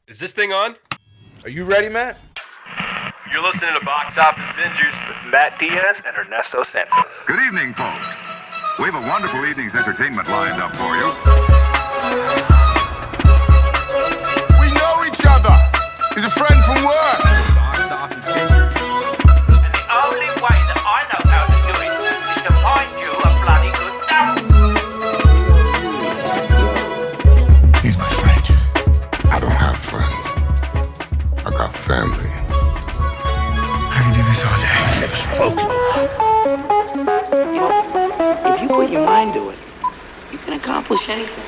Is this thing on? Are you ready, Matt? You're listening to Box Office Bingers with Matt Diaz and Ernesto Santos. Good evening, folks. We have a wonderful evening's entertainment lined up for you. We know each other. He's a friend from work. Box Office Bingers. And the only way that I know how to do it is to find you a bloody good dump. He's my friend. I don't have friends. I got family. I can do this all day. You know, if you put your mind to it, you can accomplish anything.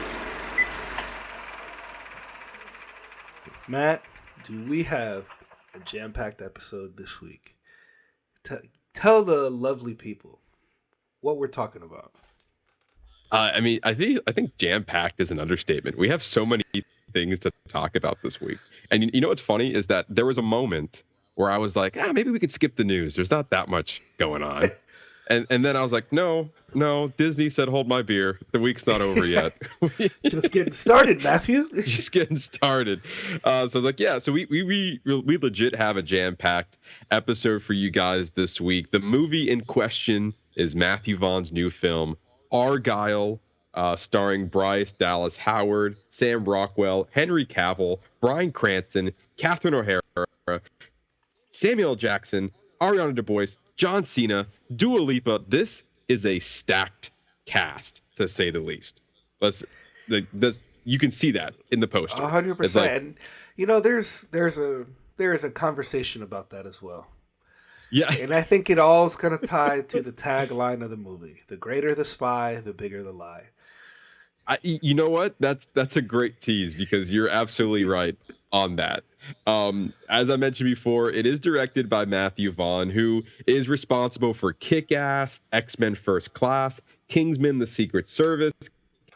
Matt, do we have a jam-packed episode this week? Tell the lovely people what we're talking about. I think jam-packed is an understatement. We have so many things to talk about this week. And you know what's funny is that there was a moment where I was like, maybe we could skip the news. There's not that much going on. And then I was like, no, Disney said hold my beer. The week's not over yet. Just getting started, Matthew. Just getting started. So I was like, so we legit have a jam-packed episode for you guys this week. The movie in question is Matthew Vaughn's new film, Argylle, starring Bryce Dallas Howard, Sam Rockwell, Henry Cavill, Bryan Cranston, Catherine O'Hara, Samuel L. Jackson, Ariana DeBose, John Cena, Dua Lipa. This is a stacked cast, to say the least. You can see that in the poster. 100%. Like, and you know, there's a conversation about that as well. Yeah. And I think it all is kind of tied to the tagline of the movie: "The greater the spy, the bigger the lie." You know what? That's a great tease, because you're absolutely right on that. As I mentioned before, it is directed by Matthew Vaughn, who is responsible for Kick-Ass, X-Men First Class, Kingsman: The Secret Service,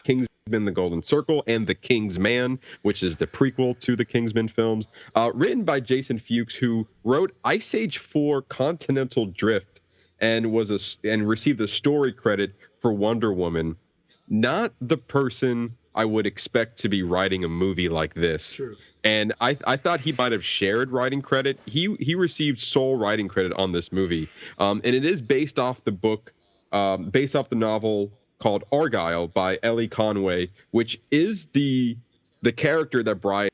Kingsman: The Golden Circle, and The Kingsman, which is the prequel to the Kingsman films. Written by Jason Fuchs, who wrote Ice Age 4: Continental Drift and received a story credit for Wonder Woman. Not the person I would expect to be writing a movie like this. True. And I thought he might have shared writing credit. He received sole writing credit on this movie. And it is based off the book, based off the novel called Argylle by Ellie Conway, which is the character that Bryce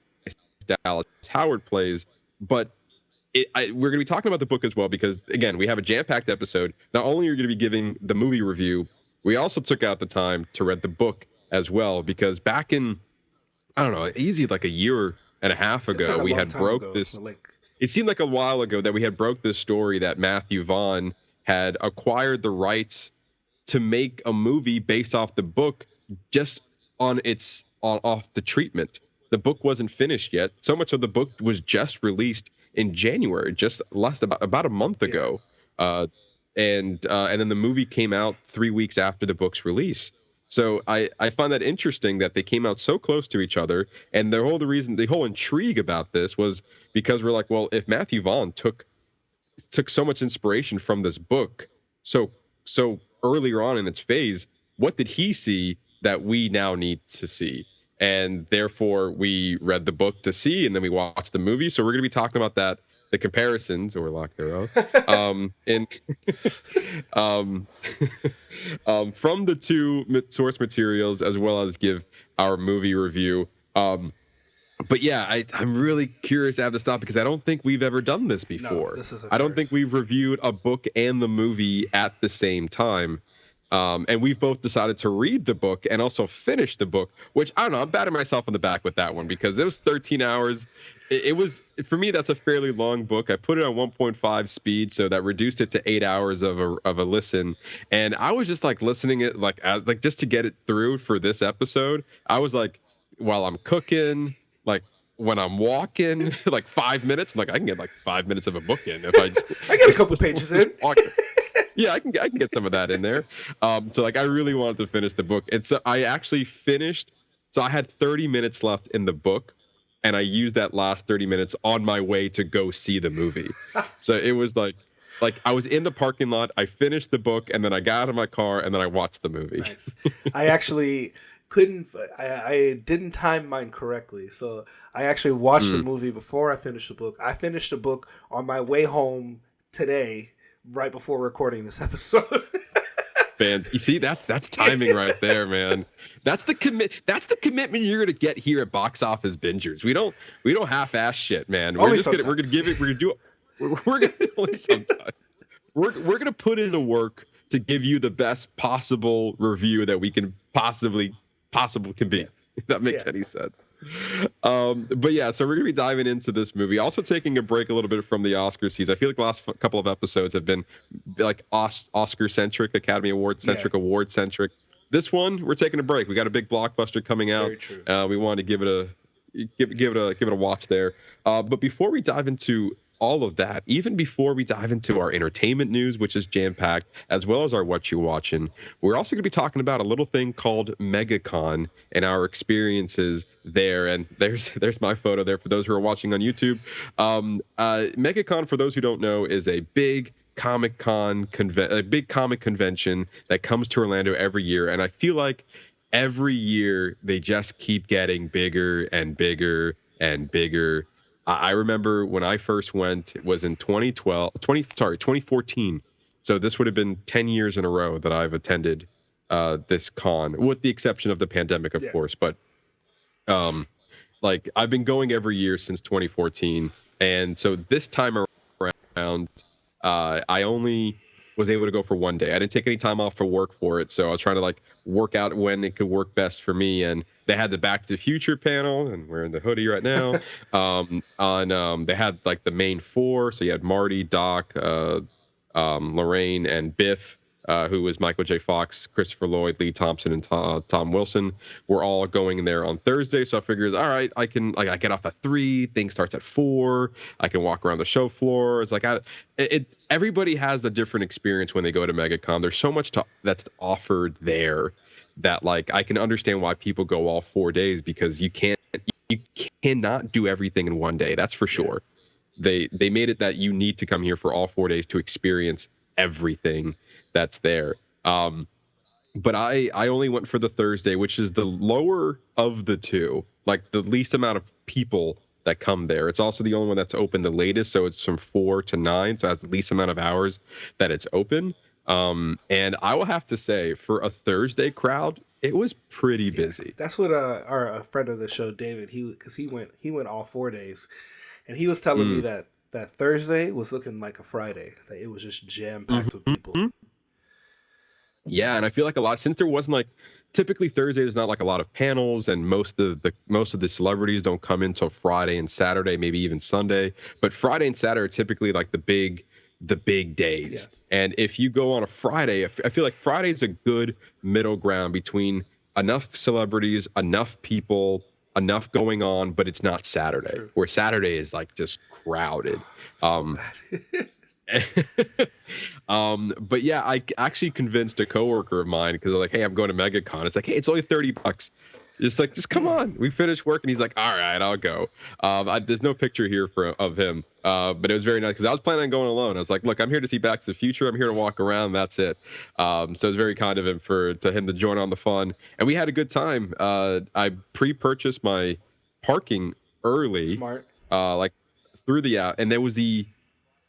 Dallas Howard plays. But we're going to be talking about the book as well, because, again, we have a jam-packed episode. Not only are you going to be giving the movie review, we also took out the time to read the book as well, because back in, I don't know, easy like a year and a half ago, like we had broke this. It seemed like a while ago that we had broke this story that Matthew Vaughn had acquired the rights to make a movie based off the book, just off the treatment. The book wasn't finished yet. So much of the book was just released in January, just last about a month ago. And then the movie came out 3 weeks after the book's release. So I find that interesting that they came out so close to each other. And the whole intrigue about this was because we're like, well, if Matthew Vaughn took so much inspiration from this book so earlier on in its phase, what did he see that we now need to see? And therefore we read the book to see, and then we watched the movie. So we're going to be talking about that, the comparisons, or lack thereof, from the two source materials, as well as give our movie review. But yeah, I'm really curious to have this stop, because I don't think we've ever done this before. No, this is I don't think we've reviewed a book and the movie at the same time. And we've both decided to read the book and also finish the book, which, I don't know, I'm batting myself on the back with that one, because it was 13 hours. It was, for me, that's a fairly long book. I put it on 1.5 speed, so that reduced it to 8 hours of a listen. And I was just like listening it just to get it through for this episode. I was like, while I'm cooking, like when I'm walking, like 5 minutes, like I can get like 5 minutes of a book in if I just I got a couple pages in. Yeah, I can get some of that in there. So like I really wanted to finish the book. And so I actually finished. So I had 30 minutes left in the book, and I used that last 30 minutes on my way to go see the movie. So it was like I was in the parking lot, I finished the book, and then I got out of my car, and then I watched the movie. Nice. I actually I didn't time mine correctly, so I actually watched the movie before I finished the book. I finished the book on my way home today, right before recording this episode. Man, you see, that's timing right there, man. That's the commitment you're gonna get here at Box Office Bingers. We don't half-ass shit, man. We're gonna put in the work to give you the best possible review that we can possible can be. If that makes any sense. But yeah, so we're gonna be diving into this movie. Also taking a break a little bit from the Oscar season. I feel like the last couple of episodes have been like Oscar centric, Academy Award centric, award centric. This one, we're taking a break. We got a big blockbuster coming out. Very true. We wanted to give it a watch there. But before we dive into all of that, even before we dive into our entertainment news, which is jam-packed, as well as our What You Watchin', we're also going to be talking about a little thing called MegaCon and our experiences there. And there's my photo there for those who are watching on YouTube. MegaCon, for those who don't know, is a big comic convention that comes to Orlando every year. And I feel like every year they just keep getting bigger and bigger and bigger. I remember when I first went, it was in 2014. So this would have been 10 years in a row that I've attended this con, with the exception of the pandemic, of course. But like I've been going every year since 2014. And so this time around, I only was able to go for one day. I didn't take any time off for work for it. So I was trying to like work out when it could work best for me. And they had the Back to the Future panel, and we're in the hoodie right now. They had like the main four. So you had Marty, Doc, Lorraine, and Biff, who was Michael J. Fox, Christopher Lloyd, Lee Thompson, and Tom Wilson. We're all going in there on Thursday. So I figured, all right, I get off at 3, thing starts at 4. I can walk around the show floor. It's like everybody has a different experience when they go to MegaCon. There's so much that's offered there that like I can understand why people go all 4 days, because you cannot do everything in one day. That's for sure. They made it that you need to come here for all 4 days to experience everything that's there. But I only went for the Thursday, which is the lower of the two, like the least amount of people that come there. It's also the only one that's open the latest, so it's from 4 to 9, so it has the least amount of hours that it's open. And I will have to say, for a Thursday crowd, it was pretty busy. That's what our friend of the show, David, he went all 4 days, and he was telling me that Thursday was looking like a Friday. That it was just jam packed with people. Yeah, and I feel like since there wasn't like, typically Thursday there's not like a lot of panels, and most of the celebrities don't come in till Friday and Saturday, maybe even Sunday. But Friday and Saturday are typically like the big days. Yeah. And if you go on a Friday, I feel like Friday is a good middle ground between enough celebrities, enough people, enough going on, but it's not Saturday. True. Where Saturday is like just crowded. But yeah, I actually convinced a coworker of mine, because they're like, hey, I'm going to MegaCon. It's like, hey, it's only $30. Just come on. We finished work, and he's like, all right, I'll go. There's no picture here of him, but it was very nice, because I was planning on going alone. I was like, look, I'm here to see Back to the Future. I'm here to walk around. That's it. So it was very kind of him to him to join on the fun, and we had a good time. I pre-purchased my parking early. Smart. Like through the app, and there was the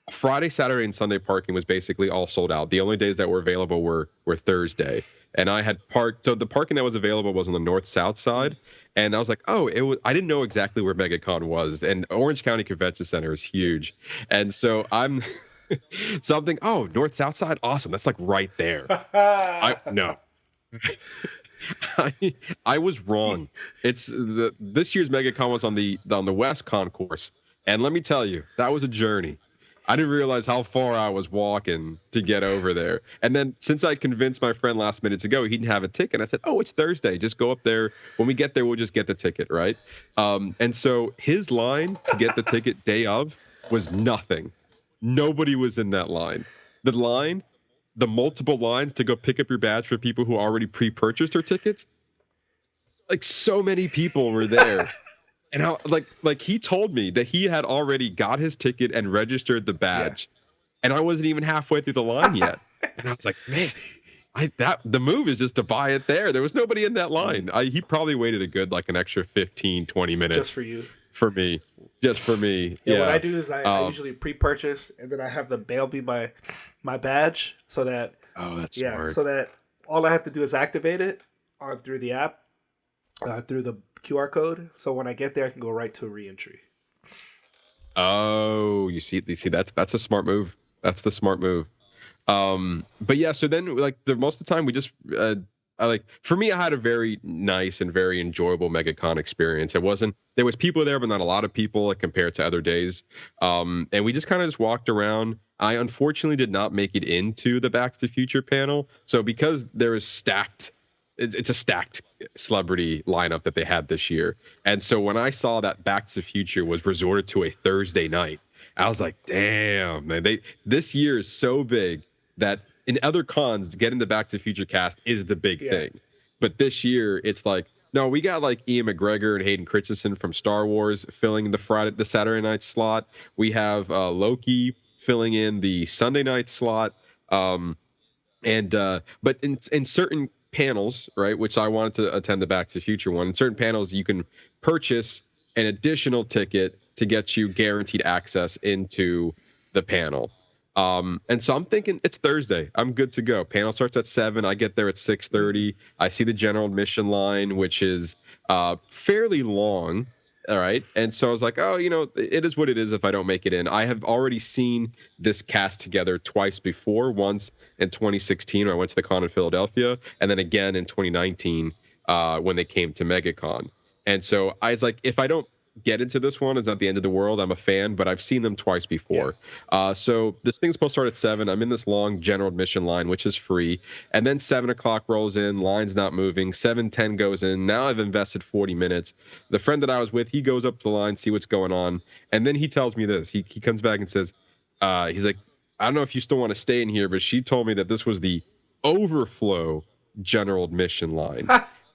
Friday, Saturday, and Sunday parking was basically all sold out. The only days that were available were Thursday. And I had parked, so the parking that was available was on the north-south side. And I was like, I didn't know exactly where MegaCon was. And Orange County Convention Center is huge. And so I'm thinking, north-south side? Awesome. That's like right there. No. I was wrong. This year's MegaCon was on the West Concourse. And let me tell you, that was a journey. I didn't realize how far I was walking to get over there. And then since I convinced my friend last minute to go, he didn't have a ticket. I said, it's Thursday. Just go up there. When we get there, we'll just get the ticket, right? And so his line to get the ticket day of was nothing. Nobody was in that line. The multiple lines to go pick up your badge for people who already pre-purchased their tickets, like so many people were there. And how like he told me that he had already got his ticket and registered the badge, and I wasn't even halfway through the line yet. And I was like, man, The move is just to buy it there. There was nobody in that line. He probably waited a good like an extra 15, 20 minutes Just for you. For me. Just for me. Yeah, what I do is I usually pre-purchase, and then I have them mail me my badge so that that's smart. so that all I have to do is activate it through the app, through the QR code. So when I get there, I can go right to a reentry. Oh, you see, that's a smart move. That's the smart move. But yeah, so then like most of the time we just for me, I had a very nice and very enjoyable MegaCon experience. There was people there, but not a lot of people like, compared to other days. And we just kind of just walked around. I unfortunately did not make it into the Back to the Future panel. So because there is it's a stacked celebrity lineup that they had this year. And so when I saw that Back to the Future was resorted to a Thursday night, I was like, damn, man, this year is so big that in other cons, getting the Back to the Future cast is the big thing. But this year, it's like, no, we got like Ian McGregor and Hayden Christensen from Star Wars filling the Saturday night slot. We have Loki filling in the Sunday night slot. But in certain panels, right, which I wanted to attend the Back to the Future one, in certain panels, you can purchase an additional ticket to get you guaranteed access into the panel. And so I'm thinking it's Thursday. I'm good to go. Panel starts at 7. I get there at 6:30. I see the general admission line, which is fairly long. All right. And so I was like, oh, it is what it is if I don't make it in. I have already seen this cast together twice before, once in 2016 when I went to the con in Philadelphia, and then again in 2019 when they came to MegaCon. And so I was like, if I don't get into this one, it's not the end of the world. I'm a fan, but I've seen them twice before. So this thing's supposed to start at 7. I'm in this long general admission line, which is free. And then 7 o'clock rolls in, line's not moving. 7:10 goes in. Now I've invested 40 minutes. The friend that I was with, he goes up the line, see what's going on. And then he tells me this. He comes back and says, he's like, I don't know if you still want to stay in here, but she told me that this was the overflow general admission line.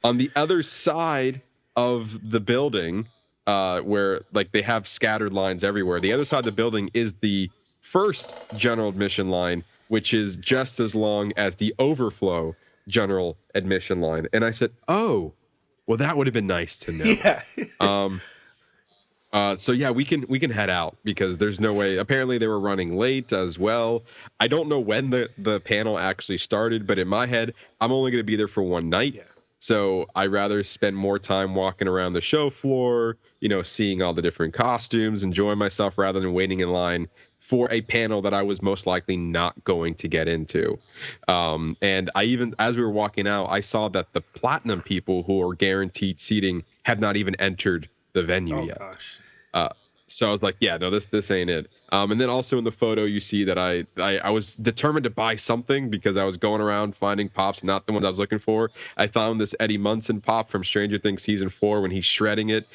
On the other side of the building, where like they have scattered lines everywhere. The other side of the building is the first general admission line, which is just as long as the overflow general admission line. And I said, oh, well, that would have been nice to know. So yeah, we can head out because there's no way. Apparently they were running late as well. I don't know when the panel actually started, but in my head, I'm only going to be there for one night. Yeah. So I'd rather spend more time walking around the show floor, seeing all the different costumes, enjoying myself rather than waiting in line for a panel that I was most likely not going to get into. And I even, as we were walking out, I saw that the platinum people who are guaranteed seating have not even entered the venue yet. Gosh. So I was like, yeah, no, this ain't it. And then also in the photo, you see that I was determined to buy something because I was going around finding pops, not the ones I was looking for. I found this Eddie Munson pop from Stranger Things season 4 when he's shredding it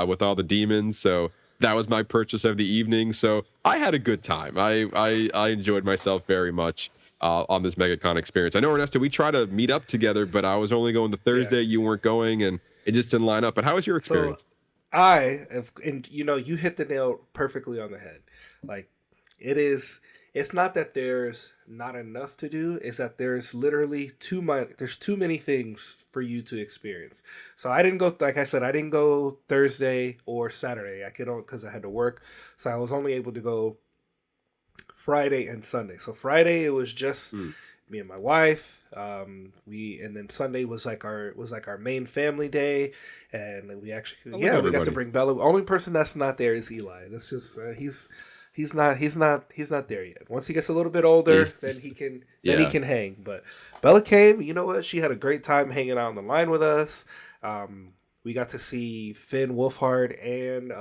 with all the demons. So that was my purchase of the evening. So I had a good time. I enjoyed myself very much on this MegaCon experience. I know, Ernesto, we tried to meet up together, but I was only going the Thursday. Yeah. You weren't going, and it just didn't line up. But how was your experience? You hit the nail perfectly on the head. Like, it's not that there's not enough to do, it's that there's literally too many things for you to experience. So I didn't go, like I said, I didn't go Thursday or Saturday. I could, because I had to work. So I was only able to go Friday and Sunday. So Friday it was just me and my wife. And then Sunday was like our main family day, and we actually we got to bring Bella. Only person that's not there is Eli. That's just he's not there yet. Once he gets a little bit older, then he can hang. But Bella came. You know what? She had a great time hanging out on the line with us. We got to see Finn Wolfhard and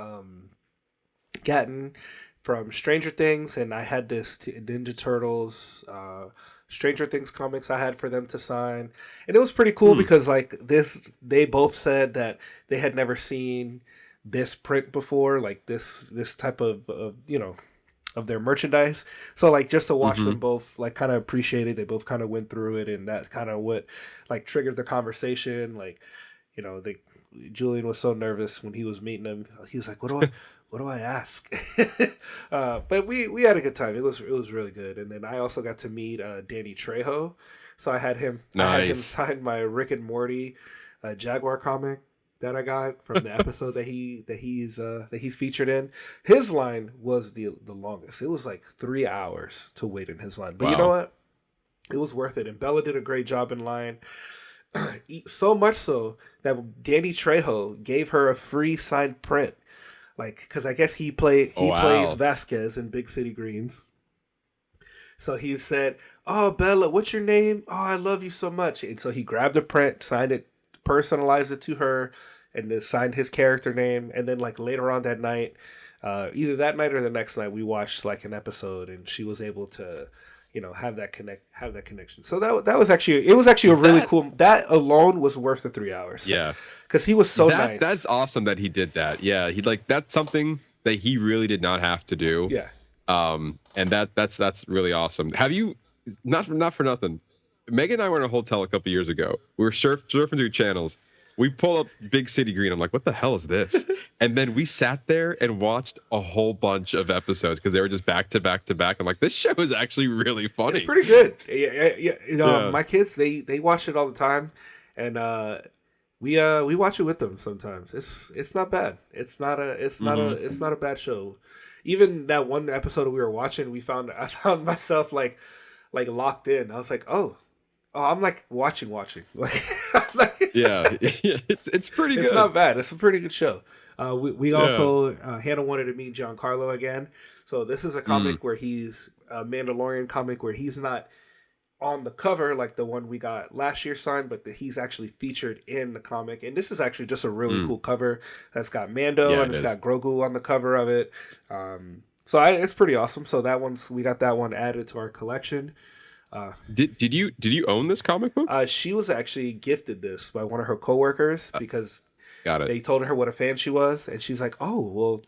Gatton from Stranger Things, and I had this Ninja Turtles Stranger Things comics I had for them to sign. And it was pretty cool because like they both said that they had never seen this print before, like this type of their merchandise. So like just to watch them both like kind of appreciate it. They both kind of went through it, and that's kind of what like triggered the conversation. Like, Julian was so nervous when he was meeting him. He was like, what do I ask? But we had a good time. It was really good. And then I also got to meet Danny Trejo. So I had him sign my Rick and Morty Jaguar comic that I got from the episode that he's featured in. His line was the longest. It was like 3 hours to wait in his line. But You know what? It was worth it. And Bella did a great job in line. So much so that Danny Trejo gave her a free signed print. Like, because I guess he plays Vasquez in Big City Greens. So he said, "Oh, Bella, what's your name? Oh, I love you so much." And so he grabbed a print, signed it, personalized it to her, and then signed his character name. And then like later on that night, either that night or the next night, we watched like an episode, and she was able to, have that connection. So that was actually a really cool. That alone was worth the 3 hours. Yeah, because he was so nice. That's awesome that he did that. Yeah, that's something that he really did not have to do. Yeah. And that's really awesome. Have you not for nothing? Megan and I were in a hotel a couple years ago. We were surfing through channels. We pull up Big City Green. I'm like, what the hell is this? And then we sat there and watched a whole bunch of episodes because they were just back to back to back. I'm like, this show is actually really funny. It's pretty good. Yeah. My kids, they watch it all the time, and we watch it with them sometimes. It's not bad. It's not a bad show. Even that one episode we were watching, I found myself like locked in. I was like, oh, I'm like watching. Like, yeah, it's pretty good. It's not bad. It's a pretty good show. We also Hannah wanted to meet Giancarlo again. So this is a comic where he's a Mandalorian comic where he's not on the cover like the one we got last year signed, but he's actually featured in the comic. And this is actually just a really cool cover that's got Mando and it's got Grogu on the cover of it. So it's pretty awesome. So we got that one added to our collection. Did you own this comic book? She was actually gifted this by one of her coworkers because got it. They told her what a fan she was, and she's like, "Oh, well,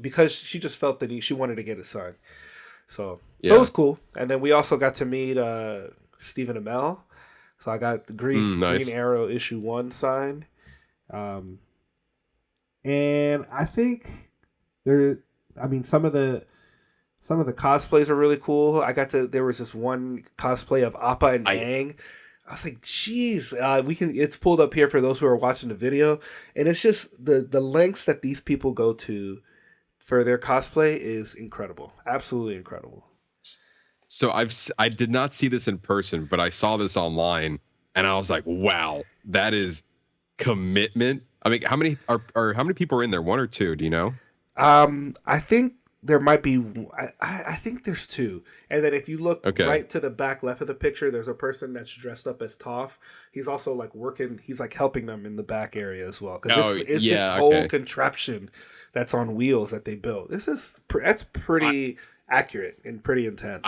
because she just felt the need, she wanted to get it signed." So it was cool. And then we also got to meet Stephen Amell. So I got the Green Arrow issue 1 signed, and I think some of the cosplays are really cool. There was this one cosplay of Appa and Aang. I was like, geez, it's pulled up here for those who are watching the video. And it's just the lengths that these people go to for their cosplay is incredible. Absolutely incredible. So I did not see this in person, but I saw this online and I was like, wow, that is commitment. I mean, how many people are in there? 1 or 2? Do you know? I think there might be. I think there's 2, and then if you look right to the back left of the picture, there's a person that's dressed up as Toph. He's also like working. He's like helping them in the back area as well because it's this whole contraption that's on wheels that they built. That's pretty accurate and pretty intense.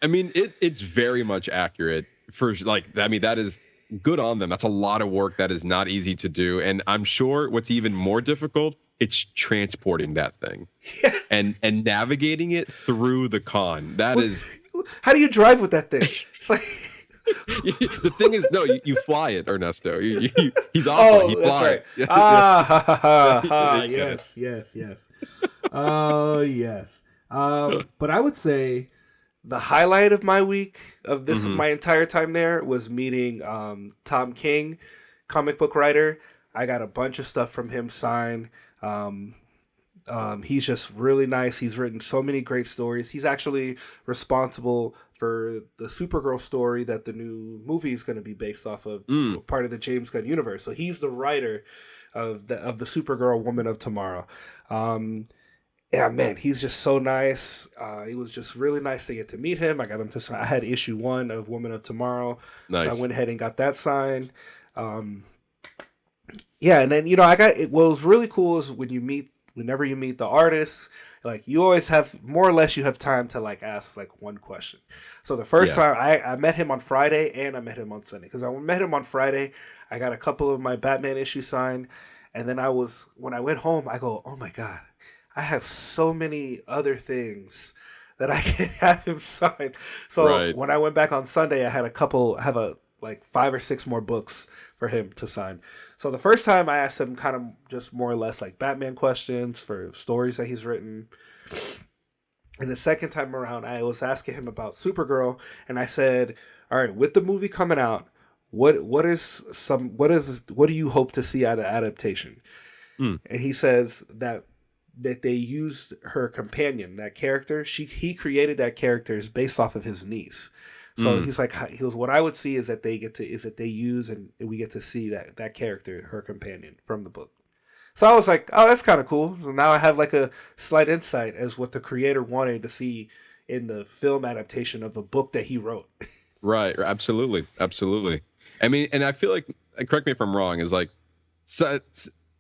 I mean, it's very much accurate for that is good on them. That's a lot of work that is not easy to do, and I'm sure what's even more difficult. It's transporting that thing and navigating it through the con. How do you drive with that thing? It's like the thing is, no, you fly it, Ernesto. He's awesome. He flies. Right. Yes. Oh yes. But I would say the highlight of my week of this, my entire time there, was meeting Tom King, comic book writer. I got a bunch of stuff from him signed. He's just really nice. He's written so many great stories. He's actually responsible for the Supergirl story that the new movie is going to be based off of, part of the James Gunn universe. So he's the writer of the Supergirl Woman of Tomorrow. Yeah, man, he's just so nice. It was just really nice to get to meet him. I had issue 1 of Woman of Tomorrow. Nice. So I went ahead and got that signed. Yeah, and then what was really cool is whenever you meet the artists, like you always have more or less you have time to like ask like one question. So the first time I met him on Friday and I met him on Sunday, because I met him on Friday, I got a couple of my Batman issues signed, and then when I went home, I go, oh my god, I have so many other things that I can have him sign. So when I went back on Sunday, I had like 5 or 6 more books for him to sign. So the first time I asked him kind of just more or less like Batman questions for stories that he's written. And the second time around, I was asking him about Supergirl, and I said, "All right, with the movie coming out, what do you hope to see out of adaptation?" And he says that they used her companion, that character. He created that character is based off of his niece. So he's like, what I would see is that they use and we get to see that character, her companion from the book. So I was like, oh, that's kind of cool. So now I have like a slight insight as what the creator wanted to see in the film adaptation of the book that he wrote. Right. Absolutely. Absolutely. I mean, and I feel like, correct me if I'm wrong, is like, so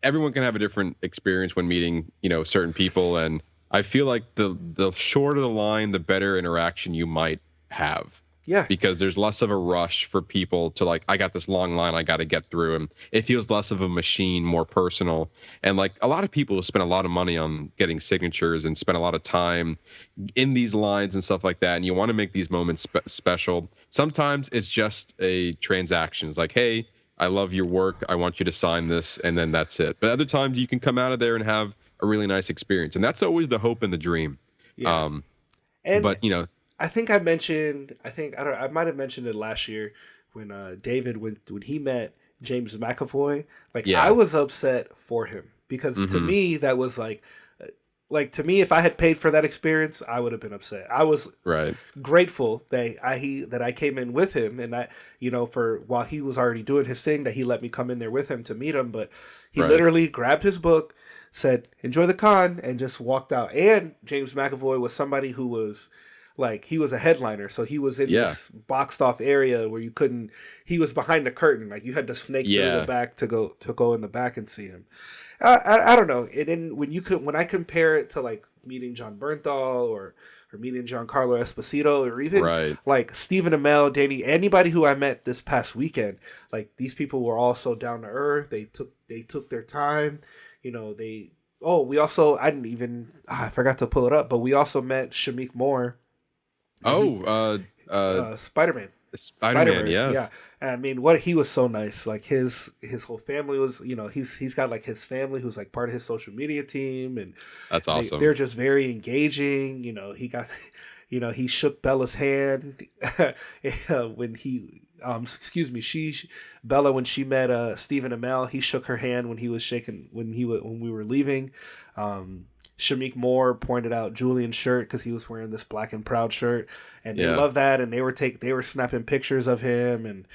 everyone can have a different experience when meeting, certain people. And I feel like the shorter the line, the better interaction you might have. Yeah. Because there's less of a rush for people to like, I got this long line I got to get through. And it feels less of a machine, more personal. And like a lot of people spend a lot of money on getting signatures and spend a lot of time in these lines and stuff like that. And you want to make these moments special. Sometimes it's just a transaction. It's like, hey, I love your work. I want you to sign this. And then that's it. But other times you can come out of there and have a really nice experience. And that's always the hope and the dream. Yeah. But, I think I might have mentioned it last year when David, when he met James McAvoy, I was upset for him because to me, that was like to me, if I had paid for that experience, I would have been upset. I was grateful that I came in with him and that, for while he was already doing his thing, that he let me come in there with him to meet him. But he literally grabbed his book, said, "Enjoy the con," and just walked out. And James McAvoy was somebody who was he was a headliner, so he was in this boxed off area where he was behind the curtain, like you had to snake through the back to go in the back and see him. I don't know. And then when I compare it to like meeting John Bernthal or meeting Giancarlo Esposito or even like Stephen Amell, Danny, anybody who I met this past weekend, like these people were all so down to earth. They took their time, we also, I forgot to pull it up, but we also met Shamik Moore. Spider-Man. Spider-Man, yes. Yeah. I mean, he was so nice. Like his whole family was, he's got like his family who's like part of his social media team, and that's awesome. They're just very engaging. He got, he shook Bella's hand when he, Bella, when she met Stephen Amell, he shook her hand when when we were leaving. Shamik Moore pointed out Julian's shirt because he was wearing this Black and Proud shirt, and they loved that. And they were snapping pictures of him, and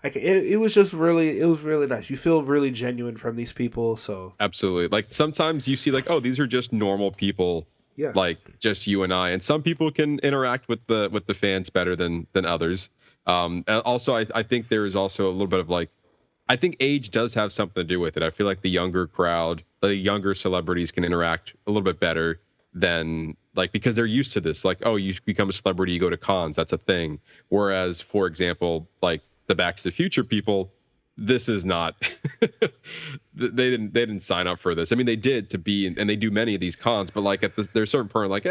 it was really nice. You feel really genuine from these people. So absolutely, like sometimes you see like, oh, these are just normal people, like just you and I. And some people can interact with the fans better than others. Also, I think there is also a little bit of like, I think age does have something to do with it. I feel like the younger crowd, the younger celebrities can interact a little bit better than like, because they're used to this. Like, oh, you become a celebrity, you go to cons, that's a thing. Whereas, for example, like the Back to the Future people, this is not, they didn't sign up for this. I mean, they did to be, and they do many of these cons, but like there's a certain point like,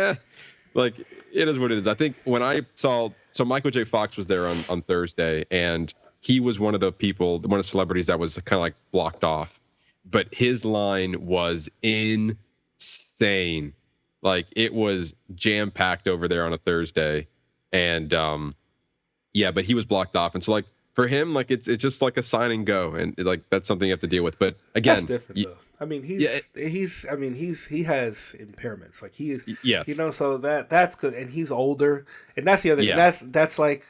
like it is what it is. I think when I saw, so Michael J. Fox was there on Thursday, and he was one of the celebrities that was kind of like blocked off, but his line was insane. Like it was jam packed over there on a Thursday, and but he was blocked off. And so like for him, like it's just like a sign and go, and like that's something you have to deal with. But again, that's different though. I mean, he has impairments. Like he is, so that's good, and he's older, and that's the other. Yeah. That's like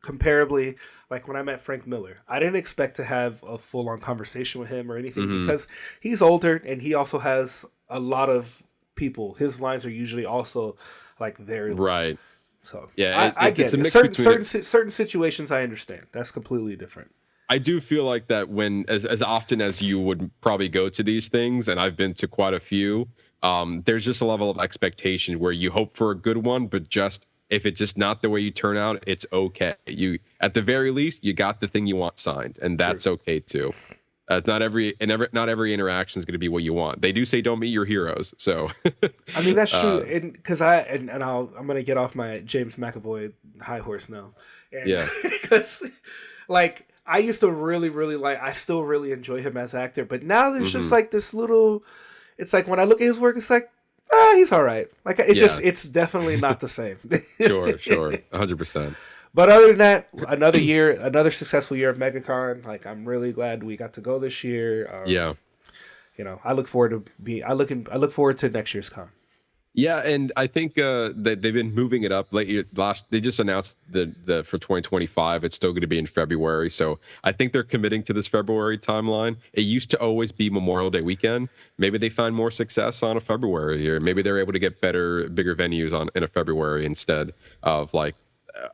comparably, like when I met Frank Miller, I didn't expect to have a full-on conversation with him or anything because he's older and he also has a lot of people. His lines are usually also like very right. So I get it. Certain situations I understand. That's completely different. I do feel like that when as often as you would probably go to these things, and I've been to quite a few, there's just a level of expectation where you hope for a good one, but just if it's just not the way you turn out, it's okay. You, at the very least, you got the thing you want signed, and that's okay too. Not every interaction is going to be what you want. They do say don't meet your heroes, so. I mean that's true, and because I'm going to get off my James McAvoy high horse now, because like I used to really, really like. I still really enjoy him as an actor, but now there's just Mm-hmm. like this little. It's like when I look at his work, it's like, he's all right. Like it's definitely not the same. Sure, 100%. But other than that, another successful year of MegaCon. Like I'm really glad we got to go this year. Yeah. I look forward to I look forward to next year's con. Yeah, and I think that they've been moving it up lately. They just announced the for 2025, it's still going to be in February. So I think they're committing to this February timeline. It used to always be Memorial Day weekend. Maybe they find more success on a February, or maybe they're able to get bigger venues in a February instead of like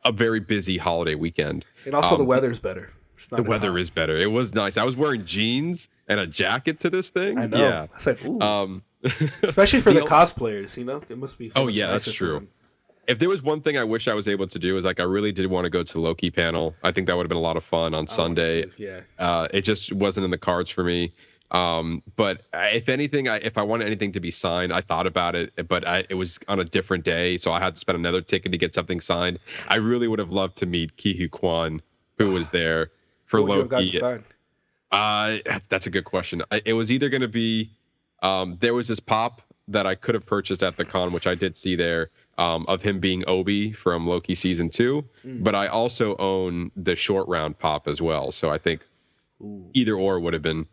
a very busy holiday weekend. And also the weather's better. The weather is better. It was nice. I was wearing jeans and a jacket to this thing. I know. Yeah. I was like, ooh. Especially for the cosplayers, it must be. So much yeah, that's nicer true. for them. If there was one thing I wish I was able to do is like I really did want to go to the Loki panel. I think that would have been a lot of fun on Sunday. Yeah. It just wasn't in the cards for me. But if anything, if I wanted anything to be signed, I thought about it, but it was on a different day, so I had to spend another ticket to get something signed. I really would have loved to meet Ki-Hu Kwan, who was there for What would you Loki. have gotten That's a good question. It was either going to be there was this pop that I could have purchased at the con, which I did see there, of him being Obi from Loki season 2. But I also own the short round pop as well. So I think either or would have been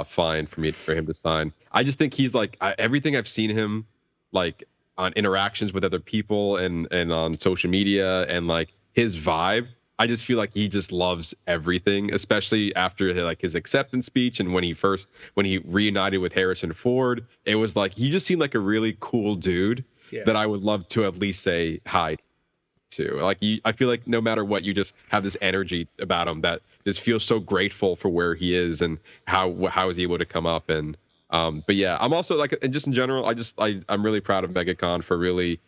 fine for him to sign. I just think he's like everything I've seen him like on interactions with other people and on social media and like his vibe. I just feel like he just loves everything, especially after like his acceptance speech and when he reunited with Harrison Ford. It was like he just seemed like a really cool dude that I would love to at least say hi to. Like I feel like no matter what, you just have this energy about him that just feels so grateful for where he is and how is he able to come up. And but yeah, I'm also like, and just in general, I'm really proud of MegaCon for really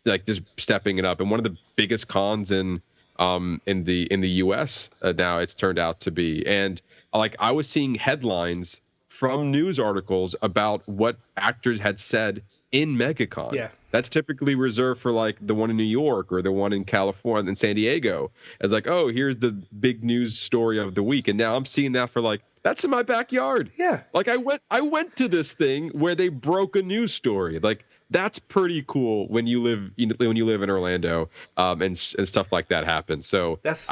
like just stepping it up. And one of the biggest cons in the US now it's turned out to be. And like I was seeing headlines from news articles about what actors had said in MegaCon. Yeah. That's typically reserved for like the one in New York or the one in California and San Diego. As like, oh, here's the big news story of the week. And now I'm seeing that for like, that's in my backyard. Yeah. Like I went to this thing where they broke a news story. Like that's pretty cool when you live in Orlando, and stuff like that happens. So That's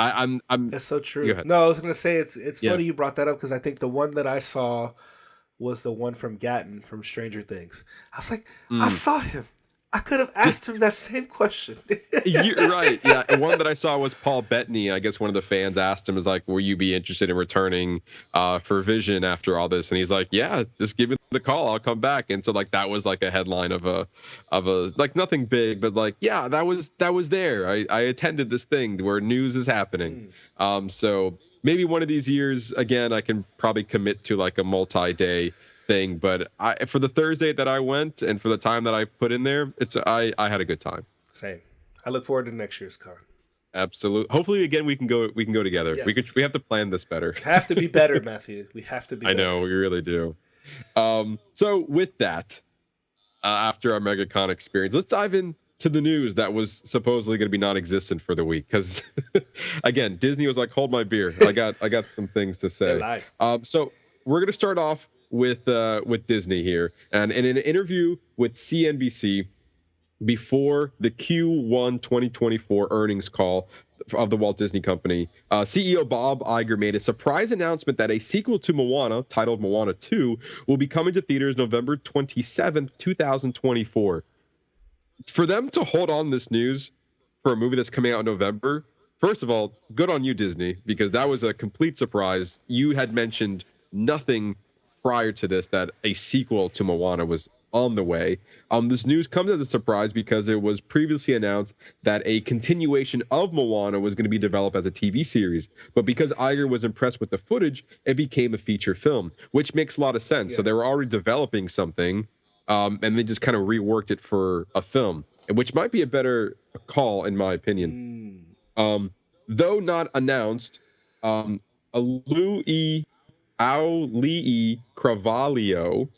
so true. No, I was gonna say it's funny you brought that up because I think the one that I saw was the one from Gatton from Stranger Things. I was like, I saw him. I could have asked him that same question. You're right. Yeah. And one that I saw was Paul Bettany. I guess one of the fans asked him, is like, will you be interested in returning for Vision after all this? And he's like, yeah, just give me the call. I'll come back. And so like that was like a headline of a like nothing big, but like, yeah, that was there. I attended this thing where news is happening. So maybe one of these years, again, I can probably commit to like a multi-day thing, but for the Thursday that I went and for the time that I put in there, I had a good time. Same. I look forward to next year's con. Absolutely. Hopefully, again, we can go together. Yes. We have to plan this better. We have to be better, Matthew. We have to be better. I know, we really do. So with that, after our MegaCon experience, let's dive into the news that was supposedly going to be non-existent for the week. Because again, Disney was like, hold my beer. I got some things to say. So we're going to start off with Disney here, and in an interview with CNBC before the Q1 2024 earnings call of the Walt Disney Company, CEO Bob Iger made a surprise announcement that a sequel to Moana, titled Moana 2, will be coming to theaters November 27th, 2024. For them to hold on this news for a movie that's coming out in November, first of all, good on you, Disney, because that was a complete surprise. You had mentioned nothing prior to this that a sequel to Moana was on the way. This news comes as a surprise because it was previously announced that a continuation of Moana was going to be developed as a TV series. But because Iger was impressed with the footage, it became a feature film, which makes a lot of sense. Yeah. So they were already developing something, and they just kind of reworked it for a film, which might be a better call, in my opinion. Though not announced, Louis Carvalho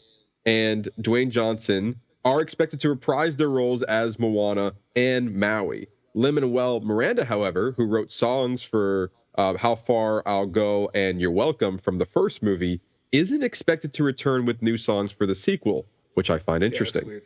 and Dwayne Johnson are expected to reprise their roles as Moana and Maui. Lin-Manuel Miranda, however, who wrote songs for How Far I'll Go and You're Welcome from the first movie isn't expected to return with new songs for the sequel, which I find interesting.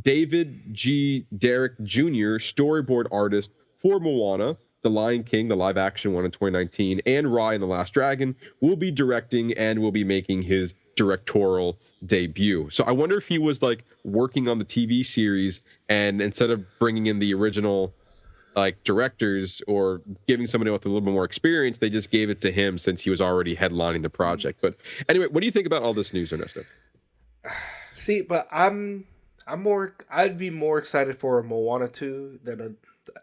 David G. Derrick Jr., storyboard artist for Moana, The Lion King, the live action one in 2019, and Raya and the Last Dragon, will be directing and will be making his directorial debut. So I wonder if he was like working on the TV series, and instead of bringing in the original like directors or giving somebody with a little bit more experience, they just gave it to him since he was already headlining the project. But anyway, what do you think about all this news, Ernesto? See, but I'd be more excited for a Moana 2 than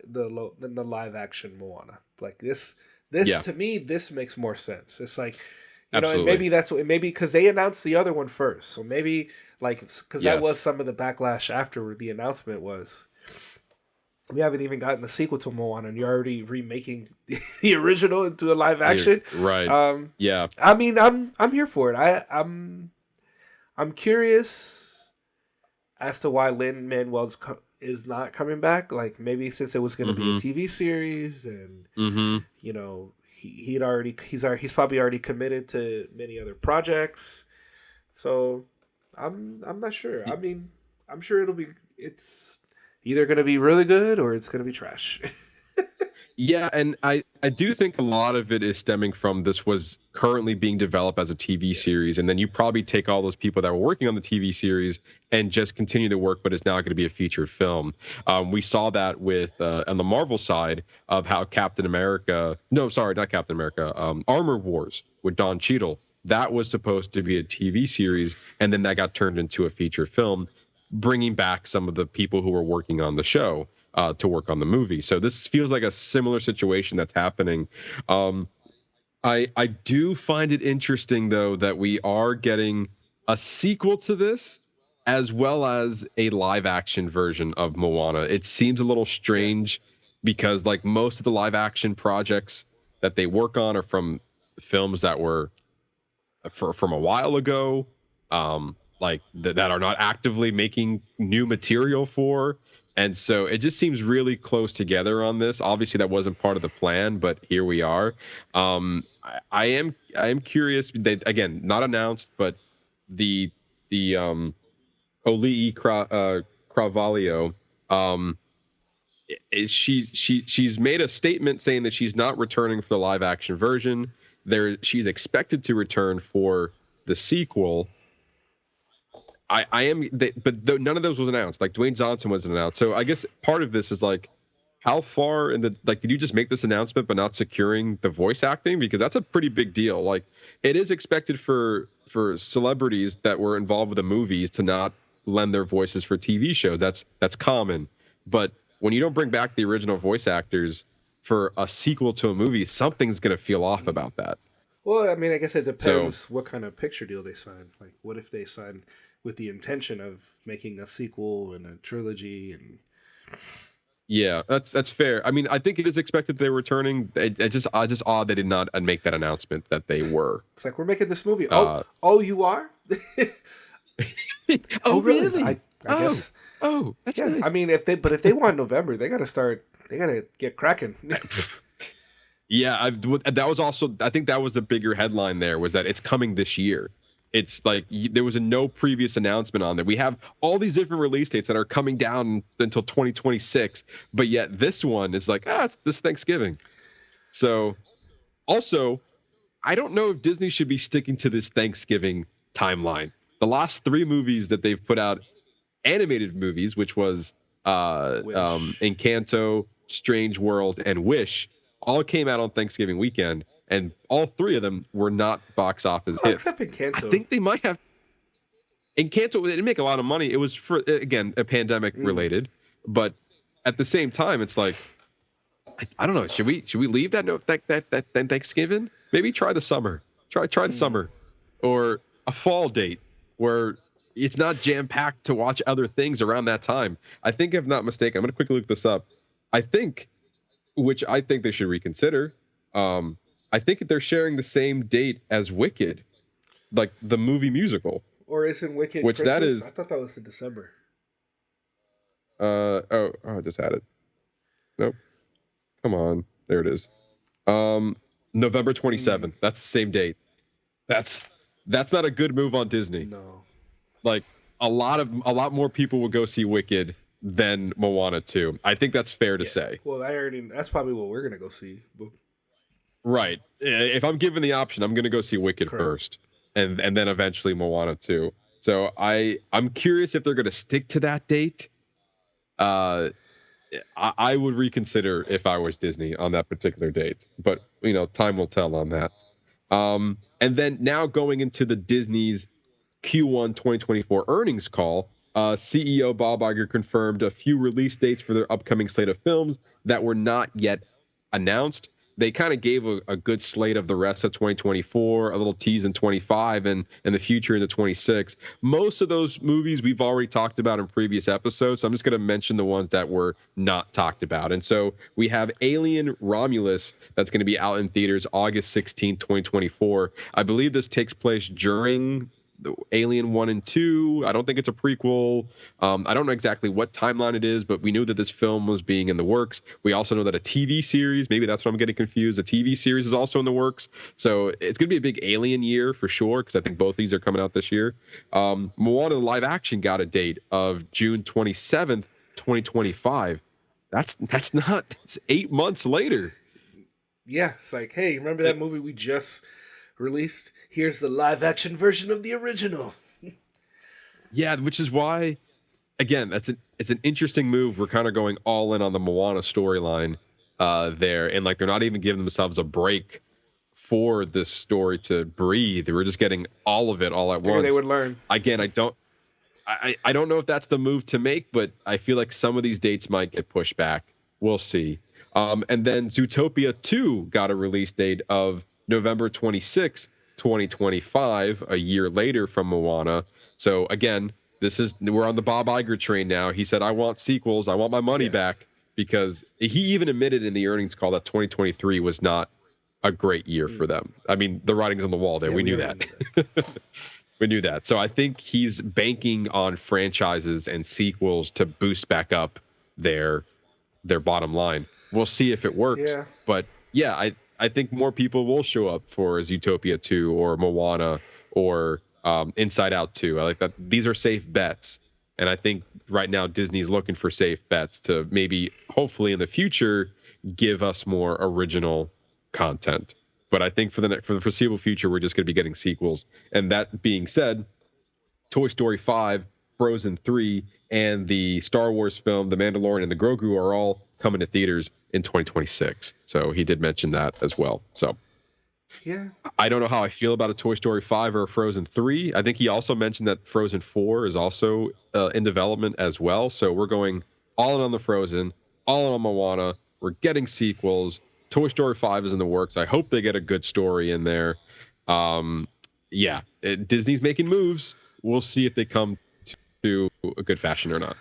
the live action Moana. Like this to me, this makes more sense. It's like, you know, and maybe that's what, maybe because they announced the other one first, so maybe like because that was some of the backlash after the announcement was. We haven't even gotten the sequel to Moana, and you're already remaking the original into a live action. Right. Yeah. I mean, I'm here for it. I'm curious as to why Lin-Manuel is not coming back. Like maybe since it was going to be a TV series, and you know he's probably already committed to many other projects. So I'm not sure. I mean, I'm sure it's either going to be really good or it's going to be trash. Yeah, and I do think a lot of it is stemming from this was currently being developed as a TV series, and then you probably take all those people that were working on the TV series and just continue the work, but it's now going to be a featured film. We saw that with on the Marvel side of how Armor Wars with Don Cheadle. That was supposed to be a TV series, and then that got turned into a feature film, bringing back some of the people who were working on the show to work on the movie. So this feels like a similar situation that's happening. I do find it interesting, though, that we are getting a sequel to this as well as a live action version of Moana. It seems a little strange because like most of the live action projects that they work on are from films that were from a while ago, that are not actively making new material for. And so it just seems really close together on this. Obviously, that wasn't part of the plan, but here we are. I am curious. They, again, not announced, but the Olii Carvalho, she's made a statement saying that she's not returning for the live action version. She's expected to return for the sequel. None of those was announced. Like Dwayne Johnson wasn't announced. So I guess part of this is like, how far in the did you just make this announcement but not securing the voice acting? Because that's a pretty big deal. Like it is expected for celebrities that were involved with the movies to not lend their voices for TV shows. That's common. But when you don't bring back the original voice actors for a sequel to a movie, something's gonna feel off about that. Well, I mean, I guess it depends what kind of picture deal they sign. Like, what if they sign with the intention of making a sequel and a trilogy? And yeah, that's fair. I mean, I think it is expected they're returning. It's just odd they did not make that announcement that they were. It's like, we're making this movie. You are? Oh, really? I guess. Oh, that's nice. I mean, if they want November, they got to get cracking. Yeah, that was also, I think that was the bigger headline there, was that it's coming this year. It's like there was no previous announcement on there. We have all these different release dates that are coming down until 2026, but yet this one is like, it's this Thanksgiving. So also, I don't know if Disney should be sticking to this Thanksgiving timeline. The last 3 movies that they've put out, animated movies, which was Encanto, Strange World, and Wish, all came out on Thanksgiving weekend, and all 3 of them were not box office hits. Except Encanto. I think they might have. Encanto, they didn't make a lot of money. It was, for again, a pandemic related, but at the same time, it's like, I don't know. Should we leave that Thanksgiving? Maybe try the summer. Try the summer, or a fall date where it's not jam packed to watch other things around that time. I think, if not mistaken, I'm going to quickly look this up. Which I think they should reconsider. I think they're sharing the same date as Wicked, like the movie musical. Or isn't Wicked which Christmas? That is? I thought that was in December. I just had it. Nope. Come on, there it is. November 27th. That's the same date. That's not a good move on Disney. No. Like a lot more people will go see Wicked than Moana 2. I think that's fair to say. Well, that's probably what we're gonna go see. Right. If I'm given the option, I'm gonna go see Wicked first, and then eventually Moana 2. So I'm curious if they're gonna stick to that date. I would reconsider if I was Disney on that particular date, but time will tell on that. And then now going into the Disney's Q1 2024 earnings call, CEO Bob Iger confirmed a few release dates for their upcoming slate of films that were not yet announced. They kind of gave a good slate of the rest of 2024, a little tease in 25, and the future into 26. Most of those movies we've already talked about in previous episodes, so I'm just going to mention the ones that were not talked about. And so we have Alien Romulus that's going to be out in theaters August 16, 2024. I believe this takes place during the Alien 1 and 2. I don't think it's a prequel. I don't know exactly what timeline it is, but we knew that this film was being in the works. We also know that a TV series, maybe that's what I'm getting confused, a TV series is also in the works. So it's going to be a big Alien year for sure, because I think both of these are coming out this year. Moana live action got a date of June 27th, 2025. It's 8 months later. Yeah, it's like, hey, remember that movie we just released? Here's the live action version of the original. Yeah, which is why, again, it's an interesting move. We're kind of going all in on the Moana storyline there, and like they're not even giving themselves a break for this story to breathe. We're just getting all of it all at once. They would learn. Again, I don't know if that's the move to make, but I feel like some of these dates might get pushed back. We'll see. And then Zootopia 2 got a release date of November 26th, 2025, a year later from Moana. So again, we're on the Bob Iger train now. He said, I want sequels. I want my money back, because he even admitted in the earnings call that 2023 was not a great year for them. I mean, the writing's on the wall there. We knew that. We knew that. So I think he's banking on franchises and sequels to boost back up their bottom line. We'll see if it works. Yeah. But yeah, I think more people will show up for Zootopia 2 or Moana or Inside Out 2. I like that. These are safe bets. And I think right now Disney's looking for safe bets to maybe, hopefully in the future, give us more original content. But I think for the foreseeable future, we're just going to be getting sequels. And that being said, Toy Story 5, Frozen 3, and the Star Wars film, The Mandalorian and the Grogu, are all coming to theaters in 2026. So he did mention that as well. So yeah, I don't know how I feel about a Toy Story 5 or a Frozen 3. I think he also mentioned that Frozen 4 is also in development as well. So we're going all in on the Frozen, all in on Moana. We're getting sequels. Toy Story 5 is in the works. I hope they get a good story in there. Disney's making moves. We'll see if they come to a good fashion or not.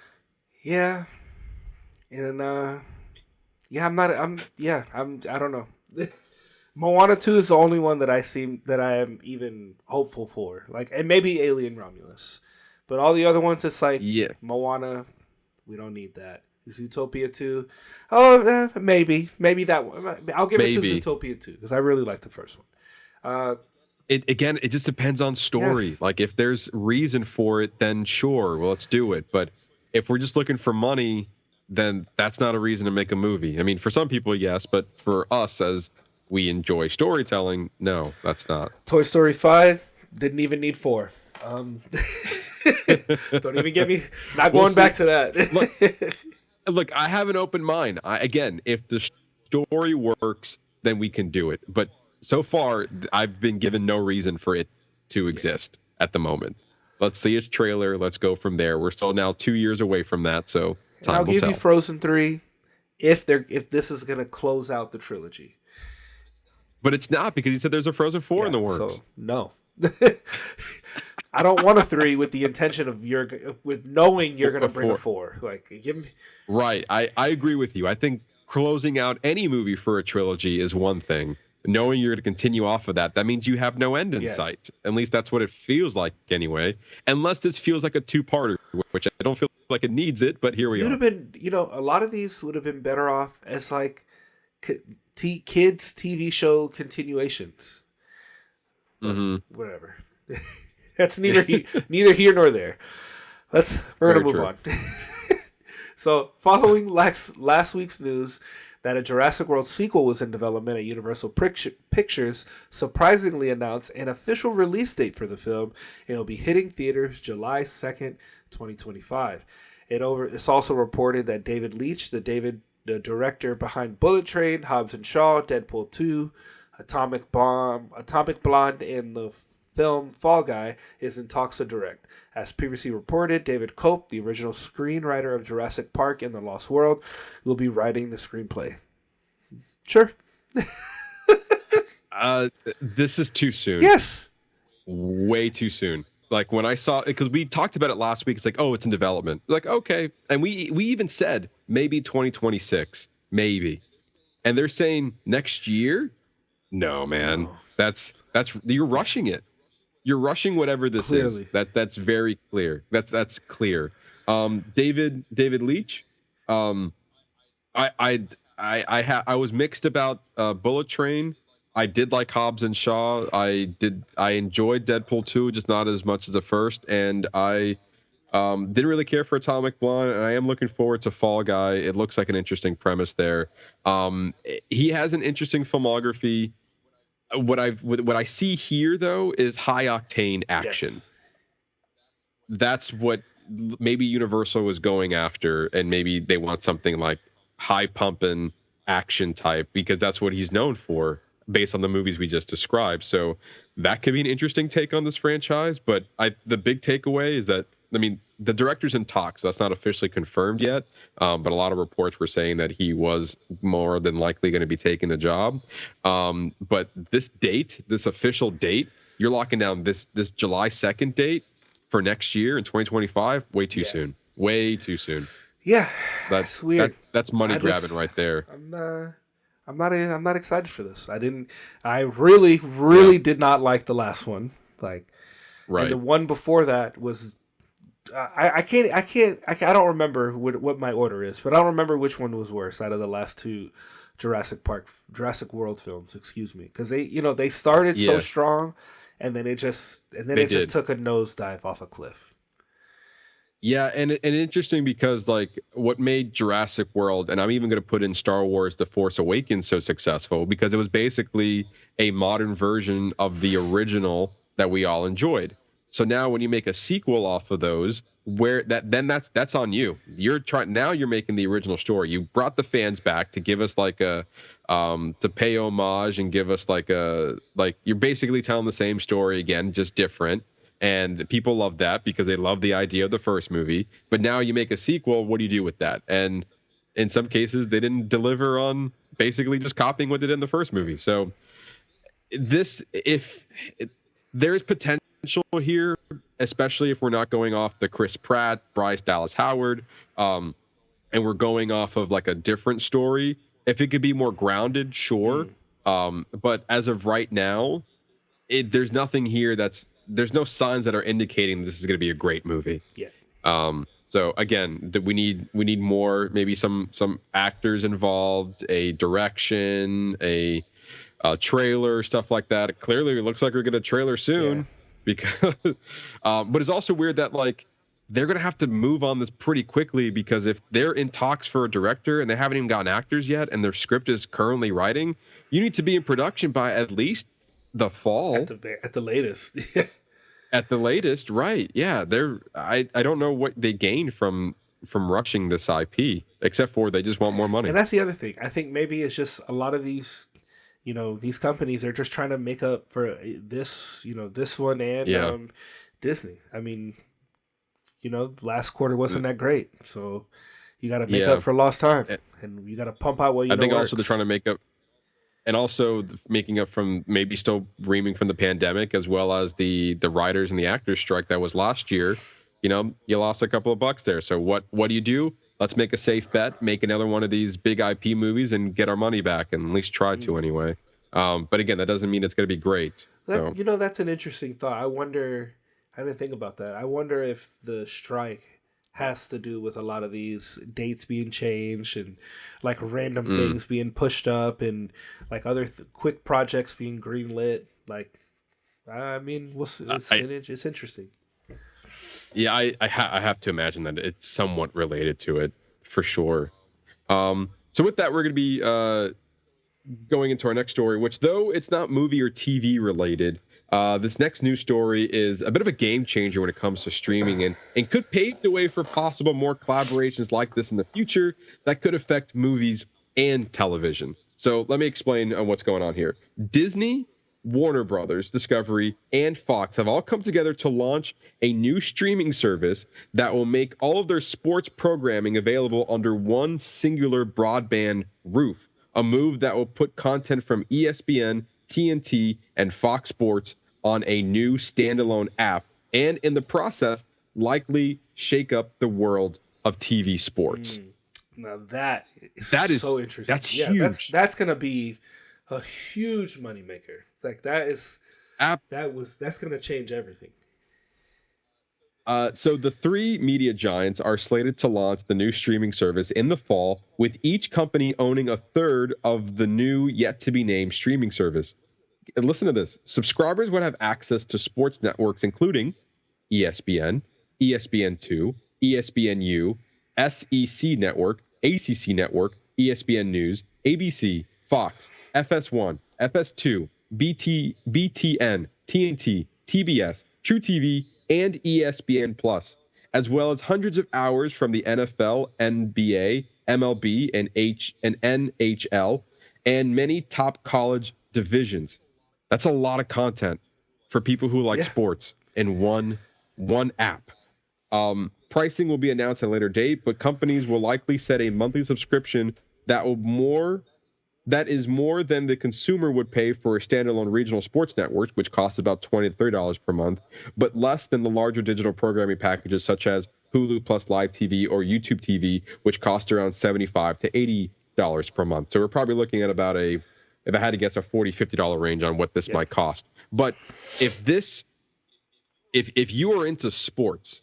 Yeah. And I don't know. Moana 2 is the only one that I am even hopeful for. Like, and maybe Alien Romulus. But all the other ones, it's like, Moana, we don't need that. Zootopia 2, maybe that one. I'll give it to Zootopia 2 because I really like the first one. It just depends on story. Yes. Like if there's reason for it, then sure, well, let's do it. But if we're just looking for money, then that's not a reason to make a movie. I mean, for some people, yes, but for us, as we enjoy storytelling, no, that's not. Toy Story 5 didn't even need 4. Don't even get me. Not going back to that. Look, I have an open mind. Again, if the story works, then we can do it. But so far, I've been given no reason for it to exist at the moment. Let's see its trailer. Let's go from there. We're still now 2 years away from that, so time will tell. I'll give you Frozen 3 if this is going to close out the trilogy. But it's not, because he said there's a Frozen 4 in the works. So, no. I don't want a 3 with the intention of with knowing you're going to bring a 4. Like, give me. Right. I agree with you. I think closing out any movie for a trilogy is one thing. Knowing you're going to continue off of that means you have no end in sight. At least that's what it feels like anyway. Unless this feels like a 2-parter, which I don't feel like it needs it, but here we are. Would have been, a lot of these would have been better off as like kids TV show continuations. Whatever. That's neither here nor there. We're gonna move on. So, following last week's news that a Jurassic World sequel was in development at Universal Pictures, surprisingly announced an official release date for the film. It'll be hitting theaters July 2nd, 2025. It's also reported that David Leitch, the director behind Bullet Train, Hobbs and Shaw, Deadpool 2, Atomic Blonde, and the film Fall Guy, is in talks to direct. As previously reported, David Cope, the original screenwriter of Jurassic Park and The Lost World, will be writing the screenplay. Sure. This is too soon. Yes. Way too soon. Like when I saw it, because we talked about it last week, it's like, oh, it's in development. Like, okay. And we even said maybe 2026, maybe. And they're saying next year? No, man. That's you're rushing it. You're rushing whatever this Clearly. is. That's very clear. That's clear. David Leitch. I was mixed about Bullet Train. I did like Hobbs and Shaw. I enjoyed Deadpool 2, just not as much as the first. And I didn't really care for Atomic Blonde, and I am looking forward to Fall Guy. It looks like an interesting premise there. He has an interesting filmography. What I see here though is high octane action. Yes. That's what maybe Universal was going after, and maybe they want something like high pumping action type because that's what he's known for based on the movies we just described. So that could be an interesting take on this franchise. But the big takeaway is that, I mean, the director's in talks. So that's not officially confirmed yet, but a lot of reports were saying that he was more than likely going to be taking the job. But this official date, you're locking down this July 2nd date for next year in 2025. Way too soon. Way too soon. Yeah, that's weird. That's money grabbing right there. I'm not excited for this. I really did not like the last one. Like, right. And the one before that was. I don't remember what my order is, but I don't remember which one was worse out of the last two Jurassic World films. Excuse me, because they started so strong, and then it just took a nosedive off a cliff. Yeah, and interesting because like what made Jurassic World, and I'm even going to put in Star Wars: The Force Awakens so successful because it was basically a modern version of the original that we all enjoyed. So now when you make a sequel off of those, that's on you. You're making the original story. You brought the fans back to give us like to pay homage and give us you're basically telling the same story again, just different. And people love that because they love the idea of the first movie. But now you make a sequel, what do you do with that? And in some cases they didn't deliver on basically just copying what they did in the first movie. So there's potential here, especially if we're not going off the Chris Pratt, Bryce Dallas Howard, and we're going off of like a different story. If it could be more grounded, sure. But as of right now, there's nothing here there's no signs that are indicating this is going to be a great movie. Yeah. So again, we need more, maybe some actors involved, a direction, a trailer, stuff like that. Clearly, it looks like we're going to trailer soon. Yeah. Because but it's also weird that like they're gonna have to move on this pretty quickly because if they're in talks for a director and they haven't even gotten actors yet and their script is currently writing, you need to be in production by at least the fall at the latest. At the latest, right? Yeah, I don't know what they gained from rushing this IP except for they just want more money. And that's the other thing. I think maybe it's just a lot of these these companies are just trying to make up for this one and Disney. I mean, last quarter wasn't that great, so you got to make up for lost time, and you got to pump out what you. I think also they're trying to make up, and also making up from maybe still reaming from the pandemic as well as the writers and the actors strike that was last year. You lost a couple of bucks there. So what do you do? Let's make a safe bet, make another one of these big IP movies and get our money back, and at least try to anyway. But again, that doesn't mean it's going to be great. That's an interesting thought. I didn't think about that. I wonder if the strike has to do with a lot of these dates being changed and like random things being pushed up and like other quick projects being greenlit. Like, I mean, it's interesting. Yeah, I have to imagine that it's somewhat related to it for sure. So with that, we're going to be going into our next story, which though it's not movie or TV related, this next news story is a bit of a game changer when it comes to streaming and could pave the way for possible more collaborations like this in the future that could affect movies and television. So let me explain what's going on here. Disney, Warner Brothers, Discovery, and Fox have all come together to launch a new streaming service that will make all of their sports programming available under one singular broadband roof, a move that will put content from ESPN, TNT, and Fox Sports on a new standalone app, and in the process, likely shake up the world of TV sports. Now that is so interesting. That's huge. That's gonna be a huge moneymaker. Like that's gonna change everything. So the three media giants are slated to launch the new streaming service in the fall, with each company owning a third of the new yet-to-be-named streaming service. And listen to this. Subscribers would have access to sports networks including ESPN, ESPN2, ESPNU, SEC Network, ACC Network, ESPN News, ABC, Fox, FS1, FS2, BTN, TNT, TBS, True TV, and ESPN Plus, as well as hundreds of hours from the NFL, NBA, MLB, and NHL, and many top college divisions. That's a lot of content for people who like sports in one app. Pricing will be announced at a later date, but companies will likely set a monthly subscription that is more than the consumer would pay for a standalone regional sports network, which costs about $20 to $30 per month, but less than the larger digital programming packages such as Hulu Plus Live TV or YouTube TV, which cost around $75 to $80 per month. So we're probably looking at about if I had to guess, a $40, $50 range on what this might cost. But if you are into sports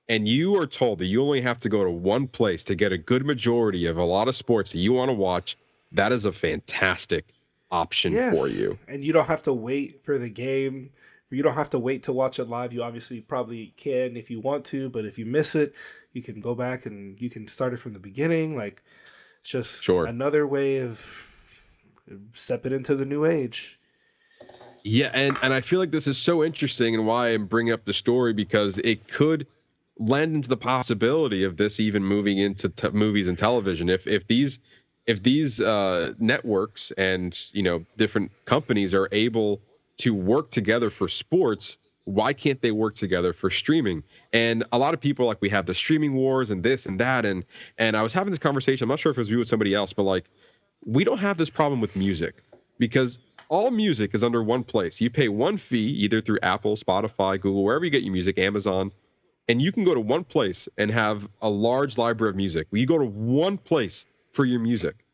and you are told that you only have to go to one place to get a good majority of a lot of sports that you want to watch, that is a fantastic option for you. And you don't have to wait for the game. You don't have to wait to watch it live. You obviously probably can if you want to, but if you miss it, you can go back and you can start it from the beginning. Like, it's just another way of stepping into the new age. Yeah, and I feel like this is so interesting and why I'm bringing up the story, because it could lend into the possibility of this even moving into movies and television. If these networks and different companies are able to work together for sports, why can't they work together for streaming? And a lot of people, like, we have the streaming wars and this and that, and I was having this conversation, I'm not sure if it was you with somebody else, but like, we don't have this problem with music because all music is under one place. You pay one fee either through Apple, Spotify, Google, wherever you get your music, Amazon, and you can go to one place and have a large library of music. You go to one place for your music.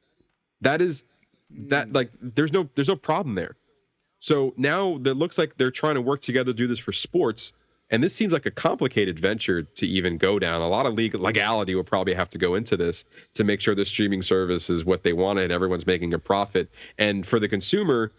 There's no problem there. So now it looks like they're trying to work together to do this for sports. And this seems like a complicated venture to even go down. A lot of legality will probably have to go into this to make sure the streaming service is what they want and everyone's making a profit. And for the consumer,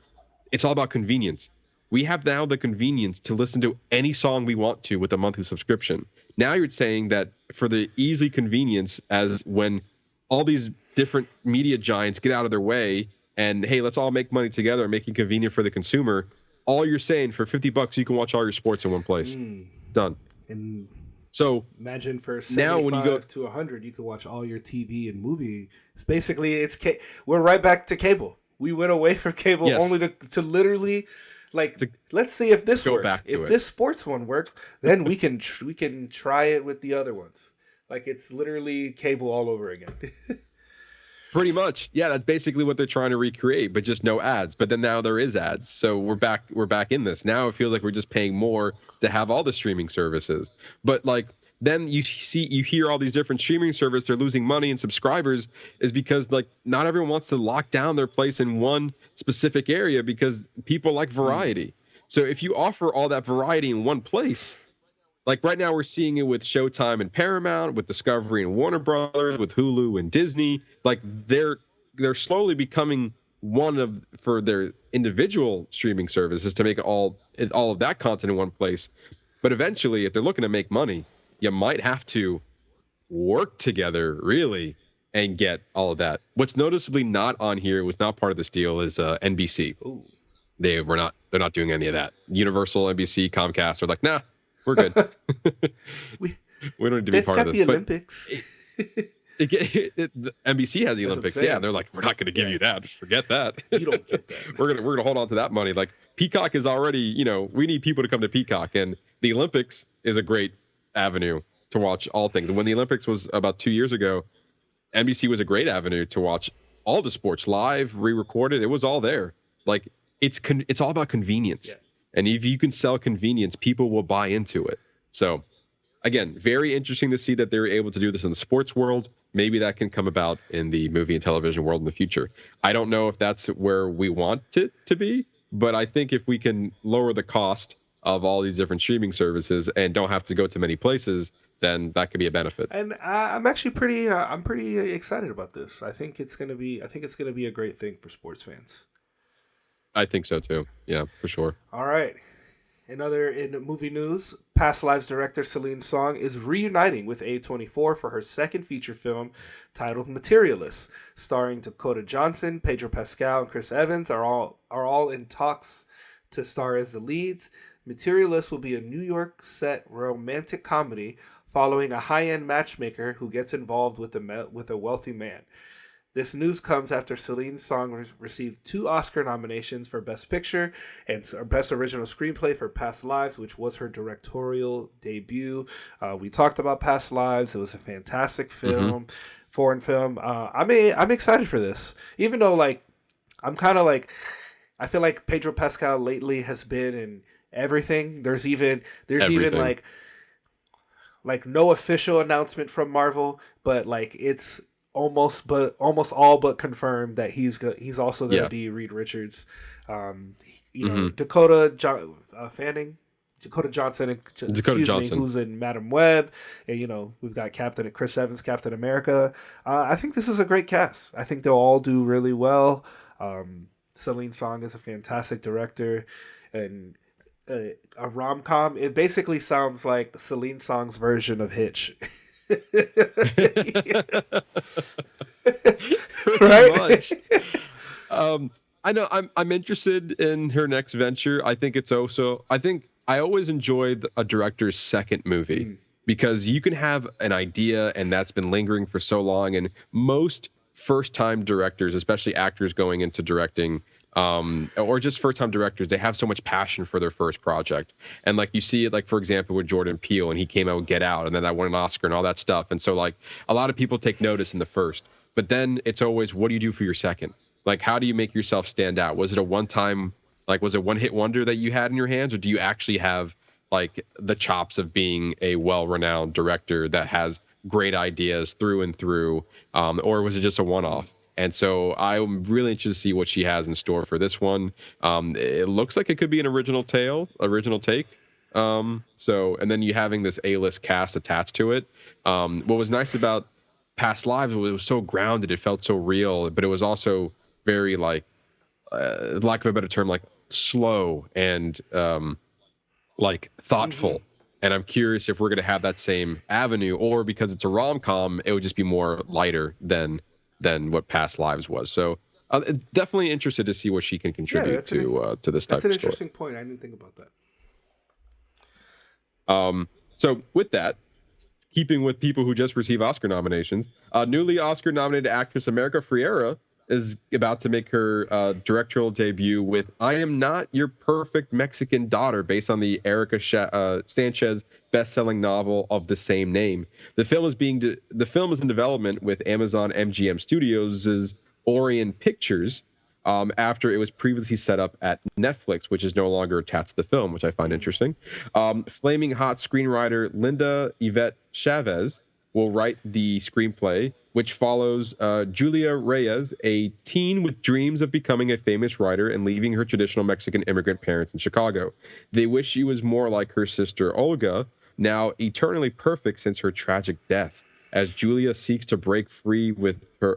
it's all about convenience. We have now the convenience to listen to any song we want to with a monthly subscription. Now you're saying that for the easy convenience, as when all these different media giants get out of their way and, hey, let's all make money together and make it convenient for the consumer, all you're saying, for $50 you can watch all your sports in one place. Done. And so imagine for 75 now when you go to 100, you can watch all your TV and movie. It's basically we're right back to cable. We went away from cable only to literally, like, let's see if this works. If this sports one works, then we can try it with the other ones. Like, it's literally cable all over again. Pretty much. Yeah, that's basically what they're trying to recreate, but just no ads. But then now there is ads. So we're back in this. Now it feels like we're just paying more to have all the streaming services. But like, then you hear all these different streaming services, they're losing money and subscribers, is because like not everyone wants to lock down their place in one specific area because people like variety. So if you offer all that variety in one place, like right now we're seeing it with Showtime and Paramount, with Discovery and Warner Brothers, with Hulu and Disney. Like they're slowly becoming one of for their individual streaming services to make all of that content in one place. But eventually, if they're looking to make money, you might have to work together really and get all of that. What's noticeably not on here, was not part of this deal, is NBC. Ooh. They're not doing any of that. Universal, NBC, Comcast are like, nah, we're good. we don't need to be part of this. They've got the Olympics. The NBC has the That's Olympics. what I'm Yeah, they're like, we're not going to give you that. Just forget that. You don't get that. we're gonna hold on to that money. Like Peacock is already, we need people to come to Peacock, and the Olympics is a great avenue to watch all things. And when the Olympics was about 2 years ago, NBC was a great avenue to watch all the sports live, re-recorded. It was all there. Like it's all about convenience. Yeah. And if you can sell convenience, people will buy into it. So again, very interesting to see that they were able to do this in the sports world. Maybe that can come about in the movie and television world in the future. I don't know if that's where we want it to be, but I think if we can lower the cost of all these different streaming services and don't have to go to many places, then that could be a benefit. And I'm actually pretty excited about this. I think it's gonna be a great thing for sports fans. I think so too. Yeah, for sure. All right. In movie news, Past Lives director Celine Song is reuniting with A24 for her second feature film titled Materialists, starring Dakota Johnson, Pedro Pascal, and Chris Evans are all in talks to star as the leads. Materialists will be a New York set romantic comedy following a high-end matchmaker who gets involved with a wealthy man. This news comes after Celine Song received 2 Oscar nominations for Best Picture and Best Original Screenplay for Past Lives, which was her directorial debut. We talked about Past Lives. It was a fantastic film, foreign film. I'm excited for this, even though I'm kind of I feel like Pedro Pascal lately has been in everything. There's even no official announcement from Marvel, but it's almost all but confirmed that he's also going to be Reed Richards. Dakota Johnson, who's in Madam Web, and we've got Chris Evans, Captain America. I think this is a great cast. I think they'll all do really well. Celine Song is a fantastic director, and a rom-com. It basically sounds like Celine Song's version of Hitch. Right? I know I'm interested in her next venture. I think I always enjoyed a director's second movie because you can have an idea and that's been lingering for so long, and most first-time directors, especially actors going into directing, or just first-time directors, they have so much passion for their first project. And you see it, for example, with Jordan Peele, and he came out with Get Out, and then I won an Oscar and all that stuff. And so a lot of people take notice in the first, but then it's always, what do you do for your second? How do you make yourself stand out? Was it a one-time, was it one-hit wonder that you had in your hands, or do you actually have the chops of being a well-renowned director that has great ideas through and through, or was it just a one-off? And so I'm really interested to see what she has in store for this one. It looks like it could be an original take. And then you having this A-list cast attached to it. What was nice about Past Lives was it was so grounded, it felt so real, but it was also very lack of a better term, slow and thoughtful. And I'm curious if we're going to have that same avenue, or because it's a rom-com, it would just be more lighter than what Past Lives was. So definitely interested to see what she can contribute to this type of story. That's an interesting point. I didn't think about that. So with that, keeping with people who just received Oscar nominations, newly Oscar-nominated actress America Ferrera is about to make her directorial debut with I Am Not Your Perfect Mexican Daughter, based on the Erica Sanchez best-selling novel of the same name. The film is in development with Amazon MGM Studios' Orion Pictures, after it was previously set up at Netflix, which is no longer attached to the film, which I find interesting. Flaming hot screenwriter Linda Yvette Chavez will write the screenplay, which follows Julia Reyes, a teen with dreams of becoming a famous writer and leaving her traditional Mexican immigrant parents in Chicago. They wish she was more like her sister Olga, now eternally perfect since her tragic death. As Julia seeks to break free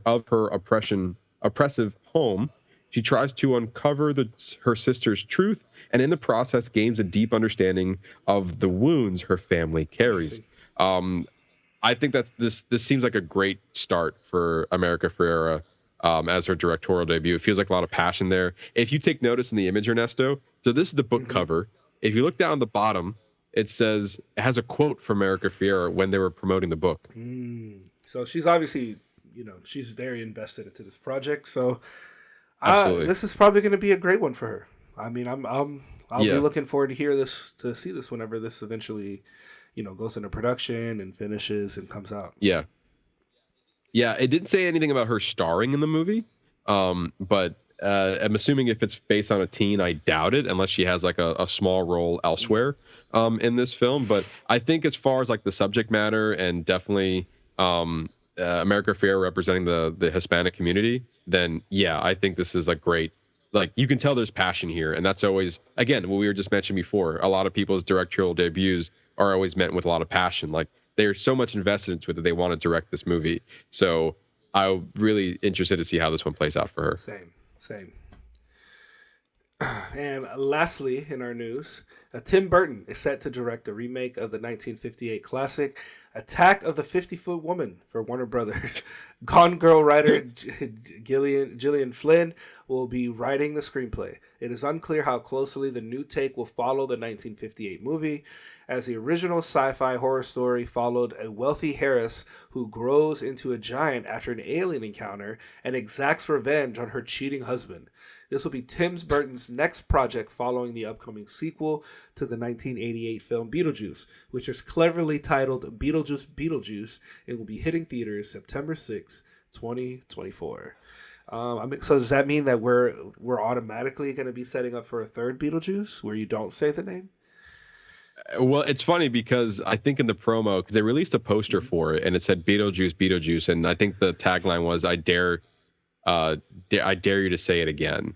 of her oppressive home, she tries to uncover her sister's truth, and in the process gains a deep understanding of the wounds her family carries. I think this seems like a great start for America Ferrera as her directorial debut. It feels like a lot of passion there. If you take notice in the image, Ernesto, so this is the book cover. If you look down the bottom, it has a quote from America Ferrera when they were promoting the book. So she's obviously, she's very invested into this project. So Absolutely. This is probably going to be a great one for her. I mean, I'll be looking forward to see this whenever this eventually, goes into production and finishes and comes out. Yeah. Yeah, it didn't say anything about her starring in the movie, but I'm assuming if it's based on a teen, I doubt it, unless she has like a small role elsewhere in this film. But I think as far as like the subject matter and definitely America Ferrera representing the Hispanic community, then yeah, I think this is like great. Like you can tell there's passion here, and that's always, again, what we were just mentioning before. A lot of people's directorial debuts are always met with a lot of passion. Like they're so much invested into it that they want to direct this movie. So I'm really interested to see how this one plays out for her. Same. And lastly, in our news, Tim Burton is set to direct a remake of the 1958 classic Attack of the 50-Foot Woman for Warner Brothers. Gone Girl writer Gillian Flynn will be writing the screenplay. It is unclear how closely the new take will follow the 1958 movie, as the original sci-fi horror story followed a wealthy heiress who grows into a giant after an alien encounter and exacts revenge on her cheating husband. This will be Tim Burton's next project following the upcoming sequel to the 1988 film Beetlejuice, which is cleverly titled Beetlejuice. It will be hitting theaters September 6, 2024. So does that mean that we're automatically going to be setting up for a third Beetlejuice where you don't say the name? Well, it's funny because I think in the promo, because they released a poster for it and it said Beetlejuice, and I think the tagline was I dare you to say it again.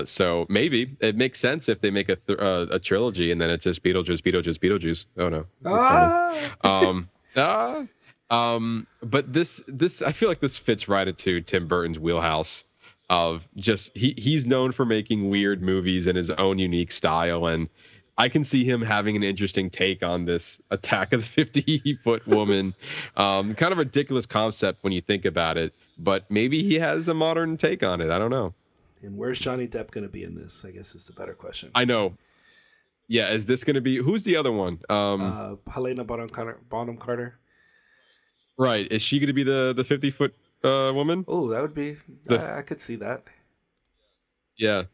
So maybe it makes sense if they make a trilogy and then it's just Beetlejuice. Oh no. But this I feel like this fits right into Tim Burton's wheelhouse of just he's known for making weird movies in his own unique style, and I can see him having an interesting take on this Attack of the 50-Foot Woman. Kind of ridiculous concept when you think about it, but maybe he has a modern take on it. I don't know. And where's Johnny Depp going to be in this? I guess is the better question. I know. Yeah, is this going to be... Who's the other one? Helena Bonham Carter. Right. Is she going to be the 50-foot woman? Oh, that would be... I could see that. Yeah.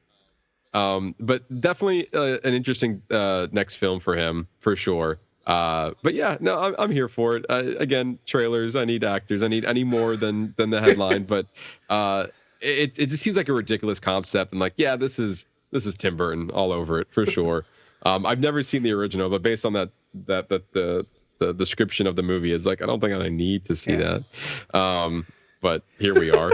But definitely an interesting next film for him, for sure. But yeah, no, I'm here for it. Again, trailers. I need actors. I need more than the headline. But it just seems like a ridiculous concept. And like, yeah, this is Tim Burton all over it for sure. I've never seen the original, but based on that the description of the movie is like, I don't think I need to see that. But here we are.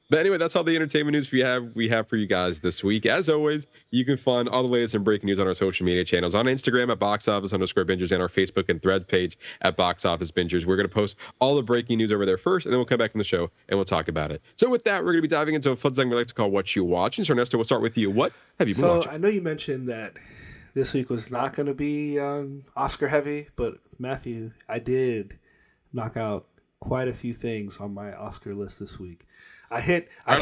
But anyway, that's all the entertainment news we have for you guys this week. As always, you can find all the latest and breaking news on our social media channels, on Instagram at boxoffice_bingers and our Facebook and Threads page at boxofficebingers. We're going to post all the breaking news over there first, and then we'll come back in the show and we'll talk about it. So with that, we're going to be diving into a fun segment we like to call What You Watchin'. So Ernesto, we'll start with you. What have you been watching? I know you mentioned that this week was not going to be Oscar heavy, but Matthew, I did knock out quite a few things on my Oscar list this week. I hit a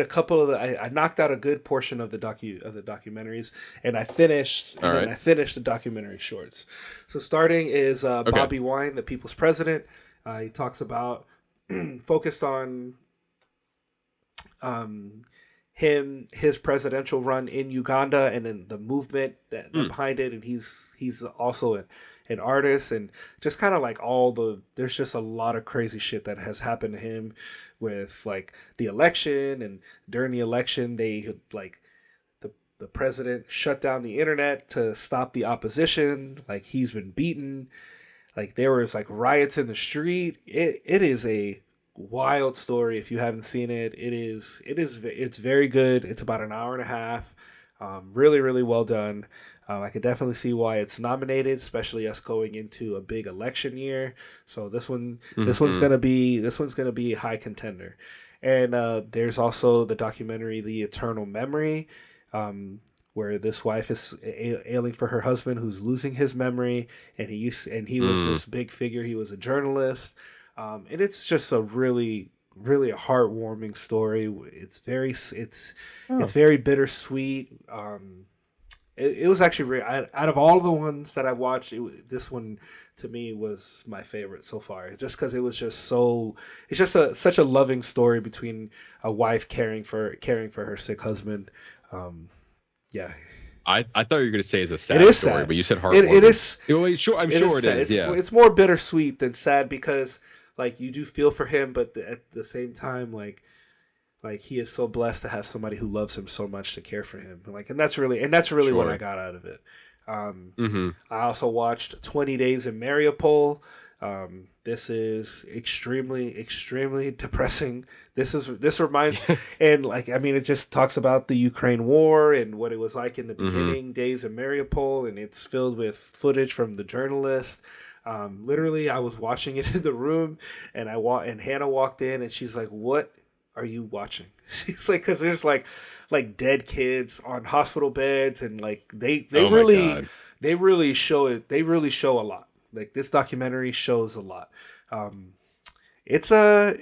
couple of I knocked out a good portion of the documentaries, and I finished the documentary shorts. So starting is Bobby Wine, the People's President. He talks about focused on his presidential run in Uganda and then the movement that behind it, and he's also an artist, and just kind of like there's just a lot of crazy shit that has happened to him with like the election, and during the election they like the president shut down the internet to stop the opposition. Like he's been beaten, like there was like riots in the street. It is a wild story. If you haven't seen it, it's very good. It's about an hour and a half. Really, really well done. I can definitely see why it's nominated, especially us going into a big election year. So this one's gonna be a high contender. And there's also the documentary The Eternal Memory, where this wife is ailing for her husband who's losing his memory, and he was this big figure. He was a journalist, and it's just a really a heartwarming story. It's very bittersweet. It was actually out of all the ones that I've watched, this one to me was my favorite so far. Just because it was just it's just such a loving story between a wife caring for her sick husband. Yeah. I thought you were going to say it's a sad story, sad. But you said heartwarming. It is. I'm sure it is. Yeah. It's more bittersweet than sad because like you do feel for him, but at the same time, like he is so blessed to have somebody who loves him so much to care for him. And that's really Sure. what I got out of it. I also watched 20 Days in Mariupol. This is extremely depressing. This reminds and it just talks about the Ukraine war and what it was like in the beginning days in Mariupol, and it's filled with footage from the journalist. Literally, I was watching it in the room, and and Hannah walked in, and she's like, "What are you watching?" She's like, "Because there's like dead kids on hospital beds, and like they really show it. They really show a lot. Like this documentary shows a lot. It's a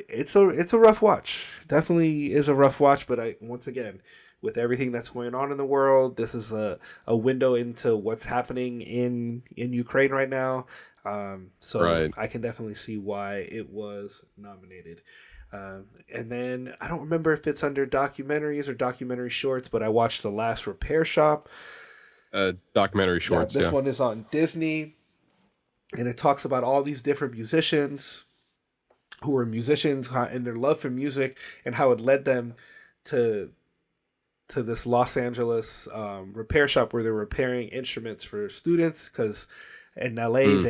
rough watch. Definitely is a rough watch. But once again, with everything that's going on in the world, this is a window into what's happening in Ukraine right now. So I can definitely see why it was nominated. And then I don't remember if it's under documentaries or documentary shorts, but I watched The Last Repair Shop. Documentary shorts. This one is on Disney, and it talks about all these different musicians who were musicians and their love for music and how it led them to this Los Angeles repair shop where they're repairing instruments for students, because in LA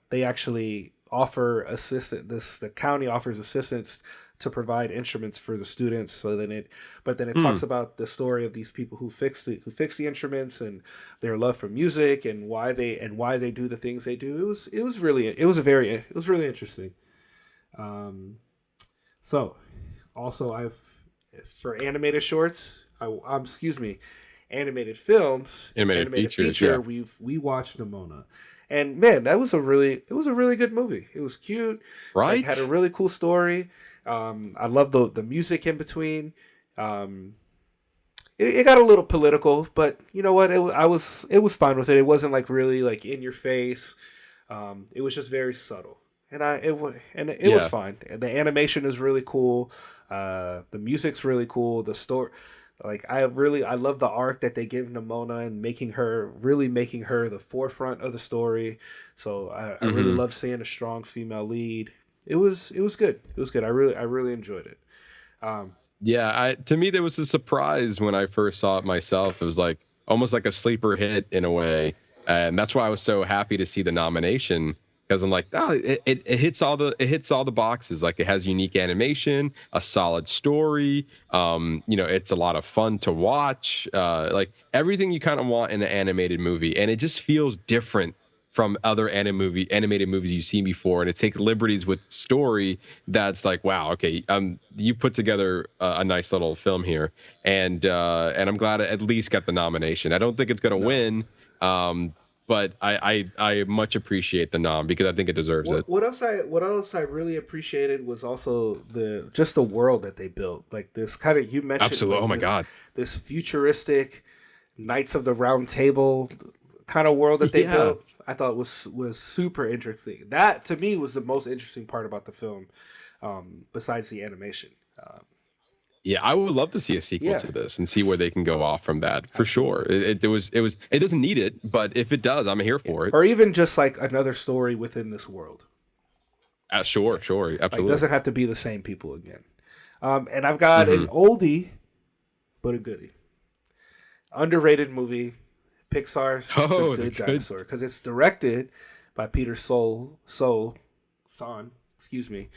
they actually offer assistance. The county offers assistance to provide instruments for the students. So then it talks about the story of these people who fix the instruments and their love for music and why they do the things they do. It was really interesting. So also for animated shorts, animated films, animated feature, we watched Moana. And man, it was a really good movie. It was cute. Right. It had a really cool story. I love the music in between. It got a little political, but you know what? It was fine with it. It wasn't like really like in your face. It was just very subtle, and it was fine. The animation is really cool. The music's really cool. The story. Like I love the arc that they give Moana and making her the forefront of the story. So I really love seeing a strong female lead. It was good. It was good. I really enjoyed it. To me, there was a surprise when I first saw it myself. It was like almost like a sleeper hit in a way, and that's why I was so happy to see the nomination. Because I'm like, it hits all the boxes. Like it has unique animation, a solid story. It's a lot of fun to watch. Like everything you kind of want in an animated movie, and it just feels different from other animated movies you've seen before. And it takes liberties with story that's like, wow, okay, you put together a nice little film here, and I'm glad it at least got the nomination. I don't think it's gonna win. But I much appreciate the nom because I think it deserves it. What else I really appreciated was also the world that they built. Like this kind of, you mentioned. Absolutely. Like oh my God. This futuristic Knights of the Round Table kind of world that they built. I thought was super interesting. That to me was the most interesting part about the film, besides the animation. I would love to see a sequel to this and see where they can go off from that for sure. It doesn't need it, but if it does, I'm here for it. Or even just like another story within this world. Sure, absolutely. Like, it doesn't have to be the same people again. And I've got an oldie, but a goodie. Underrated movie, Pixar's The Good Dinosaur, because it's directed by Peter Sohn. Excuse me.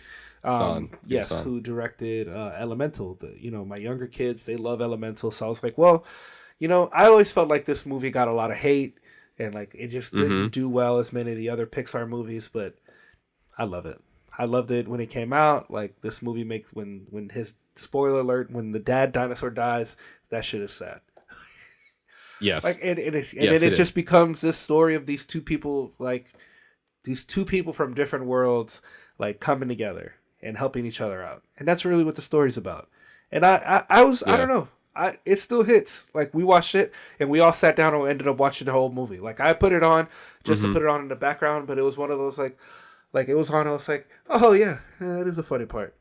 Who directed Elemental. My younger kids, they love Elemental, so I was like, well, I always felt like this movie got a lot of hate and like it just didn't do well as many of the other Pixar movies, but I love it. I loved it when it came out. Like this movie makes when his spoiler alert, when the dad dinosaur dies, that shit is sad. Yes. Like and Yes, then it it just becomes this story of these two people from different worlds like coming together and helping each other out. And that's really what the story's about. And I don't know. It still hits. Like we watched it and we all sat down and ended up watching the whole movie. Like I put it on just to put it on in the background, but it was one of those like it was on. I was like, oh yeah, that is a funny part.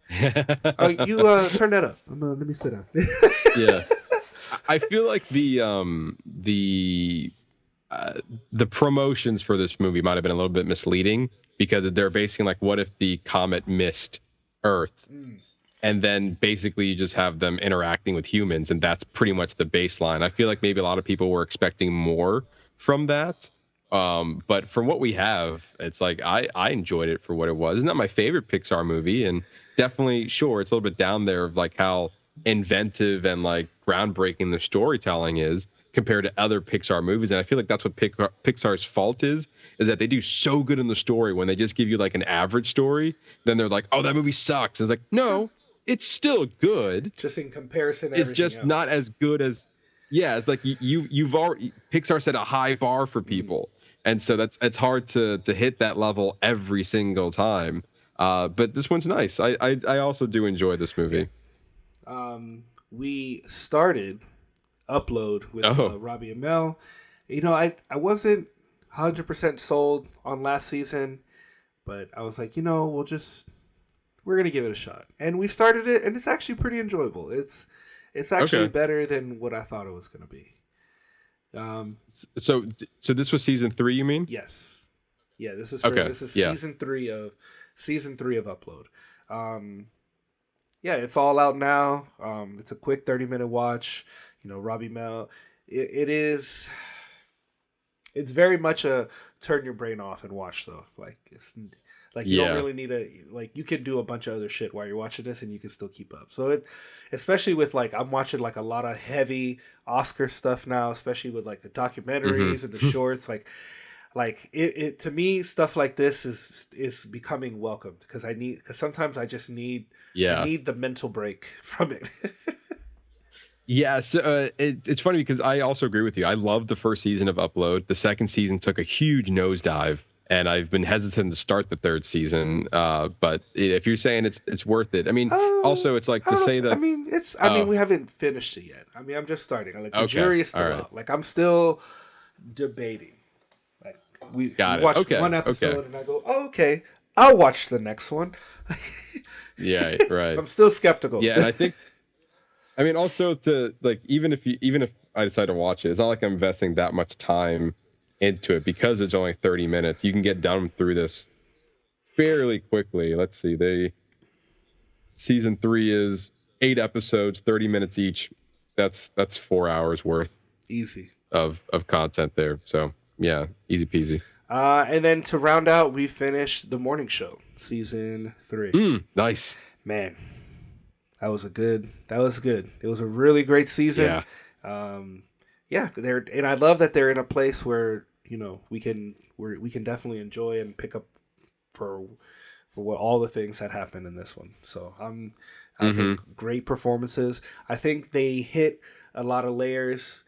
You turn that up. Let me sit down. Yeah. I feel like the promotions for this movie might have been a little bit misleading because they're basing like, what if the comet missed Earth? And then basically you just have them interacting with humans, and that's pretty much the baseline. I feel like maybe a lot of people were expecting more from that. But from what we have, it's like I enjoyed it for what it was. It's not my favorite Pixar movie, and definitely sure it's a little bit down there of like how inventive and like groundbreaking the storytelling is compared to other Pixar movies. And I feel like that's what Pixar's fault is that they do so good in the story. When they just give you like an average story, then they're like, oh, that movie sucks. And it's like, no, it's still good. Just in comparison to it's just else. Not as good as, yeah, it's like you've already, Pixar set a high bar for people. And so it's hard to hit that level every single time. But this one's nice. I also do enjoy this movie. We started Upload with Robbie and Mel. I wasn't 100% sold on last season, but I was like, we're going to give it a shot. And we started it, and it's actually pretty enjoyable. It's actually better than what I thought it was going to be. So this was season 3, you mean? Yes. Yeah, this is Yeah. season 3 of Upload. Yeah, it's all out now. It's a quick 30-minute watch. Robbie Mel. It's very much a turn your brain off and watch though. Like it's like you don't really need you can do a bunch of other shit while you're watching this and you can still keep up. So especially with like I'm watching like a lot of heavy Oscar stuff now, especially with like the documentaries and the shorts. Like it to me, stuff like this is becoming welcomed because sometimes I just need the mental break from it. Yeah, so it's funny because I also agree with you. I loved the first season of Upload. The second season took a huge nosedive, and I've been hesitant to start the third season. But if you're saying it's worth it, I mean, also it's like to say that. I mean, we haven't finished it yet. I mean, I'm just starting. Like the jury is still out. Like I'm still debating. Like we watched one episode, and I go, oh, okay, I'll watch the next one. Yeah, right. So I'm still skeptical. Yeah, and I think. I mean, also to like, even if I decide to watch it, it's not like I'm investing that much time into it because it's only 30 minutes. You can get done through this fairly quickly. Let's see, season 3 is 8 episodes, 30 minutes each. That's 4 hours worth easy of content there. So yeah, easy peasy. And then to round out, we finished The Morning Show, season 3. Nice, man. That was good. It was a really great season. Yeah. And I love that they're in a place where we can definitely enjoy and pick up for what all the things that happened in this one. So I think great performances. I think they hit a lot of layers,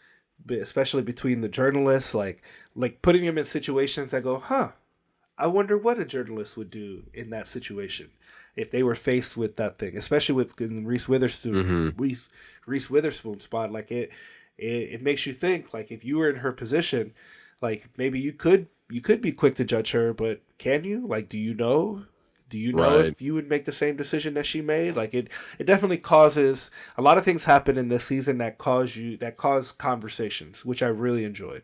especially between the journalists, like putting them in situations that go, I wonder what a journalist would do in that situation if they were faced with that thing, especially with Reese Witherspoon. Reese Witherspoon spot, like it makes you think, like if you were in her position, like maybe you could be quick to judge her, but can you? Like, do you know if you would make the same decision that she made? Like it definitely causes a lot of things happen in this season that cause conversations, which I really enjoyed.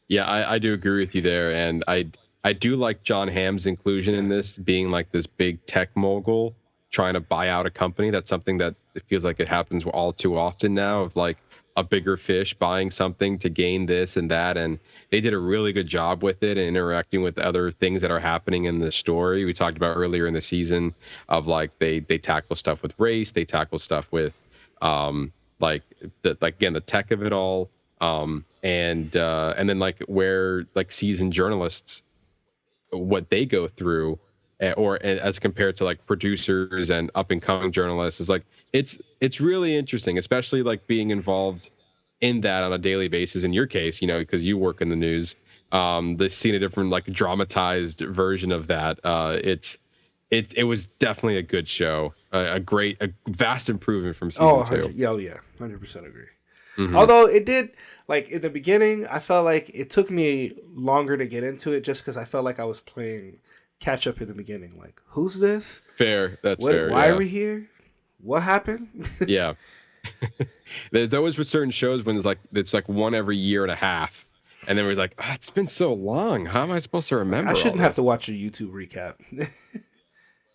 Yeah, I do agree with you there, and I do like John Hamm's inclusion in this, being like this big tech mogul trying to buy out a company. That's something that it feels like it happens all too often now, of like a bigger fish buying something to gain this and that. And they did a really good job with it and interacting with other things that are happening in the story. We talked about earlier in the season of like they tackle stuff with race, they tackle stuff with like again the tech of it all, and then like where like seasoned journalists, what they go through, or as compared to like producers and up and coming journalists, is like it's really interesting, especially like being involved in that on a daily basis. In your case, because you work in the news, seeing a different like dramatized version of that. It was definitely a good show, a vast improvement from season 2. Yeah, 100% agree. Mm-hmm. Although it did, like in the beginning, I felt like it took me longer to get into it just because I felt like I was playing catch up in the beginning. Like, who's this? Fair, fair. Why are we here? What happened? Yeah. There's always with certain shows when it's like one every year and a half, and then we're like, it's been so long. How am I supposed to remember? I shouldn't have to watch a YouTube recap.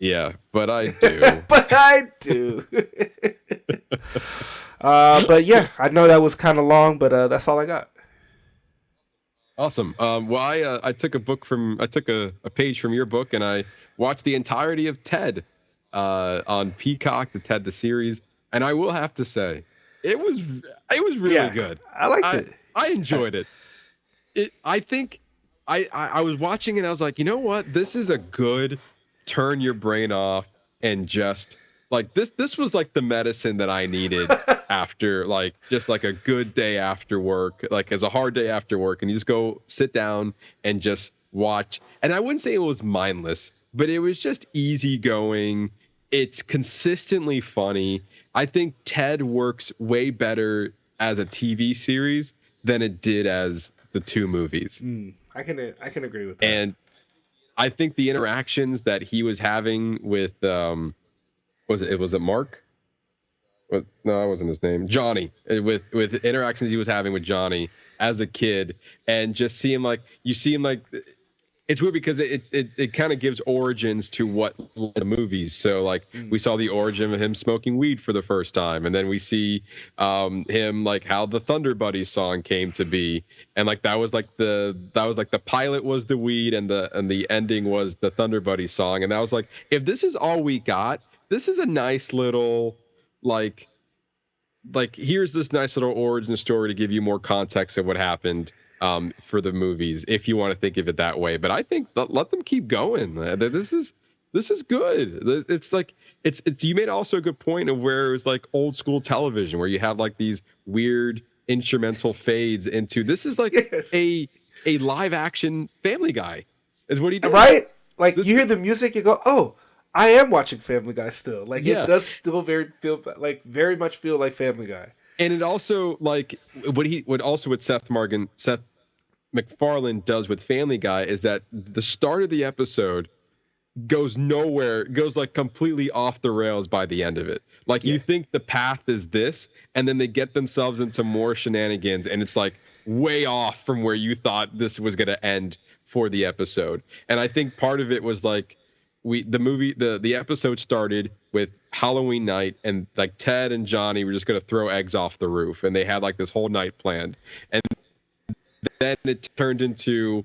Yeah, but I do. But yeah, I know that was kind of long, but that's all I got. Awesome. Well, I took a page from your book, and I watched the entirety of Ted on Peacock, the Ted the series, and I will have to say, it was really good. I liked it. I enjoyed it. I think I was watching it, and I was like, you know what? This is a good turn your brain off and just like this was like the medicine that I needed after like just like a good day after work, like as a hard day after work, and you just go sit down and just watch. And I wouldn't say it was mindless, but it was just easygoing. It's consistently funny. I think Ted works way better as a TV series than it did as the 2 movies. I can agree with that. And I think the interactions that he was having with was it Mark? No, that wasn't his name. Johnny. With interactions he was having with Johnny as a kid, and just see him like it's weird because it kind of gives origins to what the movies. So like we saw the origin of him smoking weed for the first time, and then we see him like how the Thunder Buddies song came to be, and like that was like the pilot was the weed, and the ending was the Thunder Buddies song, and that was like, if this is all we got, this is a nice little like here's this nice little origin story to give you more context of what happened for the movies, if you want to think of it that way. But I think let them keep going. This is good. It's like it's you made also a good point of where it was like old school television where you have like these weird instrumental fades into this is like a live action Family Guy is what he did, right? Like you hear the music, you go, oh, I am watching Family Guy still. Like it does still very much feel like Family Guy. And it also like what Seth MacFarlane does with Family Guy is that the start of the episode goes nowhere, goes like completely off the rails by the end of it. Like you think the path is this, and then they get themselves into more shenanigans, and it's like way off from where you thought this was going to end for the episode. And I think part of it was like the episode started with Halloween night, and like Ted and Johnny were just going to throw eggs off the roof, and they had like this whole night planned, and then it turned into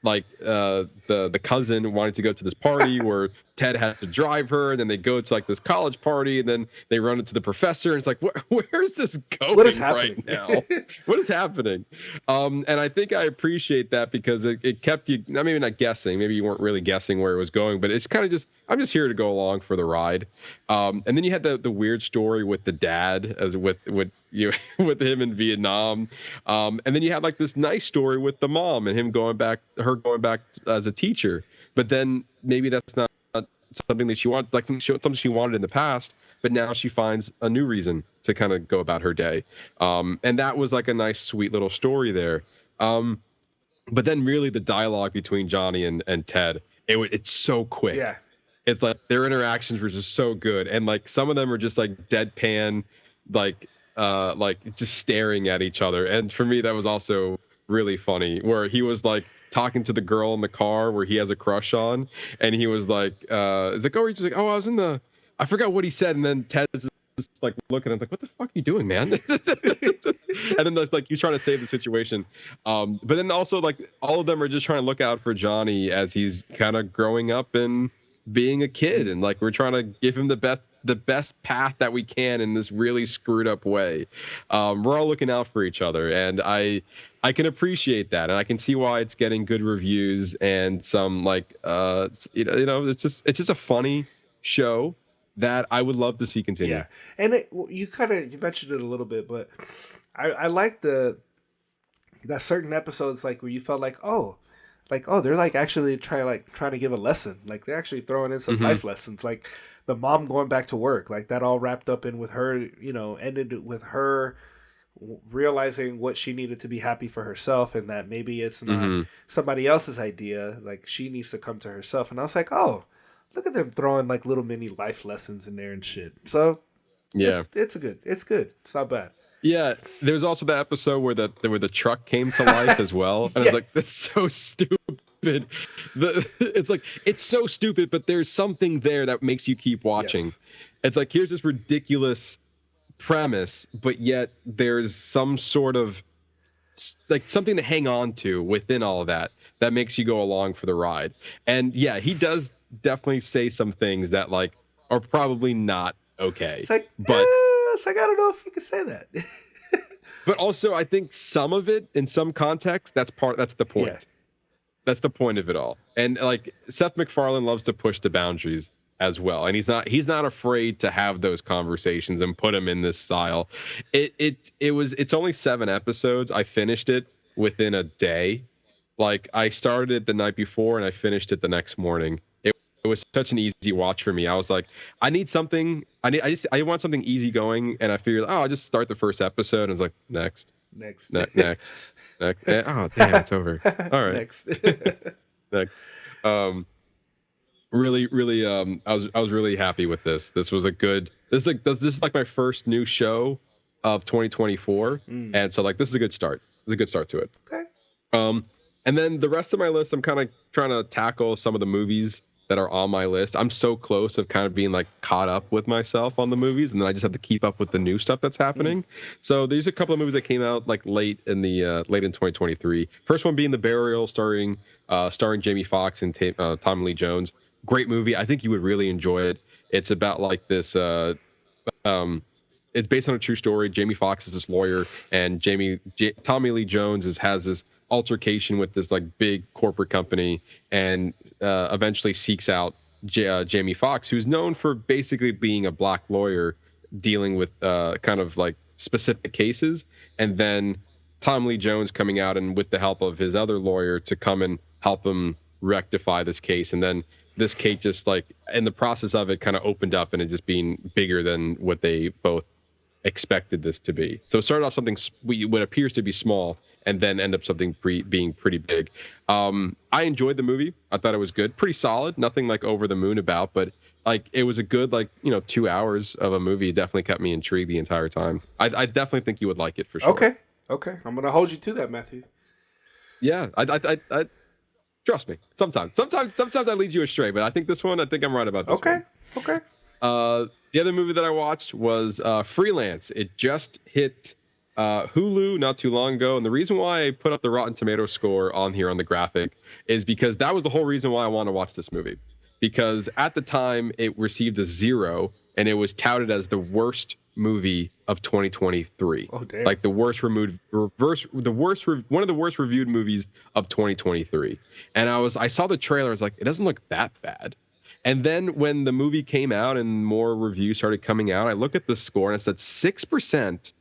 like the cousin wanted to go to this party where Ted had to drive her, and then they go to like this college party, and then they run into the professor, and it's like, where's this going right now? What is happening? And I think I appreciate that because it kept you, maybe not guessing, maybe you weren't really guessing where it was going, but it's kind of just, I'm just here to go along for the ride. And then you had the weird story with the dad as with him in Vietnam. And then you had like this nice story with the mom and her going back as a teacher, but then maybe that's not something that she wanted, like something she wanted in the past, but now she finds a new reason to kind of go about her day. And that was like a nice, sweet little story there. But then really the dialogue between Johnny and Ted, it's so quick. Yeah. It's like their interactions were just so good. And like some of them are just like deadpan, like just staring at each other. And for me, that was also really funny, where he was like talking to the girl in the car where he has a crush on, and he was like, it's like, he's like, I was in I forgot what he said, and then Ted's just like looking at him like, what the fuck are you doing, man? And then like he's trying to save the situation. But then also like all of them are just trying to look out for Johnny as he's kind of growing up and being a kid, and like we're trying to give him the the best path that we can in this really screwed up way. We're all looking out for each other, and I can appreciate that, and I can see why it's getting good reviews and some it's just a funny show that I would love to see continue. Yeah, and you mentioned it a little bit, but I like that certain episodes like where you felt like they're like actually trying to give a lesson, like they're actually throwing in some life lessons, like the mom going back to work, like that all wrapped up in with her, ended with her realizing what she needed to be happy for herself, and that maybe it's not somebody else's idea, like she needs to come to herself. And I was like, oh, look at them throwing like little mini life lessons in there and shit. So yeah, it's good. It's not bad. Yeah, there was also the episode where the truck came to life as well, and I was like, "That's so stupid." It's like it's so stupid, but there's something there that makes you keep watching. Yes. It's like here's this ridiculous premise, but yet there's some sort of like something to hang on to within all of that makes you go along for the ride. And yeah, he does definitely say some things that like are probably not okay. It's like, but it's like I don't know if you can say that. But also, I think some of it, in some context, that's the point. Yeah. That's the point of it all. And like Seth MacFarlane loves to push the boundaries as well, and he's not afraid to have those conversations and put them in this style. It's only 7 episodes. I finished it within a day. Like I started it the night before and I finished it the next morning. It was such an easy watch for me. I was like, I need something. I want something easy going, and I figured, I'll just start the first episode. And I was like, next. Oh, damn, it's over. All right. Next. Really. I was really happy with this. This was a good. This is like my first new show of 2024, and so like this is a good start. It's a good start to it. Okay. And then the rest of my list, I'm kind of trying to tackle some of the movies that are on my list. I'm so close of kind of being like caught up with myself on the movies, and then I just have to keep up with the new stuff that's happening. So there's a couple of movies that came out like late in 2023. First one being The Burial, starring Jamie Foxx and Tommy Lee Jones. Great movie. I think you would really enjoy it. It's about like this. It's based on a true story. Jamie Foxx is this lawyer, and Tommy Lee Jones has this altercation with this like big corporate company, and eventually seeks out Jamie Foxx, who's known for basically being a black lawyer dealing with kind of like specific cases, and then Tom Lee Jones coming out and with the help of his other lawyer to come and help him rectify this case. And then this case just like in the process of it kind of opened up and it just being bigger than what they both expected this to be. So it started off something what appears to be small, and then end up something being pretty big. I enjoyed the movie. I thought it was good, pretty solid, nothing like over the moon about, but like it was a good 2 hours of a movie. It definitely kept me intrigued the entire time. I definitely think you would like it for sure. Okay, I'm gonna hold you to that, Matthew. Yeah, I trust me. Sometimes I lead you astray, but I think this one, I think I'm right about this one. Okay. The other movie that I watched was Freelance. It just hit Hulu not too long ago, and the reason why I put up the Rotten Tomatoes score on here on the graphic is because that was the whole reason why I want to watch this movie. Because at the time it received a 0, and it was touted as the worst movie of 2023. Oh damn! Like one of the worst reviewed movies of 2023. And I saw the trailer. I was like, it doesn't look that bad. And then when the movie came out and more reviews started coming out, I looked at the score and it said 6%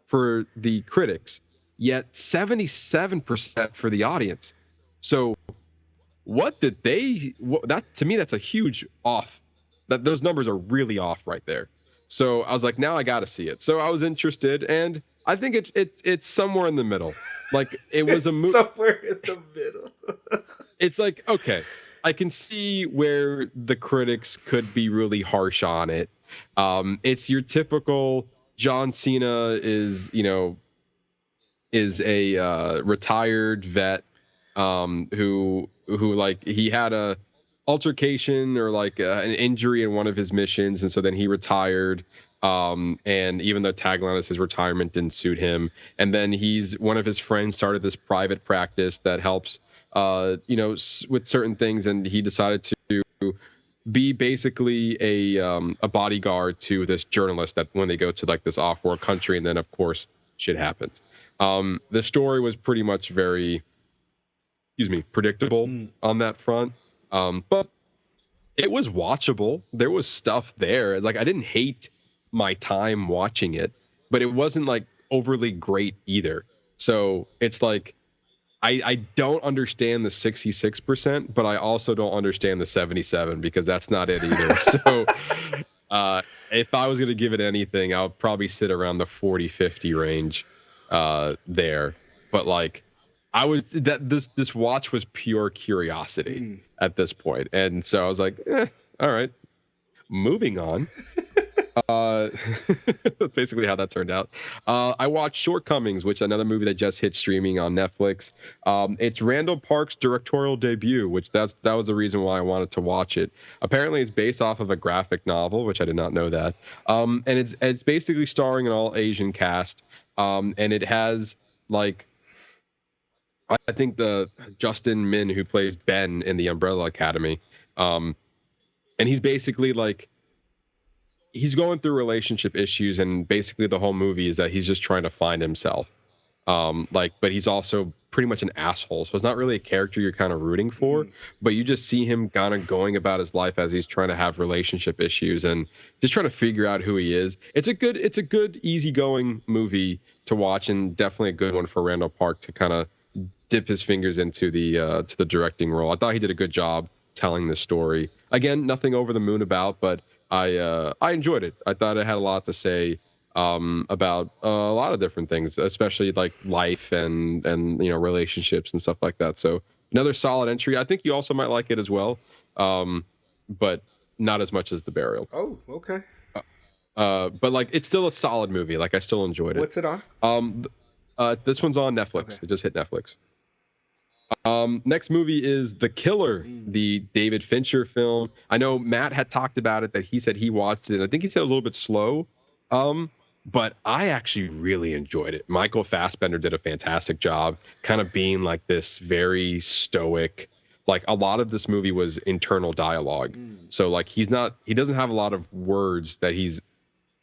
for the critics, yet 77% for the audience. So that to me, that's a huge off. Those numbers are really off right there. So I was like, now I got to see it. So I was interested, and I think it's somewhere in the middle. Like it was a movie somewhere in the middle. It's like, okay, I can see where the critics could be really harsh on it. It's your typical John Cena is a retired vet who like he had a altercation or like an injury in one of his missions, and so then he retired, and even though tagline is his retirement didn't suit him, and then one of his friends started this private practice that helps with certain things, and he decided to be basically a bodyguard to this journalist that when they go to like this off-world country, and then of course shit happens. The story was pretty much very, predictable on that front. But it was watchable. There was stuff there. Like I didn't hate my time watching it, but it wasn't like overly great either. So it's like I don't understand the 66%, but I also don't understand the 77 because that's not it either. So if I was going to give it anything, I would probably sit around the 40-50 range there. But like this watch was pure curiosity at this point. And so I was like, all right, moving on. That's basically how that turned out. I watched Shortcomings, which is another movie that just hit streaming on Netflix. It's Randall Park's directorial debut, which that was the reason why I wanted to watch it. Apparently, it's based off of a graphic novel, which I did not know that. And it's basically starring an all Asian cast. And it has like, I think the Justin Min who plays Ben in the Umbrella Academy. And he's basically like, he's going through relationship issues, and basically the whole movie is that he's just trying to find himself. But he's also pretty much an asshole. So it's not really a character you're kind of rooting for, but you just see him kind of going about his life as he's trying to have relationship issues and just trying to figure out who he is. It's a good easygoing movie to watch, and definitely a good one for Randall Park to kind of dip his fingers into the directing role. I thought he did a good job telling the story. Again, nothing over the moon about, but I enjoyed it. I thought it had a lot to say about a lot of different things, especially like life and relationships and stuff like that. So another solid entry. I think you also might like it as well, but not as much as The Burial. Oh, okay. But like it's still a solid movie. Like I still enjoyed it. What's it on? This one's on Netflix. Okay. It just hit Netflix. Next movie is The Killer, the David Fincher film. I know Matt had talked about it, that he said he watched it. I think he said a little bit slow, but I actually really enjoyed it. Michael Fassbender did a fantastic job kind of being like this very stoic, like a lot of this movie was internal dialogue. So like he doesn't have a lot of words that he's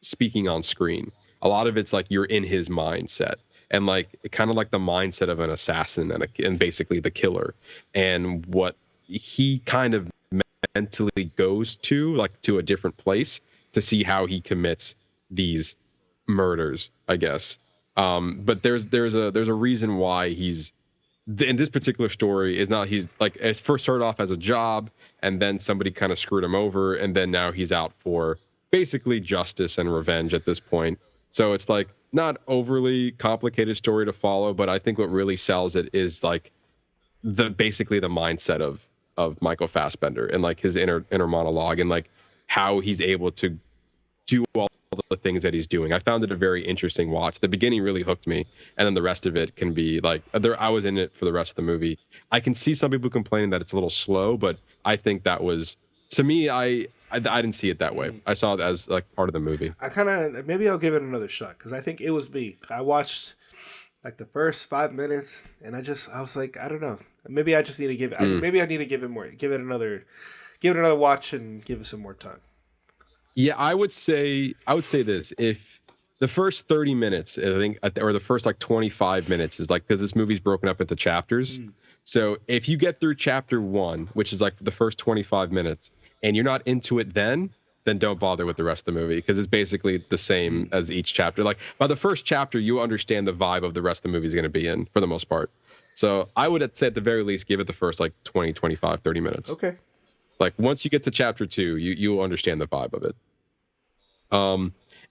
speaking on screen. A lot of it's like you're in his mindset. And like kind of like the mindset of an assassin and basically the killer, and what he kind of mentally goes to, like to a different place to see how he commits these murders, I guess. But there's a reason why he's in this particular story is not, he's like, it first started off as a job, and then somebody kind of screwed him over, and then now he's out for basically justice and revenge at this point. So it's like not overly complicated story to follow, but I think what really sells it is like basically the mindset of Michael Fassbender and like his inner monologue and like how he's able to do all the things that he's doing. I found it a very interesting watch. The beginning really hooked me, and then the rest of it can be like I was in it for the rest of the movie. I can see some people complaining that it's a little slow, but I think that was, to me, I didn't see it that way. I saw it as like part of the movie. Maybe I'll give it another shot, because I think it was me. I watched like the first 5 minutes, and I was like, I don't know. Maybe I just need to give it. Maybe I need to give it another watch and give it some more time. Yeah, I would say this: if the first 30 minutes, I think, or the first like 25 minutes is like, because this movie's broken up into chapters. So if you get through chapter 1, which is like the first 25 minutes, and you're not into it then don't bother with the rest of the movie, because it's basically the same as each chapter. Like by the first chapter, you understand the vibe of the rest of the movie is going to be in for the most part. So I would say at the very least, give it the first like 20, 25, 30 minutes. Okay. Like once you get to chapter 2, you'll understand the vibe of it.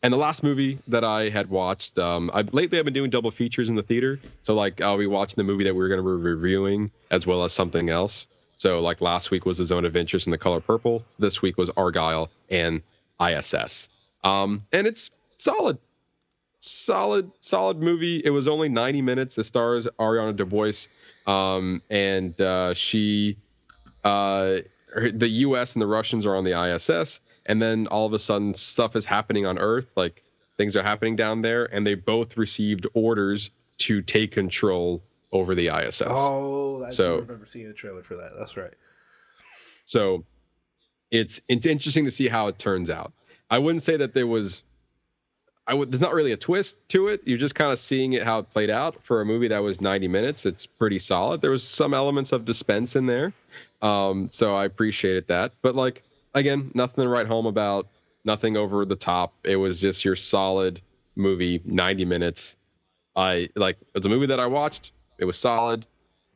And the last movie that I had watched, lately I've been doing double features in the theater. So like I'll be watching the movie that we're going to be reviewing as well as something else. So like last week was The Zone of Interest and The Color Purple. This week was Argylle and ISS. And it's solid movie. It was only 90 minutes. It stars Ariana DeBose. The US and the Russians are on the ISS. And then all of a sudden stuff is happening on Earth. Like things are happening down there. And they both received orders to take control over the ISS. Oh, I do remember seeing a trailer for that. That's right. So it's interesting to see how it turns out. I wouldn't say that there's not really a twist to it. You're just kind of seeing it how it played out for a movie that was 90 minutes. It's pretty solid. There was some elements of suspense in there. So I appreciated that. But like, again, nothing to write home about, nothing over the top. It was just your solid movie, 90 minutes. It's a movie that I watched. It was solid.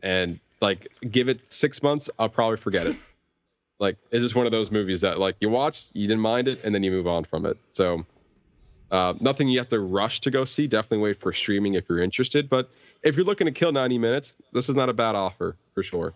And like, give it 6 months, I'll probably forget it. Like, it's just one of those movies that like you watched, you didn't mind it, and then you move on from it. So nothing you have to rush to go see. Definitely wait for streaming if you're interested. But if you're looking to kill 90 minutes, this is not a bad offer for sure.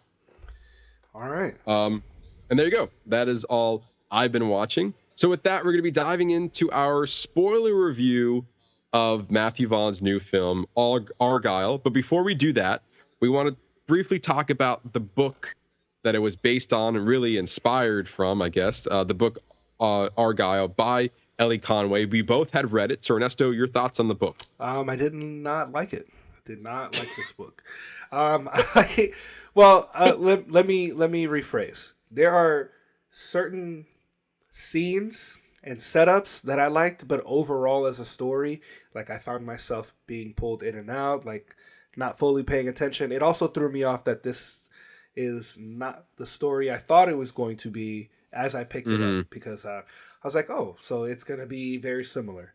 All right. And there you go. That is all I've been watching. So with that, we're going to be diving into our spoiler review of Matthew Vaughn's new film, Argylle. But before we do that, we want to briefly talk about the book that it was based on and really inspired from, I guess, the book Argylle by Ellie Conway. We both had read it. So Ernesto, your thoughts on the book? I did not like it. Did not like this book. Let me rephrase. There are certain scenes and setups that I liked, but overall as a story, like I found myself being pulled in and out, like not fully paying attention. It also threw me off that this is not the story I thought it was going to be as I picked it up, because I was like, oh, so it's going to be very similar.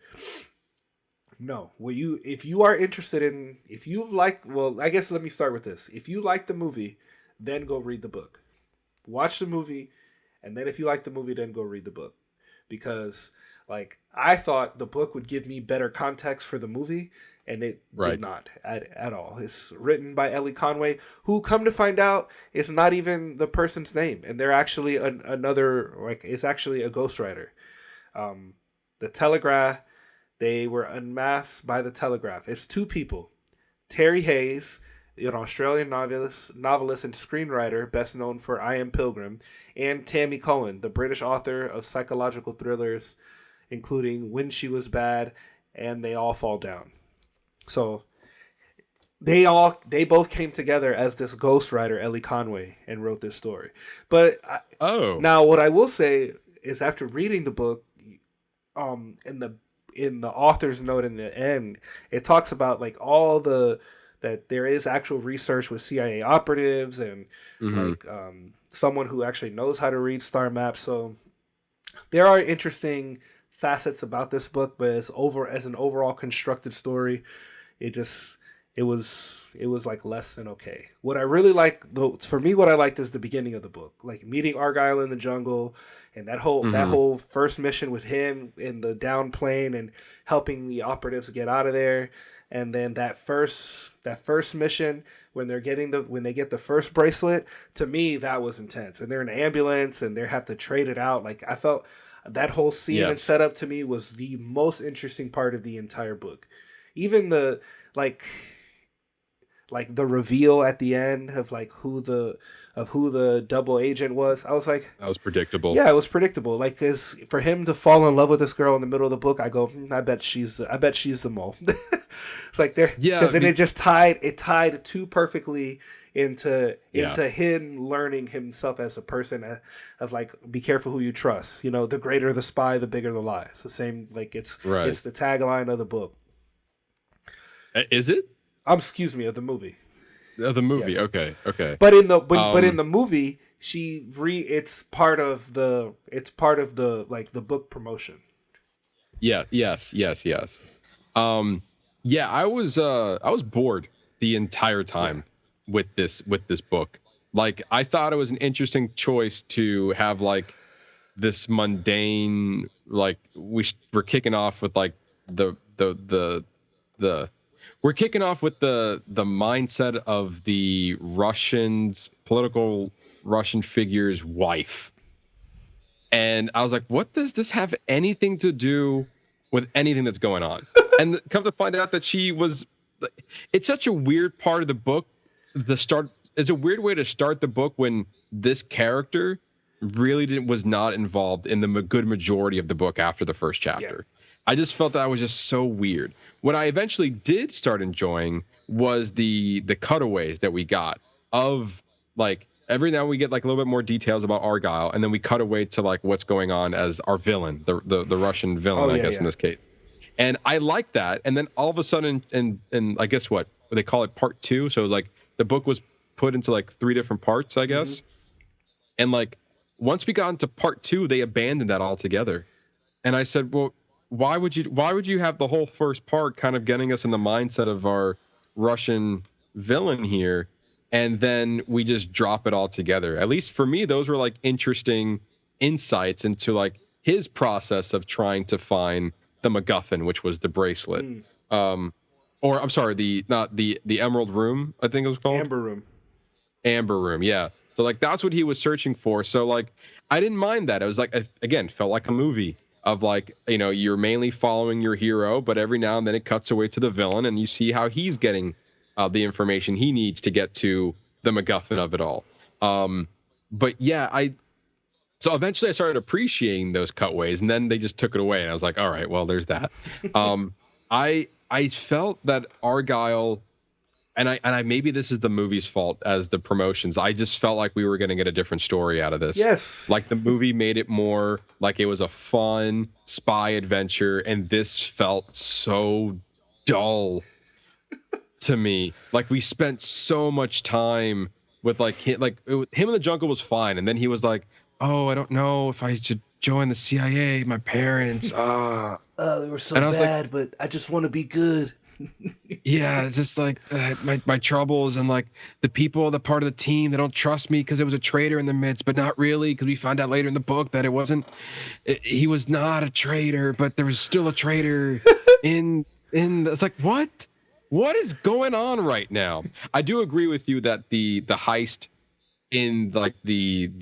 No, if you are interested in, if you like, well, I guess let me start with this. If you like the movie, then go read the book. Watch the movie, and then if you like the movie, then go read the book. Because, like, I thought the book would give me better context for the movie, and it did not at all. It's written by Ellie Conway, who, come to find out, is not even the person's name, and they're actually it's actually a ghostwriter. The Telegraph. They were unmasked by the Telegraph. It's two people. Terry Hayes, an Australian novelist and screenwriter best known for I Am Pilgrim, and Tammy Cohen, the British author of psychological thrillers, including When She Was Bad and They All Fall Down. So they both came together as this ghostwriter, Ellie Conway, and wrote this story. But now what I will say is, after reading the book, in the author's note in the end, it talks about like that there is actual research with CIA operatives and someone who actually knows how to read star maps. So there are interesting facets about this book, but as an overall constructed story, it was like less than okay. What I really like, for me, what I liked is the beginning of the book, like meeting Argylle in the jungle, and that whole first mission with him in the down plane and helping the operatives get out of there, and then that first mission when they get the first bracelet. To me, that was intense, and they're in an ambulance and they have to trade it out. Like, I felt that whole scene and setup to me was the most interesting part of the entire book. Even the like the reveal at the end of like who the double agent was. I was like, that was predictable. Yeah, it was predictable. Like, cause for him to fall in love with this girl in the middle of the book, I go, I bet she's the mole. It's like because then it tied too perfectly into him learning himself as a person, of like, be careful who you trust. You know, the greater the spy, the bigger the lie. It's the same. Like, it's the tagline of the book. Is it? Excuse me, of the movie. Of the movie, yes. Okay. But in the movie, it's part of the like the book promotion. Yeah. Yes. I was bored the entire time with this book. Like, I thought it was an interesting choice to have like this mundane, like we're kicking off with like we're kicking off with the mindset of the political Russian figure's wife. And I was like, what does this have anything to do with anything that's going on? And come to find out that it's such a weird part of the book. It's a weird way to start the book when this character really was not involved in the good majority of the book after the first chapter. Yeah. I just felt that was just so weird. What I eventually did start enjoying was the cutaways that we got of like every now we get like a little bit more details about Argylle, and then we cut away to like what's going on as our villain, the Russian villain, I guess in this case. And I like that. And then all of a sudden, and I guess what they call it, part 2. So like the book was put into like 3 different parts, I guess. And like once we got into part 2, they abandoned that altogether. And I said, well, why would you have the whole first part kind of getting us in the mindset of our Russian villain here, and then we just drop it all together? At least for me, those were like interesting insights into like his process of trying to find the MacGuffin, which was the bracelet. Or I'm sorry, the Emerald Room, I think it was called. Amber Room, yeah. So like that's what he was searching for. So like I didn't mind that. It was like, again, felt like a movie of like, you know, you're mainly following your hero, but every now and then it cuts away to the villain and you see how he's getting the information he needs to get to the MacGuffin of it all. But yeah, so eventually I started appreciating those cutaways, and then they just took it away, and I was like, all right, well, there's that. I felt that Argylle, and I maybe this is the movie's fault as the promotions. I just felt like we were going to get a different story out of this. Yes. Like the movie made it more like it was a fun spy adventure, and this felt so dull to me. Like we spent so much time with like him in the jungle was fine, and then he was like, oh, I don't know if I should join the CIA. My parents, they were so bad, like, but I just want to be good. Yeah, it's just like my troubles, and like the people, the part of the team, they don't trust me because there was a traitor in the midst, but not really, because we found out later in the book that he was not a traitor, but there was still a traitor in. It's like, what is going on right now? I do agree with you that the heist in like with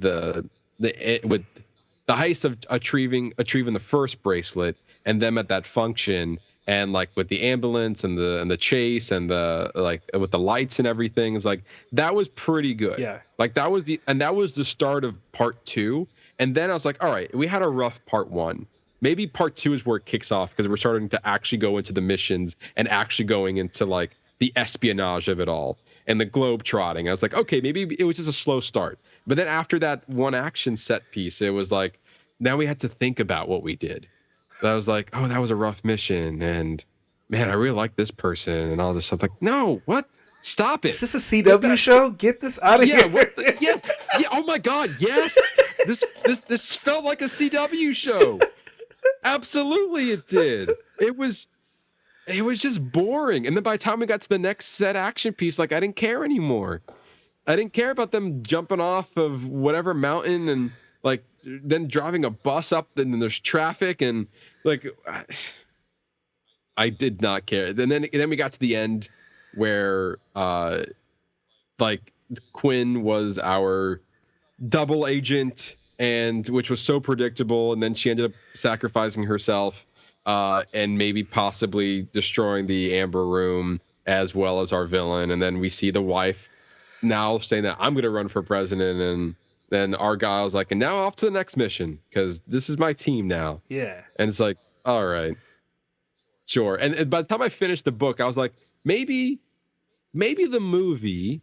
the heist of achieving the first bracelet, and them at that function, and like with the ambulance and the chase and the like with the lights and everything, is like that was pretty good. Yeah. Like that was the start of part 2. And then I was like, all right, we had a rough part 1. Maybe part 2 is where it kicks off, because we're starting to actually go into the missions and actually going into like the espionage of it all and the globe trotting. I was like, okay, maybe it was just a slow start. But then after that one action set piece, it was like, now we had to think about what we did. And I was like, oh, that was a rough mission, and man, I really like this person and all this stuff. Like, no, what? Stop it. Is this a CW show? Get this out of here. Yeah. Oh my God. Yes. This felt like a CW show. Absolutely it did. It was just boring. And then by the time we got to the next set action piece, like I didn't care anymore. I didn't care about them jumping off of whatever mountain and like then driving a bus up, and then there's traffic, and like I did not care. And then we got to the end where like Quinn was our double agent, and which was so predictable, and then she ended up sacrificing herself and maybe possibly destroying the Amber Room as well as our villain. And then we see the wife now saying that I'm going to run for president, and then Argyle's like, and now off to the next mission, because this is my team now. Yeah. And it's like, all right, sure. And by the time I finished the book, I was like, maybe the movie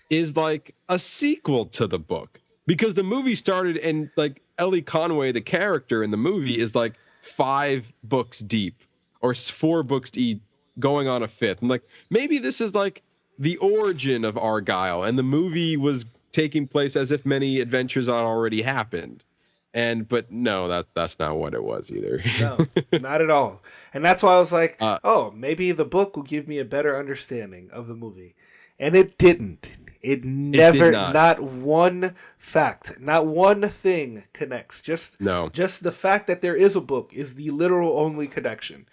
is like a sequel to the book, because the movie started, and like Ellie Conway, the character in the movie, is like 5 books deep or 4 books deep, going on a 5th. I'm like, maybe this is like the origin of Argylle, and the movie was taking place as if many adventures had already happened. But no, that's not what it was either. No, not at all. And that's why I was like, maybe the book will give me a better understanding of the movie. And it didn't. It never, not one fact, not one thing connects. Just the fact that there is a book is the literal only connection.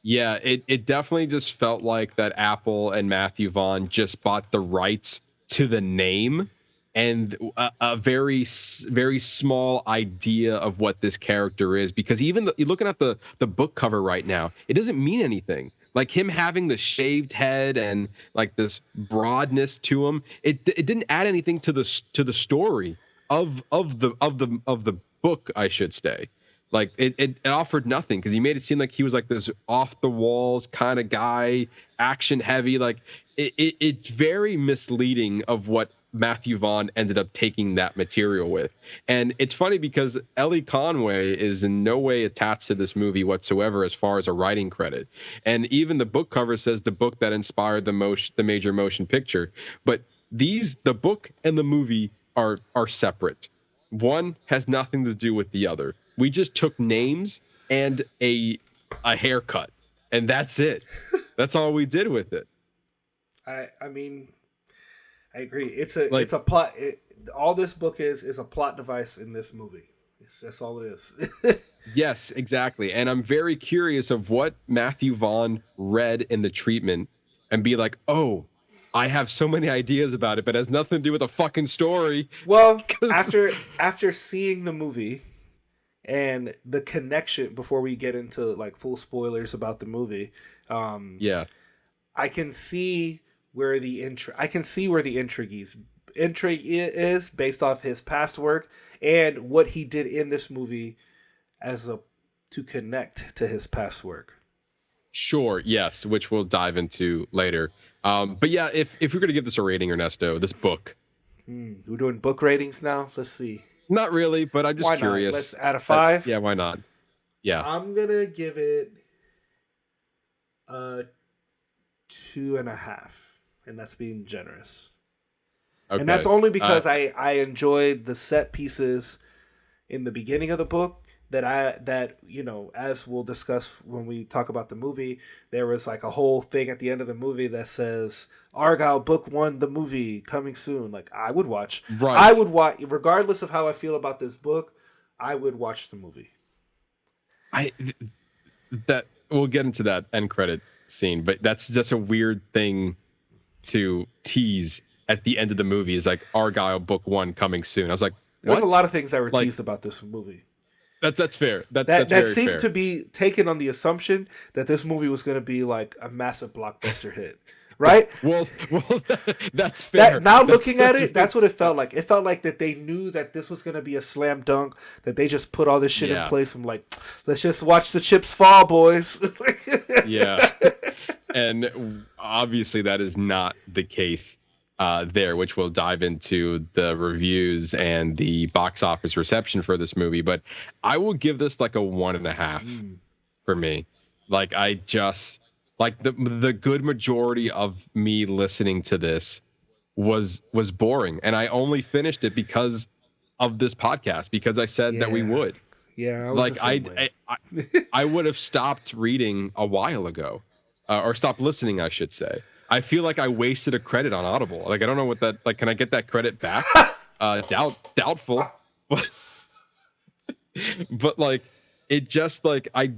Yeah, it definitely just felt like that Apple and Matthew Vaughn just bought the rights to the name and a very, very small idea of what this character is. Because even you're looking at the book cover right now, it doesn't mean anything. Like him having the shaved head and like this broadness to him, it didn't add anything to the story of the book, I should say. Like it offered nothing, because he made it seem like he was like this off the walls kind of guy, action heavy. Like it's very misleading of what Matthew Vaughn ended up taking that material with. And it's funny because Ellie Conway is in no way attached to this movie whatsoever as far as a writing credit. And even the book cover says the book that inspired the major motion picture. But the book and the movie are separate. One has nothing to do with the other. We just took names and a haircut, and that's it. That's all we did with it. I mean, I agree. It's a plot. All this book is a plot device in this movie. That's all it is. Yes, exactly. And I'm very curious of what Matthew Vaughn read in the treatment and be like, oh, I have so many ideas about it, but it has nothing to do with the fucking story. Well, after seeing the movie and the connection, before we get into like full spoilers about the movie, I can see where the intrigue is based off his past work and what he did in this movie to connect to his past work. Sure, yes, which we'll dive into later. But yeah, if we're going to give this a rating, Ernesto, this book. We're doing book ratings now? Let's see. Not really, but I'm just curious. Let's add a 5. Yeah, why not? Yeah. I'm going to give it 2.5. And that's being generous. Okay. And that's only because I enjoyed the set pieces in the beginning of the book that you know, as we'll discuss when we talk about the movie, there was like a whole thing at the end of the movie that says Argylle Book 1 the movie coming soon. Like I would watch. Right. I would watch regardless of how I feel about this book, I would watch the movie. That we'll get into that end credit scene, but that's just a weird thing to tease at the end of the movie is like Argylle Book 1 coming soon. I was like, there's a lot of things that were teased about this movie. That's fair. That's that very seemed fair. to be taken on the assumption that this movie was going to be like a massive blockbuster hit, right? well, that's fair. Looking at it, that's what it felt like. It felt like that they knew that this was going to be a slam dunk, that they just put all this shit in place. I'm like, let's just watch the chips fall, boys. Yeah. And obviously that is not the case there, which we'll dive into the reviews and the box office reception for this movie. But I will give this like a 1.5 for me. Like I just like the good majority of me listening to this was boring, and I only finished it because of this podcast, because I said that we would. Yeah, I would have stopped reading a while ago, or stopped listening, I should say. I feel like I wasted a credit on Audible. Like I don't know what that. Like, can I get that credit back? Doubtful. But like, it just like I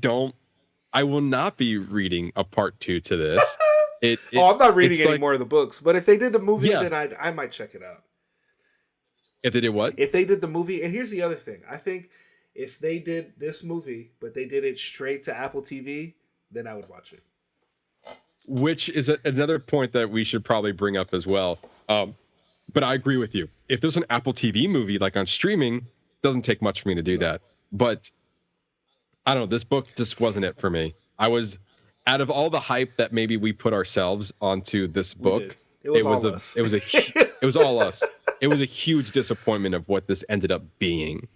will not be reading a part 2 to this. I'm not reading any more of the books. But if they did the movie, then I might check it out. If they did what? If they did the movie, and here's the other thing. I think if they did this movie, but they did it straight to Apple TV, then I would watch it. Which is another point that we should probably bring up as well. But I agree with you. If there's an Apple TV movie like on streaming, it doesn't take much for me to do that. But I don't know. This book just wasn't it for me. I was, out of all the hype that maybe we put ourselves onto this book, it was all us. It was all us. It was a huge disappointment of what this ended up being.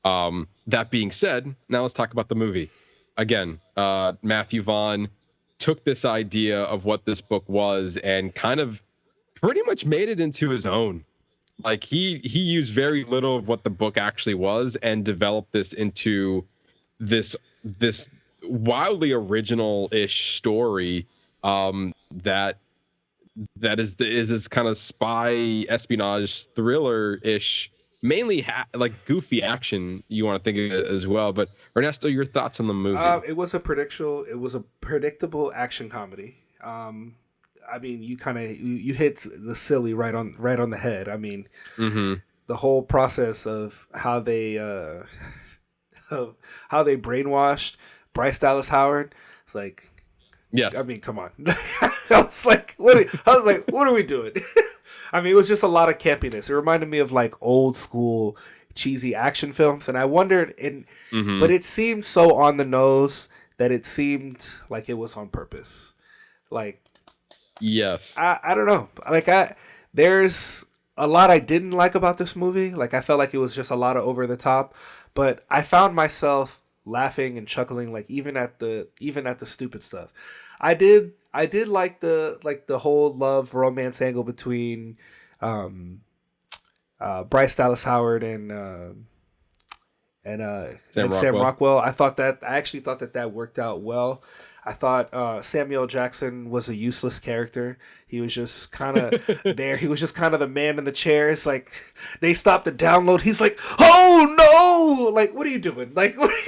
That being said, now let's talk about the movie. Again, Matthew Vaughn took this idea of what this book was and kind of pretty much made it into his own. Like he used very little of what the book actually was and developed this into this wildly original-ish story that is this kind of spy espionage thriller-ish, mainly like goofy action you want to think of it as well. But Ernesto, your thoughts on the movie? It was a predictable action comedy. I mean, you hit the silly right on the head. I mean, the whole process of how they brainwashed Bryce Dallas Howard. It's like, yes. I mean, come on. I was like, what are we doing? I mean, it was just a lot of campiness. It reminded me of like old school cheesy action films, and I wondered, but it seemed so on the nose that it seemed like it was on purpose. Like, Yes. I don't know. Like there's a lot I didn't like about this movie. Like I felt like it was just a lot of over the top, but I found myself laughing and chuckling like even at the stupid stuff. I did like the whole love romance angle between Bryce Dallas Howard and Sam Rockwell. I actually thought that worked out well. I thought Samuel Jackson was a useless character. He was just kind of there. He was just kind of the man in the chair. It's like they stopped the download. He's like, "Oh no! Like, what are you doing? Like, what are you...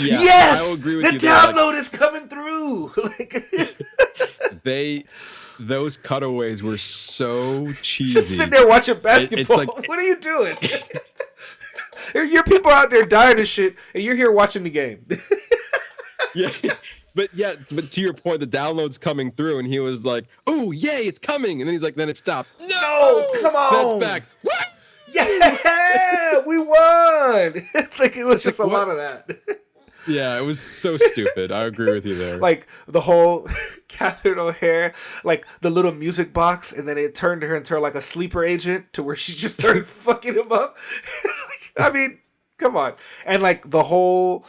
Yeah, yes, I will agree with the you. download is coming through." Like, those cutaways were so cheesy. Just sitting there watching basketball. It's like, what are you doing? Your people out there dying and shit, and you're here watching the game. yeah, but to your point, the download's coming through, and he was like, "Oh, yay, it's coming!" And then he's like, "Then it stopped." No, come on, that's back. What? Yeah, we won. It's like it was just a lot of that. Yeah, it was so stupid. I agree with you there. Like the whole Catherine O'Hare, like the little music box, and then it turned her into like a sleeper agent to where she just started fucking him up. I mean, come on. And like the whole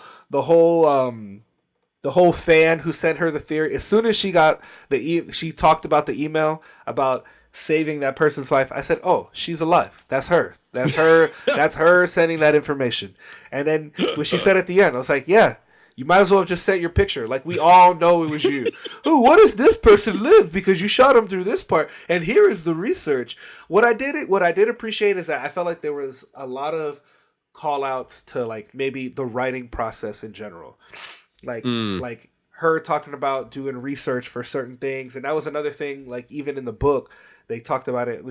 fan who sent her the theory, as soon as she got she talked about the email about saving that person's life, I said, "Oh, she's alive. That's her. That's her. That's her sending that information." And then when she said at the end, I was like, "Yeah, you might as well have just sent your picture. Like, we all know it was you." "Oh, what if this person lived because you shot him through this part? And here is the research." What I did appreciate is that I felt like there was a lot of call outs to like maybe the writing process in general. Like her talking about doing research for certain things. And that was another thing, like even in the book, they talked about it.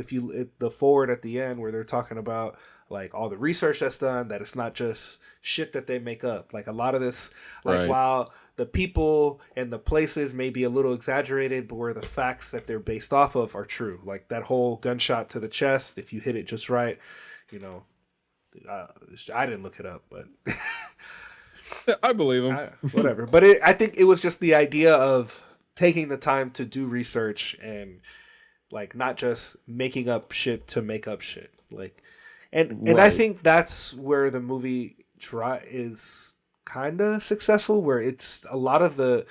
The forward at the end where they're talking about like all the research that's done, that it's not just shit that they make up. Like a lot of this, like Right. While the people and the places may be a little exaggerated, but where the facts that they're based off of are true. Like that whole gunshot to the chest, if you hit it just right, you know, I didn't look it up, but I believe him. whatever. But I think it was just the idea of taking the time to do research and like not just making up shit to make up shit. Like, and I think that's where the movie is kind of successful. Where it's a lot of the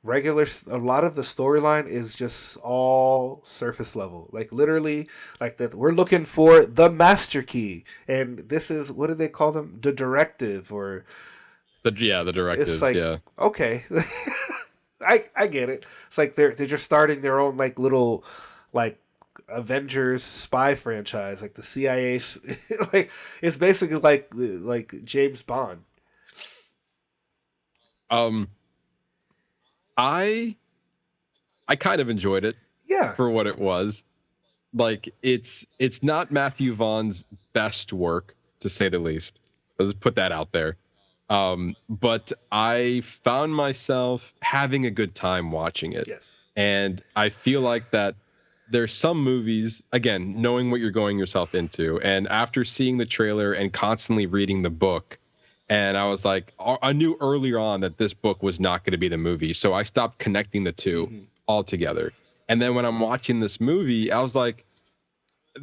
storyline is just all surface level. Like literally, like that we're looking for the master key, and this is, what do they call them? The directive, or the directive. it's like, yeah. Okay. I get it. It's like they're just starting their own like little like Avengers spy franchise, like the CIA. Like it's basically like James Bond. I kind of enjoyed it. Yeah. For what it was. Like it's not Matthew Vaughn's best work, to say the least. Let's put that out there. But I found myself having a good time watching it. Yes. And I feel like that there's some movies, again, knowing what you're going yourself into, and after seeing the trailer and constantly reading the book, and I was like, I knew earlier on that this book was not going to be the movie, so I stopped connecting the two altogether. And then when I'm watching this movie, I was like,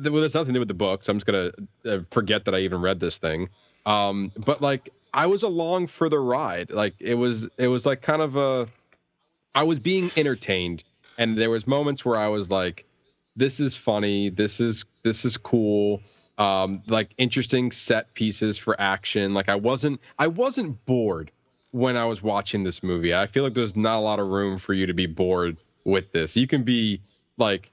well, there's nothing to do with the book, so I'm just going to forget that I even read this thing. But like, I was along for the ride. Like it was like kind of I was being entertained, and there was moments where I was like, this is funny, this is cool, like interesting set pieces for action. Like I wasn't bored when I was watching this movie. I feel like there's not a lot of room for you to be bored with this. You can be like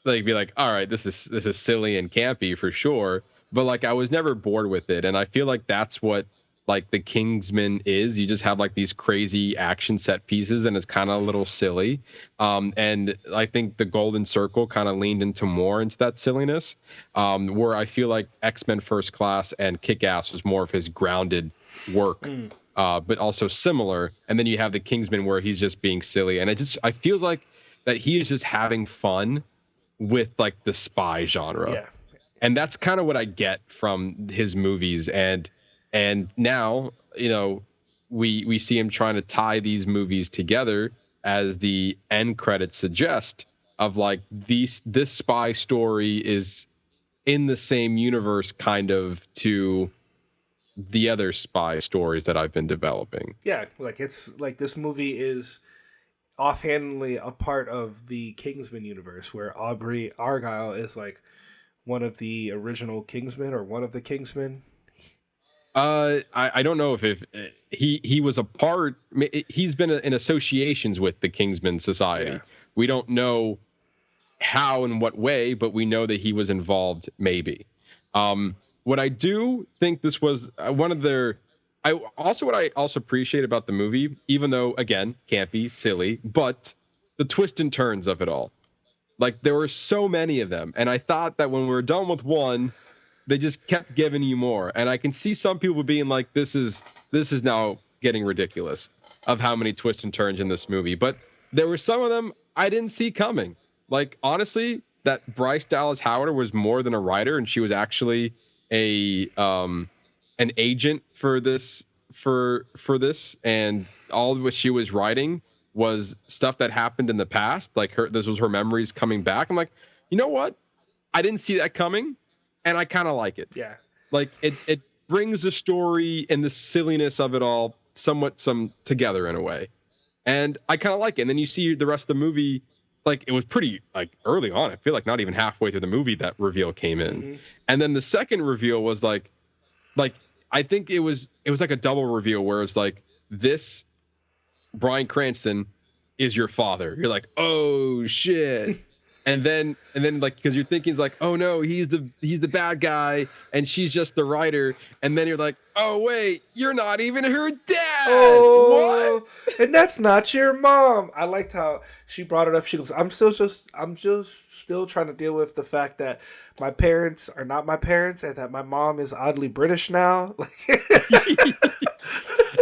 all right, this is silly and campy for sure, but like I was never bored with it. And I feel like that's what like the Kingsman is. You just have like these crazy action set pieces, and it's kind of a little silly. And I think the Golden Circle kind of leaned into that silliness, where I feel like X-Men First Class and Kick-Ass was more of his grounded work, but also similar. And then you have the Kingsman where he's just being silly, and I feel like that he is just having fun with like the spy genre. Yeah. And that's kind of what I get from his movies. And now, you know, we see him trying to tie these movies together as the end credits suggest, of like this spy story is in the same universe kind of to the other spy stories that I've been developing. Yeah, like it's like this movie is offhandedly a part of the Kingsman universe, where Aubrey Argylle is like one of the original Kingsmen or one of the Kingsmen. I don't know if he was a part. He's been in associations with the Kingsman Society. Yeah. We don't know how and what way, but we know that he was involved. Maybe. What I do think this was one of their. What I also appreciate about the movie, even though again campy, silly, but the twists and turns of it all. Like there were so many of them, and I thought that when we were done with one, they just kept giving you more. And I can see some people being like, "This is now getting ridiculous," of how many twists and turns in this movie. But there were some of them I didn't see coming. Like honestly, that Bryce Dallas Howard was more than a writer, and she was actually an agent for this and all of what she was writing was stuff that happened in the past. Like this was her memories coming back. I'm like, you know what? I didn't see that coming, and I kind of like it. Yeah, like it brings the story and the silliness of it all somewhat together in a way, and I kind of like it. And then you see the rest of the movie. Like it was pretty like early on. I feel like not even halfway through the movie that reveal came in, mm-hmm. and then the second reveal was like I think it was like a double reveal where it's like this Bryan Cranston is your father. You're like, oh shit. And then like because you're thinking it's like, oh no, he's the bad guy and she's just the writer. And then you're like, oh wait, you're not even her dad. Oh, what? And that's not your mom. I liked how she brought it up. She goes, I'm just still trying to deal with the fact that my parents are not my parents and that my mom is oddly British now.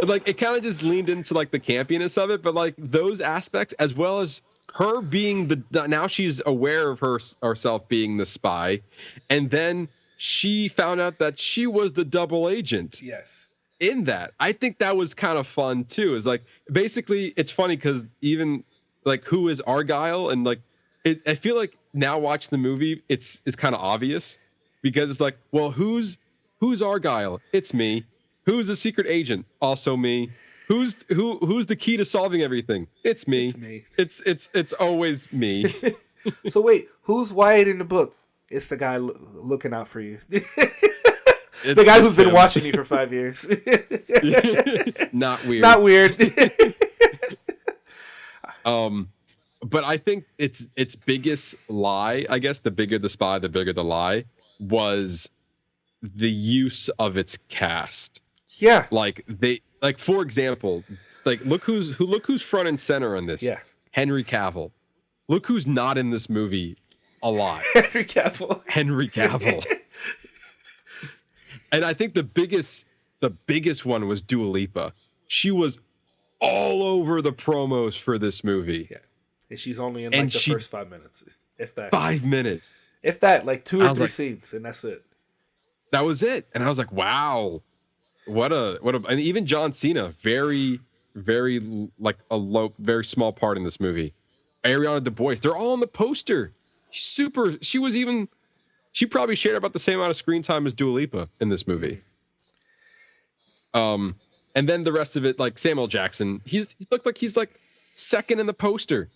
Like it kind of just leaned into like the campiness of it, but like those aspects as well as her being now she's aware of herself being the spy, and then she found out that she was the double agent. Yes. In that, I think that was kind of fun too. Is like basically it's funny because even like who is Argylle and like I feel like now watching the movie it's kind of obvious because it's like, well, who's Argylle? It's me. Who's the secret agent? Also me. Who's the key to solving everything? It's me. It's always me. So wait, who's Wyatt in the book? It's the guy looking out for you. The guy who's been watching you for 5 years. Not weird. Not weird. But I think its biggest lie, I guess, the bigger the spy, the bigger the lie, was the use of its cast. Yeah. Like for example, like look who's front and center on this. Yeah. Henry Cavill. Look who's not in this movie a lot. Henry Cavill. And I think the biggest one was Dua Lipa. She was all over the promos for this movie. Yeah. And she's only in like the first 5 minutes. If that. 5 minutes. If that, like 2 or 3 like, scenes, and that's it. That was it. And I was like, wow. What a and even John Cena, very, very like a low, very small part in this movie. Ariana DeBose, they're all on the poster. She probably shared about the same amount of screen time as Dua Lipa in this movie. And then the rest of it, like Samuel Jackson, he looked like he's like second in the poster.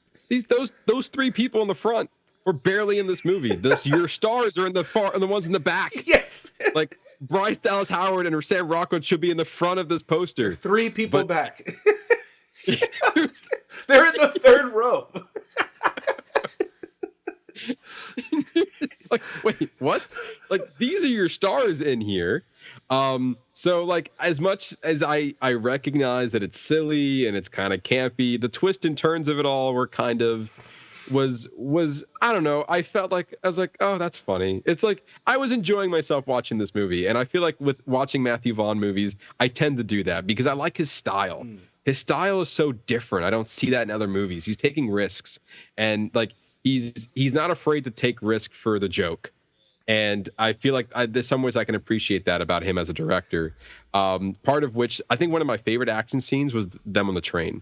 Those 3 people in the front were barely in this movie. Your stars are in the ones in the back. Yes. Like Bryce Dallas Howard and Sam Rockwell should be in the front of this poster. 3 people back. They're in the 3rd row. Like, wait, what? Like, these are your stars in here. So like as much as I recognize that it's silly and it's kind of campy, the twists and turns of it all were kind of was I don't know. I felt like I was like, oh, that's funny. It's like I was enjoying myself watching this movie, and I feel like with watching Matthew Vaughn movies, I tend to do that because I like his style. His style is so different. I don't see that in other movies. He's taking risks, and like he's not afraid to take risk for the joke. And I feel like there's some ways I can appreciate that about him as a director. Part of which I think one of my favorite action scenes was them on the train.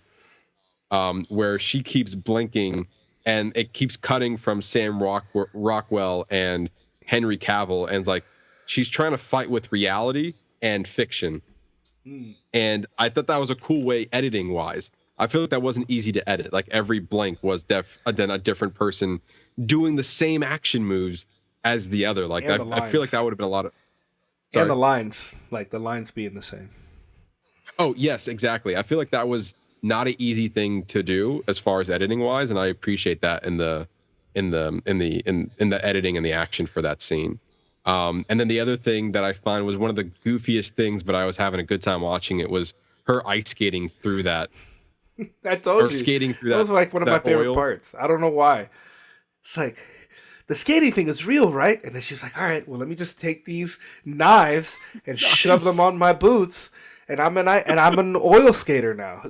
where she keeps blinking and it keeps cutting from Rockwell and Henry Cavill, and like she's trying to fight with reality and fiction. And I thought that was a cool way editing wise. I feel like that wasn't easy to edit. Like every blink was then a different person doing the same action moves as the other. Like I feel like that would have been a lot of. Sorry. And the lines being the same. Oh yes, exactly. I feel like that was not an easy thing to do as far as editing wise, and I appreciate that in the editing and the action for that scene. And then the other thing that I find was one of the goofiest things, but I was having a good time watching it, was her ice skating through that. I told you. Skating through that. That was like one of my favorite oil. parts. I don't know why. It's like, the skating thing is real, right? And then she's like, all right, well, let me just take these knives and shove them on my boots, and I'm an oil skater now.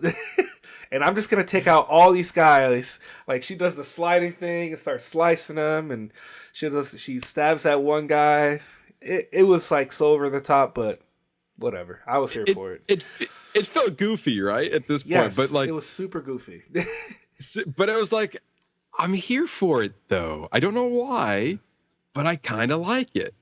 And I'm just going to take out all these guys. Like, she does the sliding thing and starts slicing them, and she stabs that one guy. It was like so over the top, but whatever. I was here for it. It felt goofy, right, at this point. Yes, but like, it was super goofy. But it was like, I'm here for it, though. I don't know why, but I kind of like it.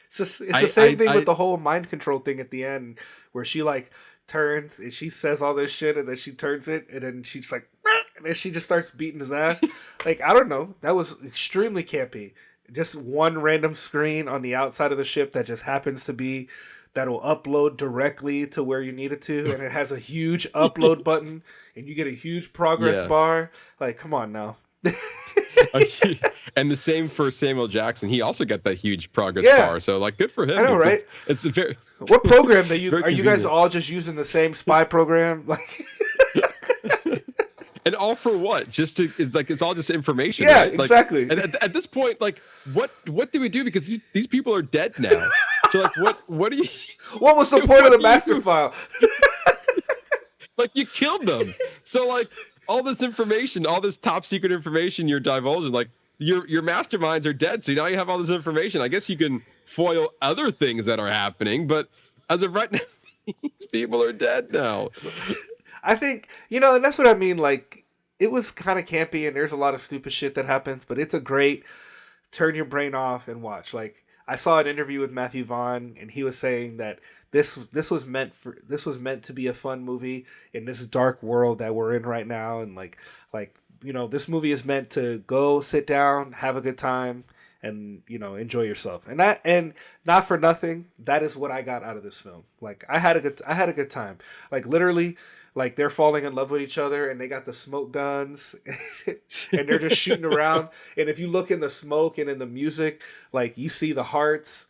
It's the same thing with the whole mind control thing at the end, where she like turns and she says all this shit, and then she turns it, and then she's like, and then she just starts beating his ass. Like, I don't know. That was extremely campy. Just one random screen on the outside of the ship that just happens to be, that'll upload directly to where you need it to, and it has a huge upload button, and you get a huge progress bar. Like, come on now. And the same for Samuel Jackson. He also got that huge progress bar. So like, good for him. I know, right? It's a very. What program are you convenient. guys all just using the same spy program? Like, and all for what? It's all just information. Yeah, right? Like, exactly. And at this point, like, what do we do? Because these people are dead now. So like, what do you? What was the point of the master file? Like, you killed them. So like, all this information, all this top secret information you're divulging, like your masterminds are dead. So now you have all this information. I guess you can foil other things that are happening, but as of right now, these people are dead now. I think, and that's what I mean. Like, it was kind of campy, and there's a lot of stupid shit that happens, but it's a great turn your brain off and watch. Like, I saw an interview with Matthew Vaughn, and he was saying that this was meant to be a fun movie in this dark world that we're in right now, and like this movie is meant to go sit down, have a good time, and enjoy yourself. And not for nothing, that is what I got out of this film. Like, I had a good time. Like, literally, like, they're falling in love with each other, and they got the smoke guns, and they're just shooting around. And if you look in the smoke and in the music, like, you see the hearts.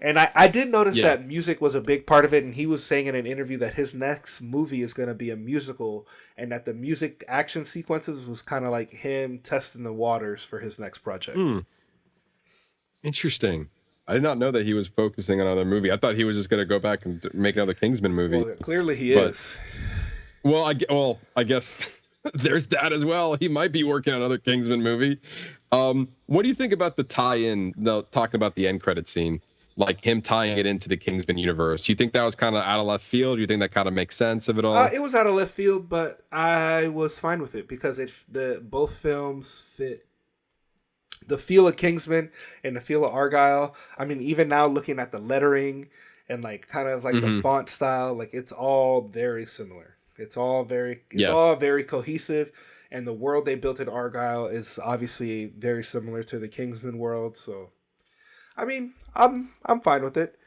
And I did notice that music was a big part of it, and he was saying in an interview that his next movie is going to be a musical, and that the music action sequences was kind of like him testing the waters for his next project. Interesting. I did not know that he was focusing on another movie. I thought he was just going to go back and make another Kingsman movie. Well, clearly he is. Well, I guess there's that as well. He might be working on another Kingsman movie. What do you think about the tie-in, talking about the end credit scene? Like him tying it into the Kingsman universe. Do you think that was kind of out of left field? Do you think that kind of makes sense of it all? It was out of left field, but I was fine with it because both films fit the feel of Kingsman and the feel of Argylle. I mean, even now looking at the lettering and like kind of like the font style, like it's all very similar. It's all very cohesive, and the world they built in Argylle is obviously very similar to the Kingsman world. So, I mean, I'm fine with it.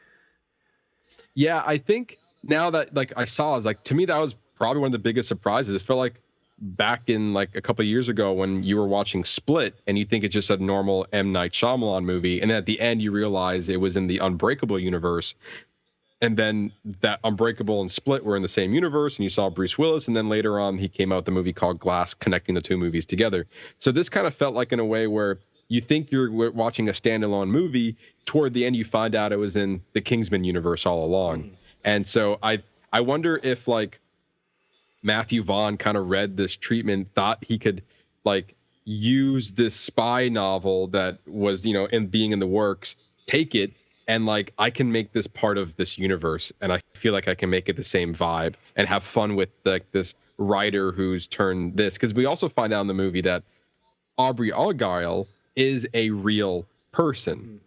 Yeah, I think now that like I saw, is like, to me that was probably one of the biggest surprises. It felt like back in like a couple of years ago when you were watching Split and you think it's just a normal M. Night Shyamalan movie, and at the end you realize it was in the Unbreakable universe. And then that Unbreakable and Split were in the same universe, and you saw Bruce Willis, and then later on he came out with a movie called Glass, connecting the two movies together. So this kind of felt like in a way where you think you're watching a standalone movie, toward the end you find out it was in the Kingsman universe all along. And so I wonder if like Matthew Vaughn kind of read this treatment, thought he could like use this spy novel that was, in being in the works, take it and like I can make this part of this universe, and I feel like I can make it the same vibe and have fun with like this writer who's turned this, because we also find out in the movie that Aubrey Argylle is a real person.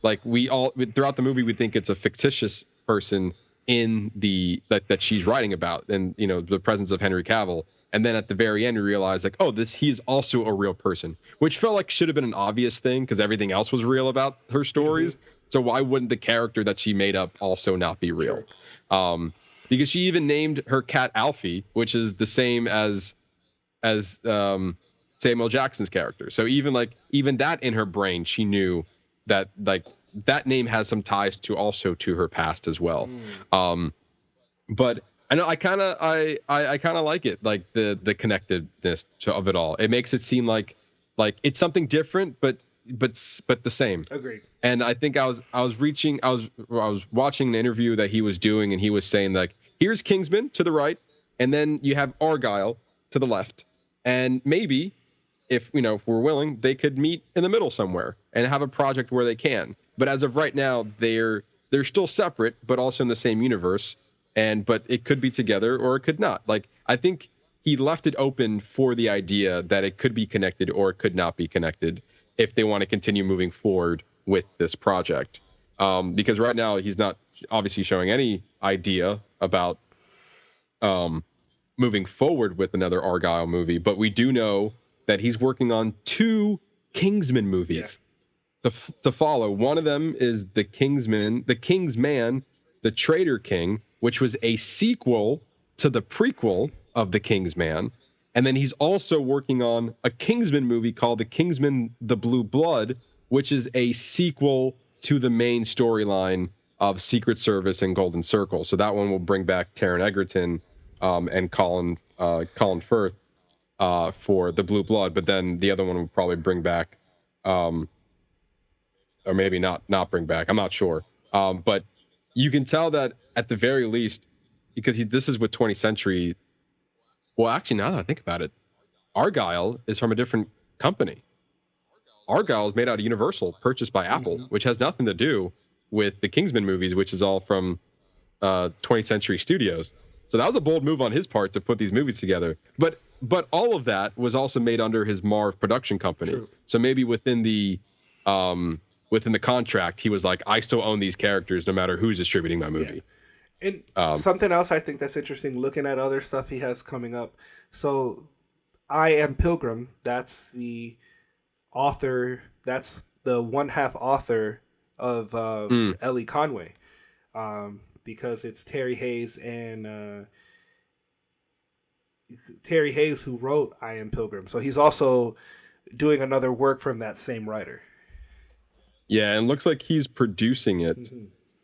Like we all throughout the movie we think it's a fictitious person in the that she's writing about, and you know, the presence of Henry Cavill. And then at the very end, we realize like, oh, he's also a real person, which felt like should have been an obvious thing because everything else was real about her stories. So why wouldn't the character that she made up also not be real? Because she even named her cat Alfie, which is the same as Samuel Jackson's character. So even that in her brain, she knew that like that name has some ties to her past as well. But I know I kind of like it, like the connectedness of it all. It makes it seem like it's something different, but the same. Agreed. And I think I was watching an interview that he was doing, and he was saying like, here's Kingsman to the right, and then you have Argylle to the left, and maybe if we're willing, they could meet in the middle somewhere and have a project where they can. But as of right now, they're still separate, but also in the same universe. But it could be together or it could not. Like, I think he left it open for the idea that it could be connected or it could not be connected if they want to continue moving forward with this project. Because right now he's not obviously showing any idea about moving forward with another Argylle movie, but we do know that he's working on 2 Kingsman movies to follow. One of them is The Kingsman, The King's Man, The Traitor King, which was a sequel to the prequel of The King's Man. And then he's also working on a Kingsman movie called The Kingsman, The Blue Blood, which is a sequel to the main storyline of Secret Service and Golden Circle. So that one will bring back Taron Egerton and Colin Firth for The Blue Blood. But then the other one will probably bring back, or maybe not bring back. I'm not sure. But you can tell that at the very least, because this is with 20th Century. Well, actually, now that I think about it, Argylle is from a different company. Argylle is made out of Universal, purchased by Apple, which has nothing to do with the Kingsman movies, which is all from 20th Century Studios. So that was a bold move on his part to put these movies together. But all of that was also made under his Marv production company. True. So maybe within the contract, he was like, I still own these characters no matter who's distributing my movie. Yeah. And something else I think that's interesting, looking at other stuff he has coming up. So I Am Pilgrim, that's the author, that's the one-half author of Ellie Conway. Because it's Terry Hayes and Terry Hayes who wrote I Am Pilgrim. So he's also doing another work from that same writer. Yeah, and looks like he's producing it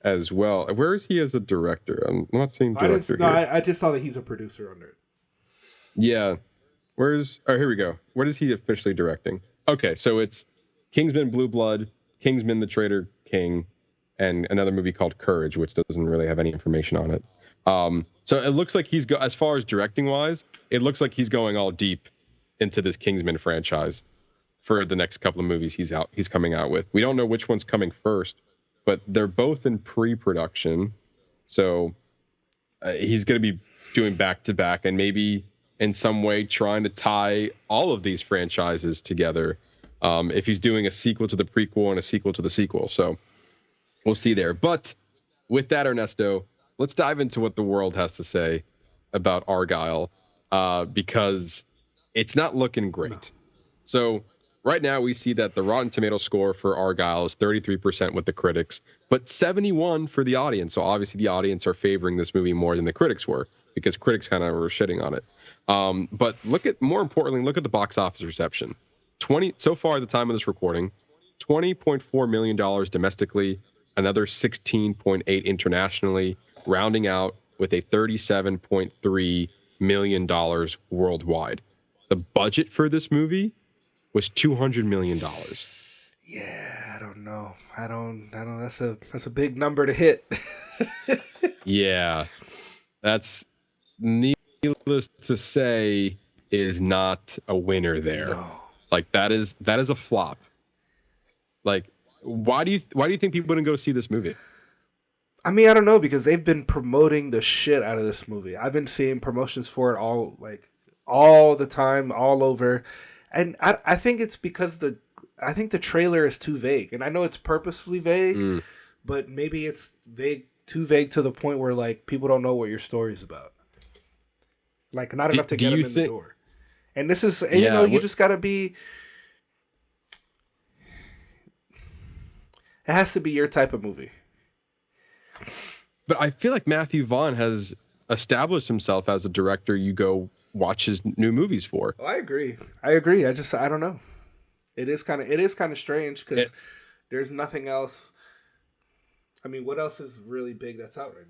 as well. Where is he as a director? I'm not seeing director here. I just saw that he's a producer under it. Yeah. Here we go. What is he officially directing? Okay, so it's Kingsman Blue Blood, Kingsman the Traitor King, and another movie called Courage, which doesn't really have any information on it. So it looks like as far as directing wise, it looks like he's going all deep into this Kingsman franchise for the next couple of movies he's coming out with. We don't know which one's coming first, but they're both in pre-production. So he's going to be doing back-to-back and maybe in some way trying to tie all of these franchises together if he's doing a sequel to the prequel and a sequel to the sequel. So we'll see there. But with that, Ernesto, let's dive into what the world has to say about Argylle because it's not looking great. No. So right now we see that the Rotten Tomato score for Argylle is 33% with the critics, but 71% for the audience. So obviously the audience are favoring this movie more than the critics were because critics kind of were shitting on it. But more importantly, look at the box office reception. So far at the time of this recording, $20.4 million domestically, another 16.8 internationally, rounding out with a $37.3 million worldwide. The budget for this movie was $200 million. Yeah, I don't know. That's a big number to hit. Yeah, that's needless to say is not a winner there. No. Like that is a flop. Like Why do you think people didn't go see this movie? I mean, I don't know, because they've been promoting the shit out of this movie. I've been seeing promotions for it all the time, all over, and I think it's because I think the trailer is too vague, and I know it's purposefully vague, but maybe it's too vague to the point where like people don't know what your story's about. Like not enough to get them in the door. And this is, and, you just gotta be. It has to be your type of movie. But I feel like Matthew Vaughn has established himself as a director you go watch his new movies for. Oh, I agree. I don't know. It is kind of strange because there's nothing else. I mean, what else is really big that's out right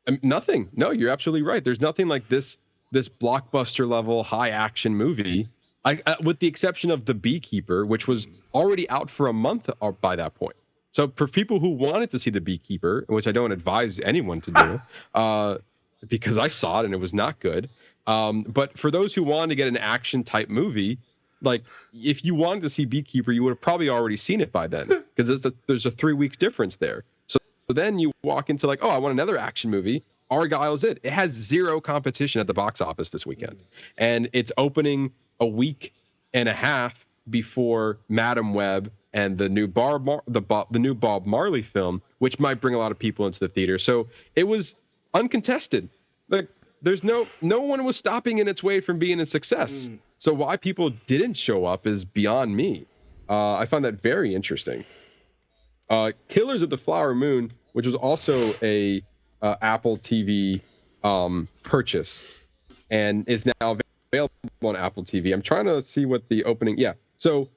now? Nothing. No, you're absolutely right. There's nothing like this blockbuster level high action movie. With the exception of The Beekeeper, which was already out for a month by that point. So for people who wanted to see The Beekeeper, which I don't advise anyone to do, because I saw it and it was not good. But for those who wanted to get an action type movie, like if you wanted to see Beekeeper, you would have probably already seen it by then, because there's a 3 weeks difference there. So then you walk into like, oh, I want another action movie. Argylle's it. It has zero competition at the box office this weekend, and it's opening a week and a half before Madam Web and the new Bob Marley film, which might bring a lot of people into the theater. So it was uncontested. Like there's no one was stopping in its way from being a success. So why people didn't show up is beyond me. I found that very interesting. Killers of the Flower Moon, which was also a Apple TV purchase and is now available on Apple TV. I'm trying to see what the opening. Yeah. So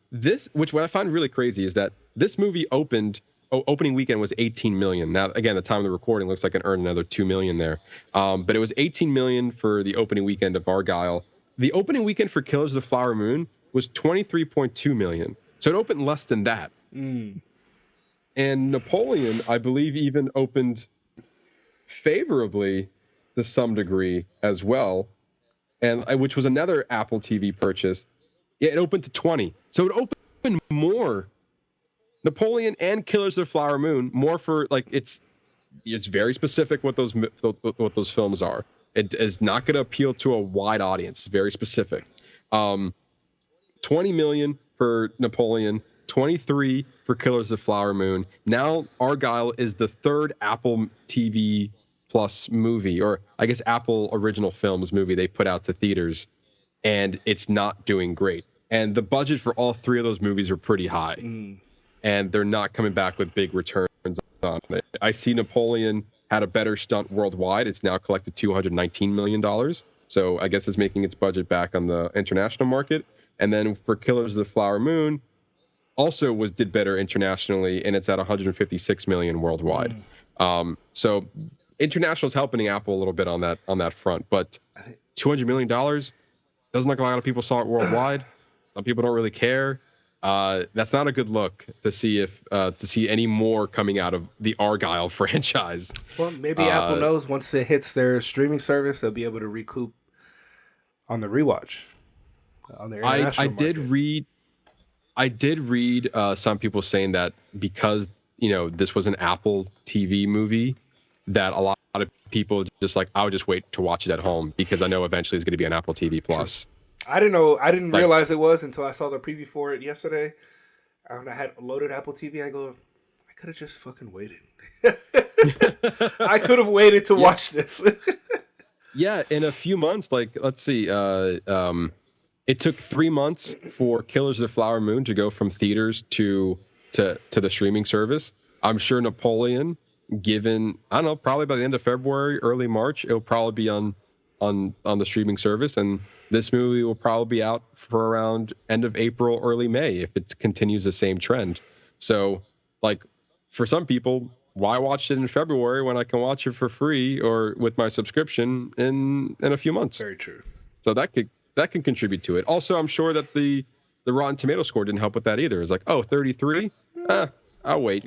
what I find really crazy is that this movie opening weekend was 18 million. Now, again, the time of the recording looks like it earned another 2 million there. But it was 18 million for the opening weekend of Argylle. The opening weekend for Killers of the Flower Moon was 23.2 million. So it opened less than that. And Napoleon, I believe, even opened favorably to some degree as well, and which was another Apple TV purchase. Yeah, it opened to 20. So it opened more. Napoleon and Killers of the Flower Moon more for like it's very specific what those films are. It is not going to appeal to a wide audience. It's very specific. 20 million for Napoleon, 23 for Killers of the Flower Moon. Now Argylle is the third Apple TV Plus movie, or I guess Apple Original Films movie they put out to theaters, and it's not doing great. And the budget for all three of those movies are pretty high, and they're not coming back with big returns on it. I see Napoleon had a better stunt worldwide. It's now collected $219 million. So I guess it's making its budget back on the international market. And then for Killers of the Flower Moon, also did better internationally, and it's at 156 million worldwide. So international is helping Apple a little bit on that front, but $200 million doesn't look like a lot of people saw it worldwide. Some people don't really care. That's not a good look to see any more coming out of the Argylle franchise. Well, maybe Apple knows once it hits their streaming service, they'll be able to recoup on the rewatch on their international market. I did read some people saying that because this was an Apple TV movie, that a lot of people just like, I would just wait to watch it at home because I know eventually it's going to be on Apple TV Plus. I didn't know. I didn't realize it was until I saw the preview for it yesterday. And I had loaded Apple TV. I go, I could have just fucking waited. I could have waited to watch this. Yeah, in a few months, like let's see, it took 3 months for Killers of the Flower Moon to go from theaters to the streaming service. I'm sure Napoleon, given I don't know, probably by the end of February, early March, it'll probably be on the streaming service, and this movie will probably be out for around end of April, early May if it continues the same trend. So, like, for some people, why watch it in February when I can watch it for free or with my subscription in a few months? Very true. So that can contribute to it. Also, I'm sure that the Rotten Tomato score didn't help with that either. It's like, 33? I'll wait.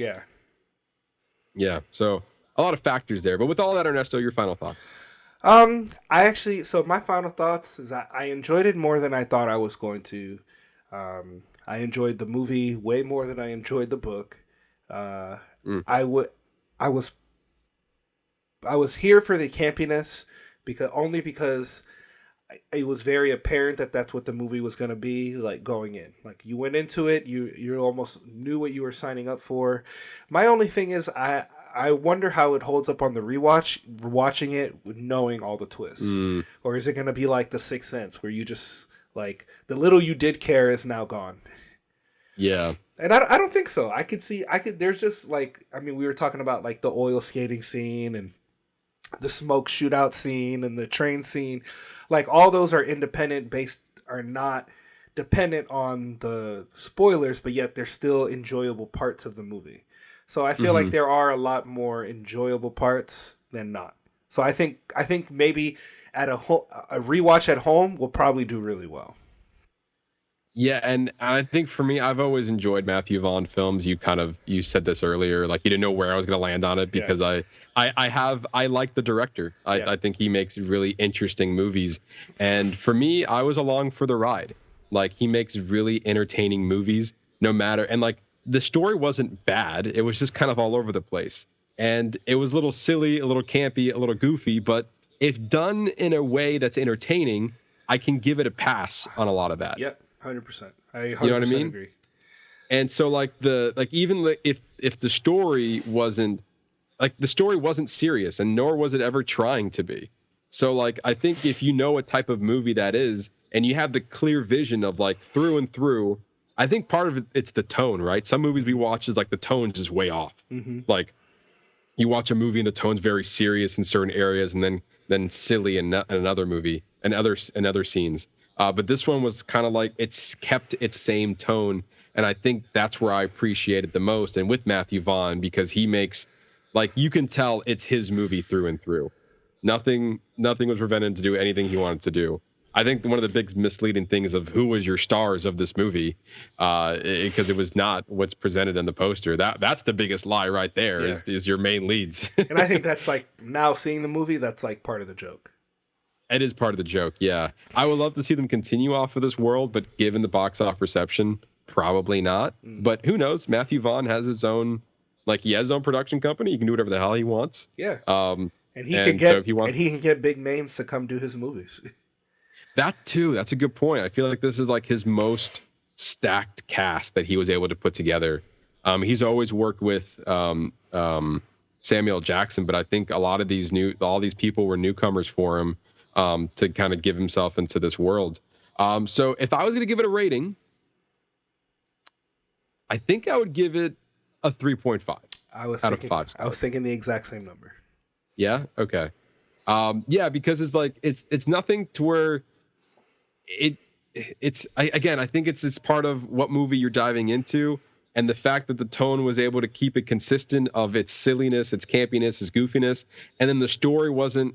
Yeah. So a lot of factors there. But with all that, Ernesto, your final thoughts? So my final thoughts is I enjoyed it more than I thought I was going to. I enjoyed the movie way more than I enjoyed the book. I was here for the campiness because it was very apparent that that's what the movie was going to be, like, going in. Like, you went into it, you almost knew what you were signing up for. My only thing is I wonder how it holds up on the rewatch, watching it with knowing all the twists. Or is it going to be like The Sixth Sense, where you just, like, the little you did care is now gone? Yeah. And I don't think so. There's just, like, I mean, we were talking about, like, the oil skating scene and the smoke shootout scene and the train scene. Like, all those are are not dependent on the spoilers, but yet they're still enjoyable parts of the movie. So I feel like there are a lot more enjoyable parts than not. So I think maybe at a rewatch at home will probably do really well. Yeah, and I think for me, I've always enjoyed Matthew Vaughn films. You said this earlier, like you didn't know where I was going to land on it because I like the director. I think he makes really interesting movies, and for me, I was along for the ride. Like, he makes really entertaining movies, no matter, and like the story wasn't bad. It was just kind of all over the place, and it was a little silly, a little campy, a little goofy, but if done in a way that's entertaining, I can give it a pass on a lot of that. Yep. 100%. I 100% you know what I mean? agree. And so if the story wasn't serious, and nor was it ever trying to be. So like, I think if you know what type of movie that is and you have the clear vision of like through and through, I think part of it's the tone, right? Some movies we watch is like the tone's just way off. Like, you watch a movie and the tone's very serious in certain areas and then silly in another movie and other scenes. But this one was kind of like, it's kept its same tone. And I think that's where I appreciate it the most. And with Matthew Vaughn, because he makes, like, you can tell it's his movie through and through. Nothing was prevented him to do anything he wanted to do. I think one of the big misleading things of who was your stars of this movie, because it was not what's presented in the poster. That's the biggest lie right there, is your main leads. And I think that's like, now seeing the movie, that's like part of the joke. It is part of the joke, yeah. I would love to see them continue off of this world, but given the box office reception, probably not. But who knows? Matthew Vaughn has his own, like, he has his own production company. He can do whatever the hell he wants. Yeah. And he can get big names to come do his movies. That too. That's a good point. I feel like this is like his most stacked cast that he was able to put together. He's always worked with Samuel Jackson, but I think a lot of all these people were newcomers for him. To kind of give himself into this world. So if I was going to give it a rating, I think I would give it a 3.5 out of 5 stars. I was thinking the exact same number. Yeah. Okay. Yeah, because it's like, it's nothing to where I think it's part of what movie you're diving into. And the fact that the tone was able to keep it consistent of its silliness, its campiness, its goofiness. And then the story wasn't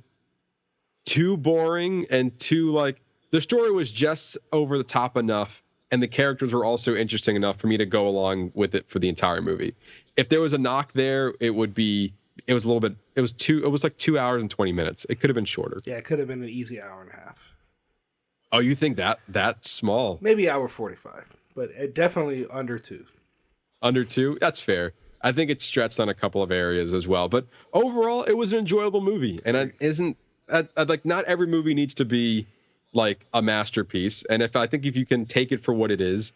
too boring and too, like, the story was just over the top enough, and the characters were also interesting enough for me to go along with it for the entire movie. If there was a knock there, it was like 2 hours and 20 minutes. It could have been shorter. Yeah, it could have been an easy hour and a half. Oh, you think that small? Maybe hour 45, but it definitely under 2. Under 2? That's fair. I think it's stretched on a couple of areas as well, but overall it was an enjoyable movie. And like, not every movie needs to be like a masterpiece. And I think if you can take it for what it is,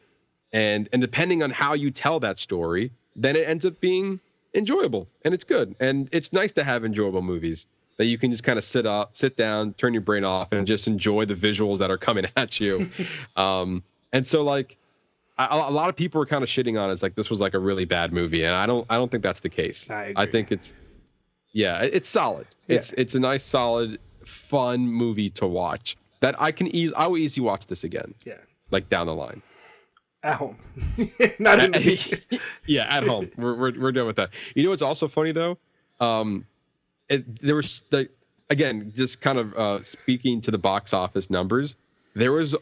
and depending on how you tell that story, then it ends up being enjoyable and it's good. And it's nice to have enjoyable movies that you can just kind of sit down, turn your brain off, and just enjoy the visuals that are coming at you. And so, like, a lot of people are kind of shitting on it. It's like, this was like a really bad movie. And I don't think that's the case. I think it's solid. Yeah. It's a nice, solid, fun movie to watch that I will easily watch this again. Yeah. Like, down the line. At home. Not in the Yeah, at home. We're done with that. You know what's also funny though? There was again, just kind of speaking to the box office numbers, I was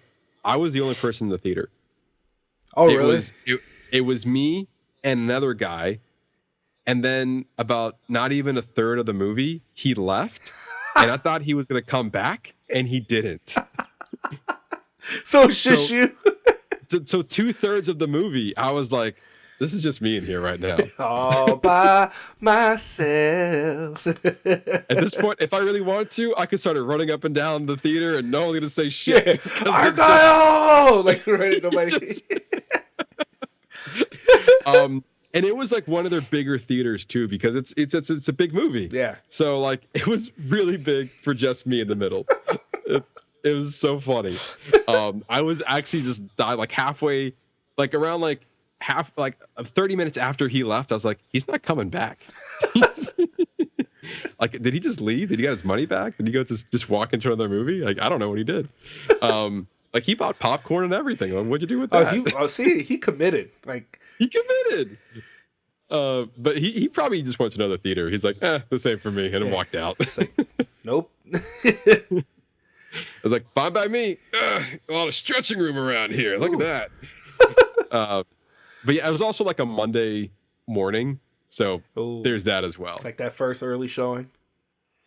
the only person in the theater. Oh, really? It was me and another guy. And then about not even a third of the movie, he left. And I thought he was going to come back, and he didn't. So shush you. So 2/3 of the movie, I was like, this is just me in here right now. All by myself. At this point, if I really wanted to, I could start running up and down the theater and no one gonna say shit. Yeah. because it's Argylle! Like, right, nobody. just- and it was like one of their bigger theaters too, because it's a big movie. Yeah. So like it was really big for just me in the middle. It was so funny. I was actually just died like halfway, like around like 30 minutes after he left. I was like, he's not coming back. Like, did he just leave? Did he get his money back? Did he go just walk into another movie? Like, I don't know what he did. Like he bought popcorn and everything. Like, what'd you do with that? See, he committed. Like, he committed. But he probably just went to another theater. He's like, the same for me, and then walked out. it's like, nope. I was like, fine by me. A lot of stretching room around here. Look at that. But yeah, it was also like a Monday morning, so there's that as well. It's like that first early showing.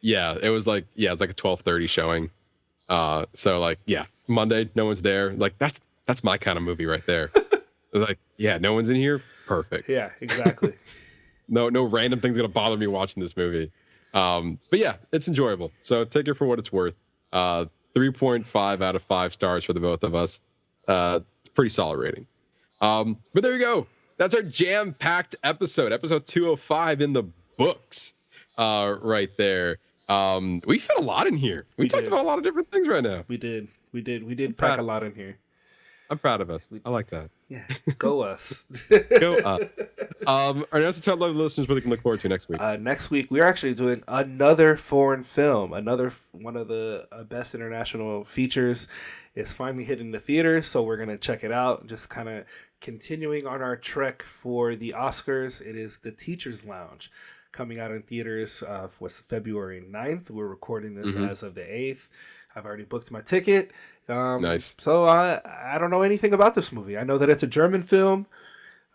Yeah, it was like a 12:30 showing. So like, yeah, Monday, no one's there. Like that's my kind of movie right there. Like, yeah, no one's in here. Perfect. Yeah, exactly. No random thing's gonna bother me watching this movie. But yeah, it's enjoyable. So take it for what it's worth. 3.5 out of 5 stars for the both of us. Pretty solid rating. But there you go. That's our jam-packed episode 205 in the books. Right there. We fit a lot in here. We talked about a lot of different things right now. We did pack a lot in here. I'm proud of us. I like that. Yeah, go us. Go up. Ernesto, tell the listeners what they can look forward to next week. Next week, we're actually doing another foreign film. Another one of the best international features is finally hitting the theaters, so we're going to check it out. Just kind of continuing on our trek for the Oscars. It is The Teacher's Lounge, coming out in theaters February 9th. We're recording this as of the 8th. I've already booked my ticket. Nice. So I don't know anything about this movie. I know that it's a German film,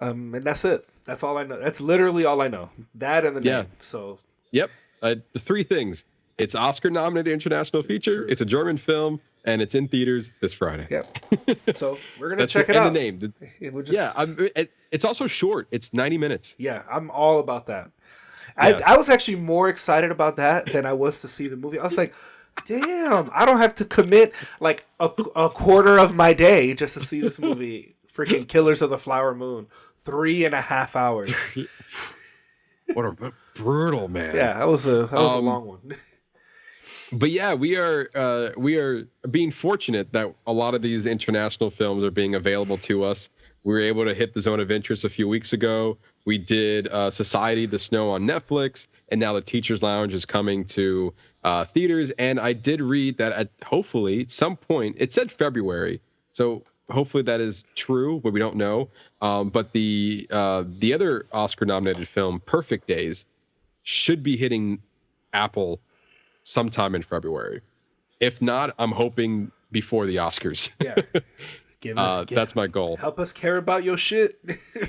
and that's it. That's all I know. That's literally all I know. That and the name. So. Yep. The 3 things. It's Oscar-nominated international feature. True. It's a German film, and it's in theaters this Friday. Yep. So we're gonna check it out. And the name. It's also short. It's 90 minutes. Yeah, I'm all about that. Yes. I was actually more excited about that than I was to see the movie. I was like, damn, I don't have to commit like a quarter of my day just to see this movie. Freaking Killers of the Flower Moon. 3.5 hours. What a brutal, man. Yeah, that was a long one. But yeah, we are being fortunate that a lot of these international films are being available to us. We were able to hit the zone of interest a few weeks ago. We did Society of the Snow on Netflix, and now The Teacher's Lounge is coming to theaters. And I did read that at hopefully some point, it said February, so hopefully that is true, but we don't know. But the other Oscar-nominated film, Perfect Days, should be hitting Apple sometime in February. If not, I'm hoping before the Oscars. Yeah. That's my goal. Help us care about your shit.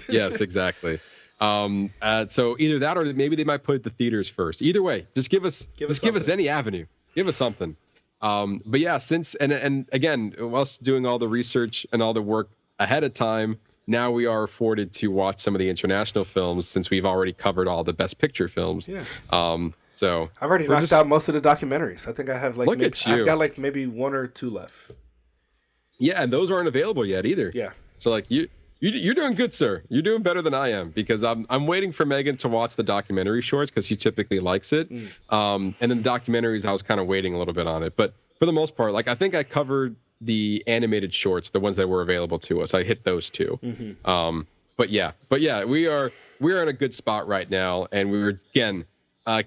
Yes, exactly. So either that or maybe they might put the theaters first. Either way, just give us any avenue. Give us something. But yeah, since and again, us doing all the research and all the work ahead of time, now we are afforded to watch some of the international films since we've already covered all the Best Picture films. Yeah. So I've already knocked out most of the documentaries. I think I have I've got like maybe 1 or 2 left. Yeah, and those aren't available yet either. Yeah. So like you're doing good, sir. You're doing better than I am because I'm waiting for Megan to watch the documentary shorts because she typically likes it. And then the documentaries, I was kind of waiting a little bit on it, but for the most part, like I think I covered the animated shorts, the ones that were available to us. I hit those 2. But yeah, we are in a good spot right now, and we're again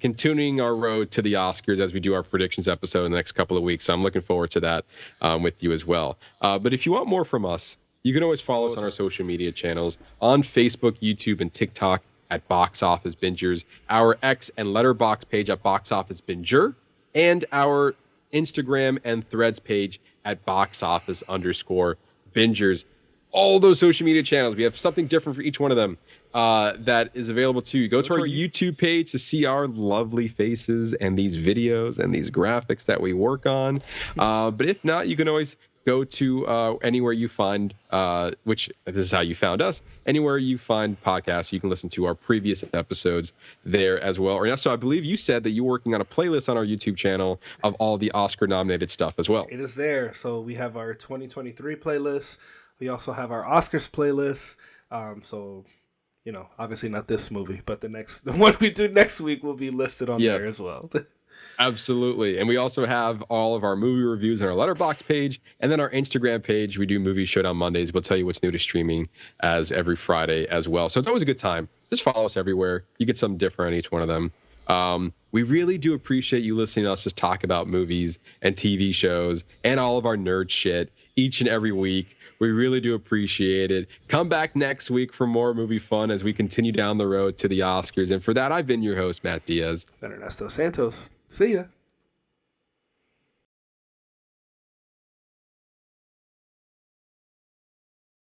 continuing our road to the Oscars as we do our predictions episode in the next couple of weeks. So I'm looking forward to that with you as well. But if you want more from us, you can always follow us on our social media channels on Facebook, YouTube, and TikTok at Box Office Bingers, our X and Letterbox page at Box Office Binger, and our Instagram and Threads page at boxoffice_bingers. All those social media channels, we have something different for each one of them that is available to you. Go to our YouTube page to see our lovely faces and these videos and these graphics that we work on. But if not, you can always go to anywhere you find, which this is how you found us, anywhere you find podcasts, you can listen to our previous episodes there as well. Ernesto, I believe you said that you're working on a playlist on our YouTube channel of all the Oscar-nominated stuff as well. It is there. So we have our 2023 playlist. We also have our Oscars playlist. So, you know, obviously not this movie, but the one we do next week will be listed on there as well. Absolutely. And we also have all of our movie reviews on our Letterboxd page, and then our Instagram page. We do Movie Show on Mondays. We'll tell you what's new to streaming as every Friday as well. So it's always a good time. Just follow us everywhere. You get something different on each one of them. We really do appreciate you listening to us just talk about movies and TV shows and all of our nerd shit each and every week. We really do appreciate it. Come back next week for more movie fun as we continue down the road to the Oscars. And for that, I've been your host, Matt Diaz. And Ernesto Santos. See ya.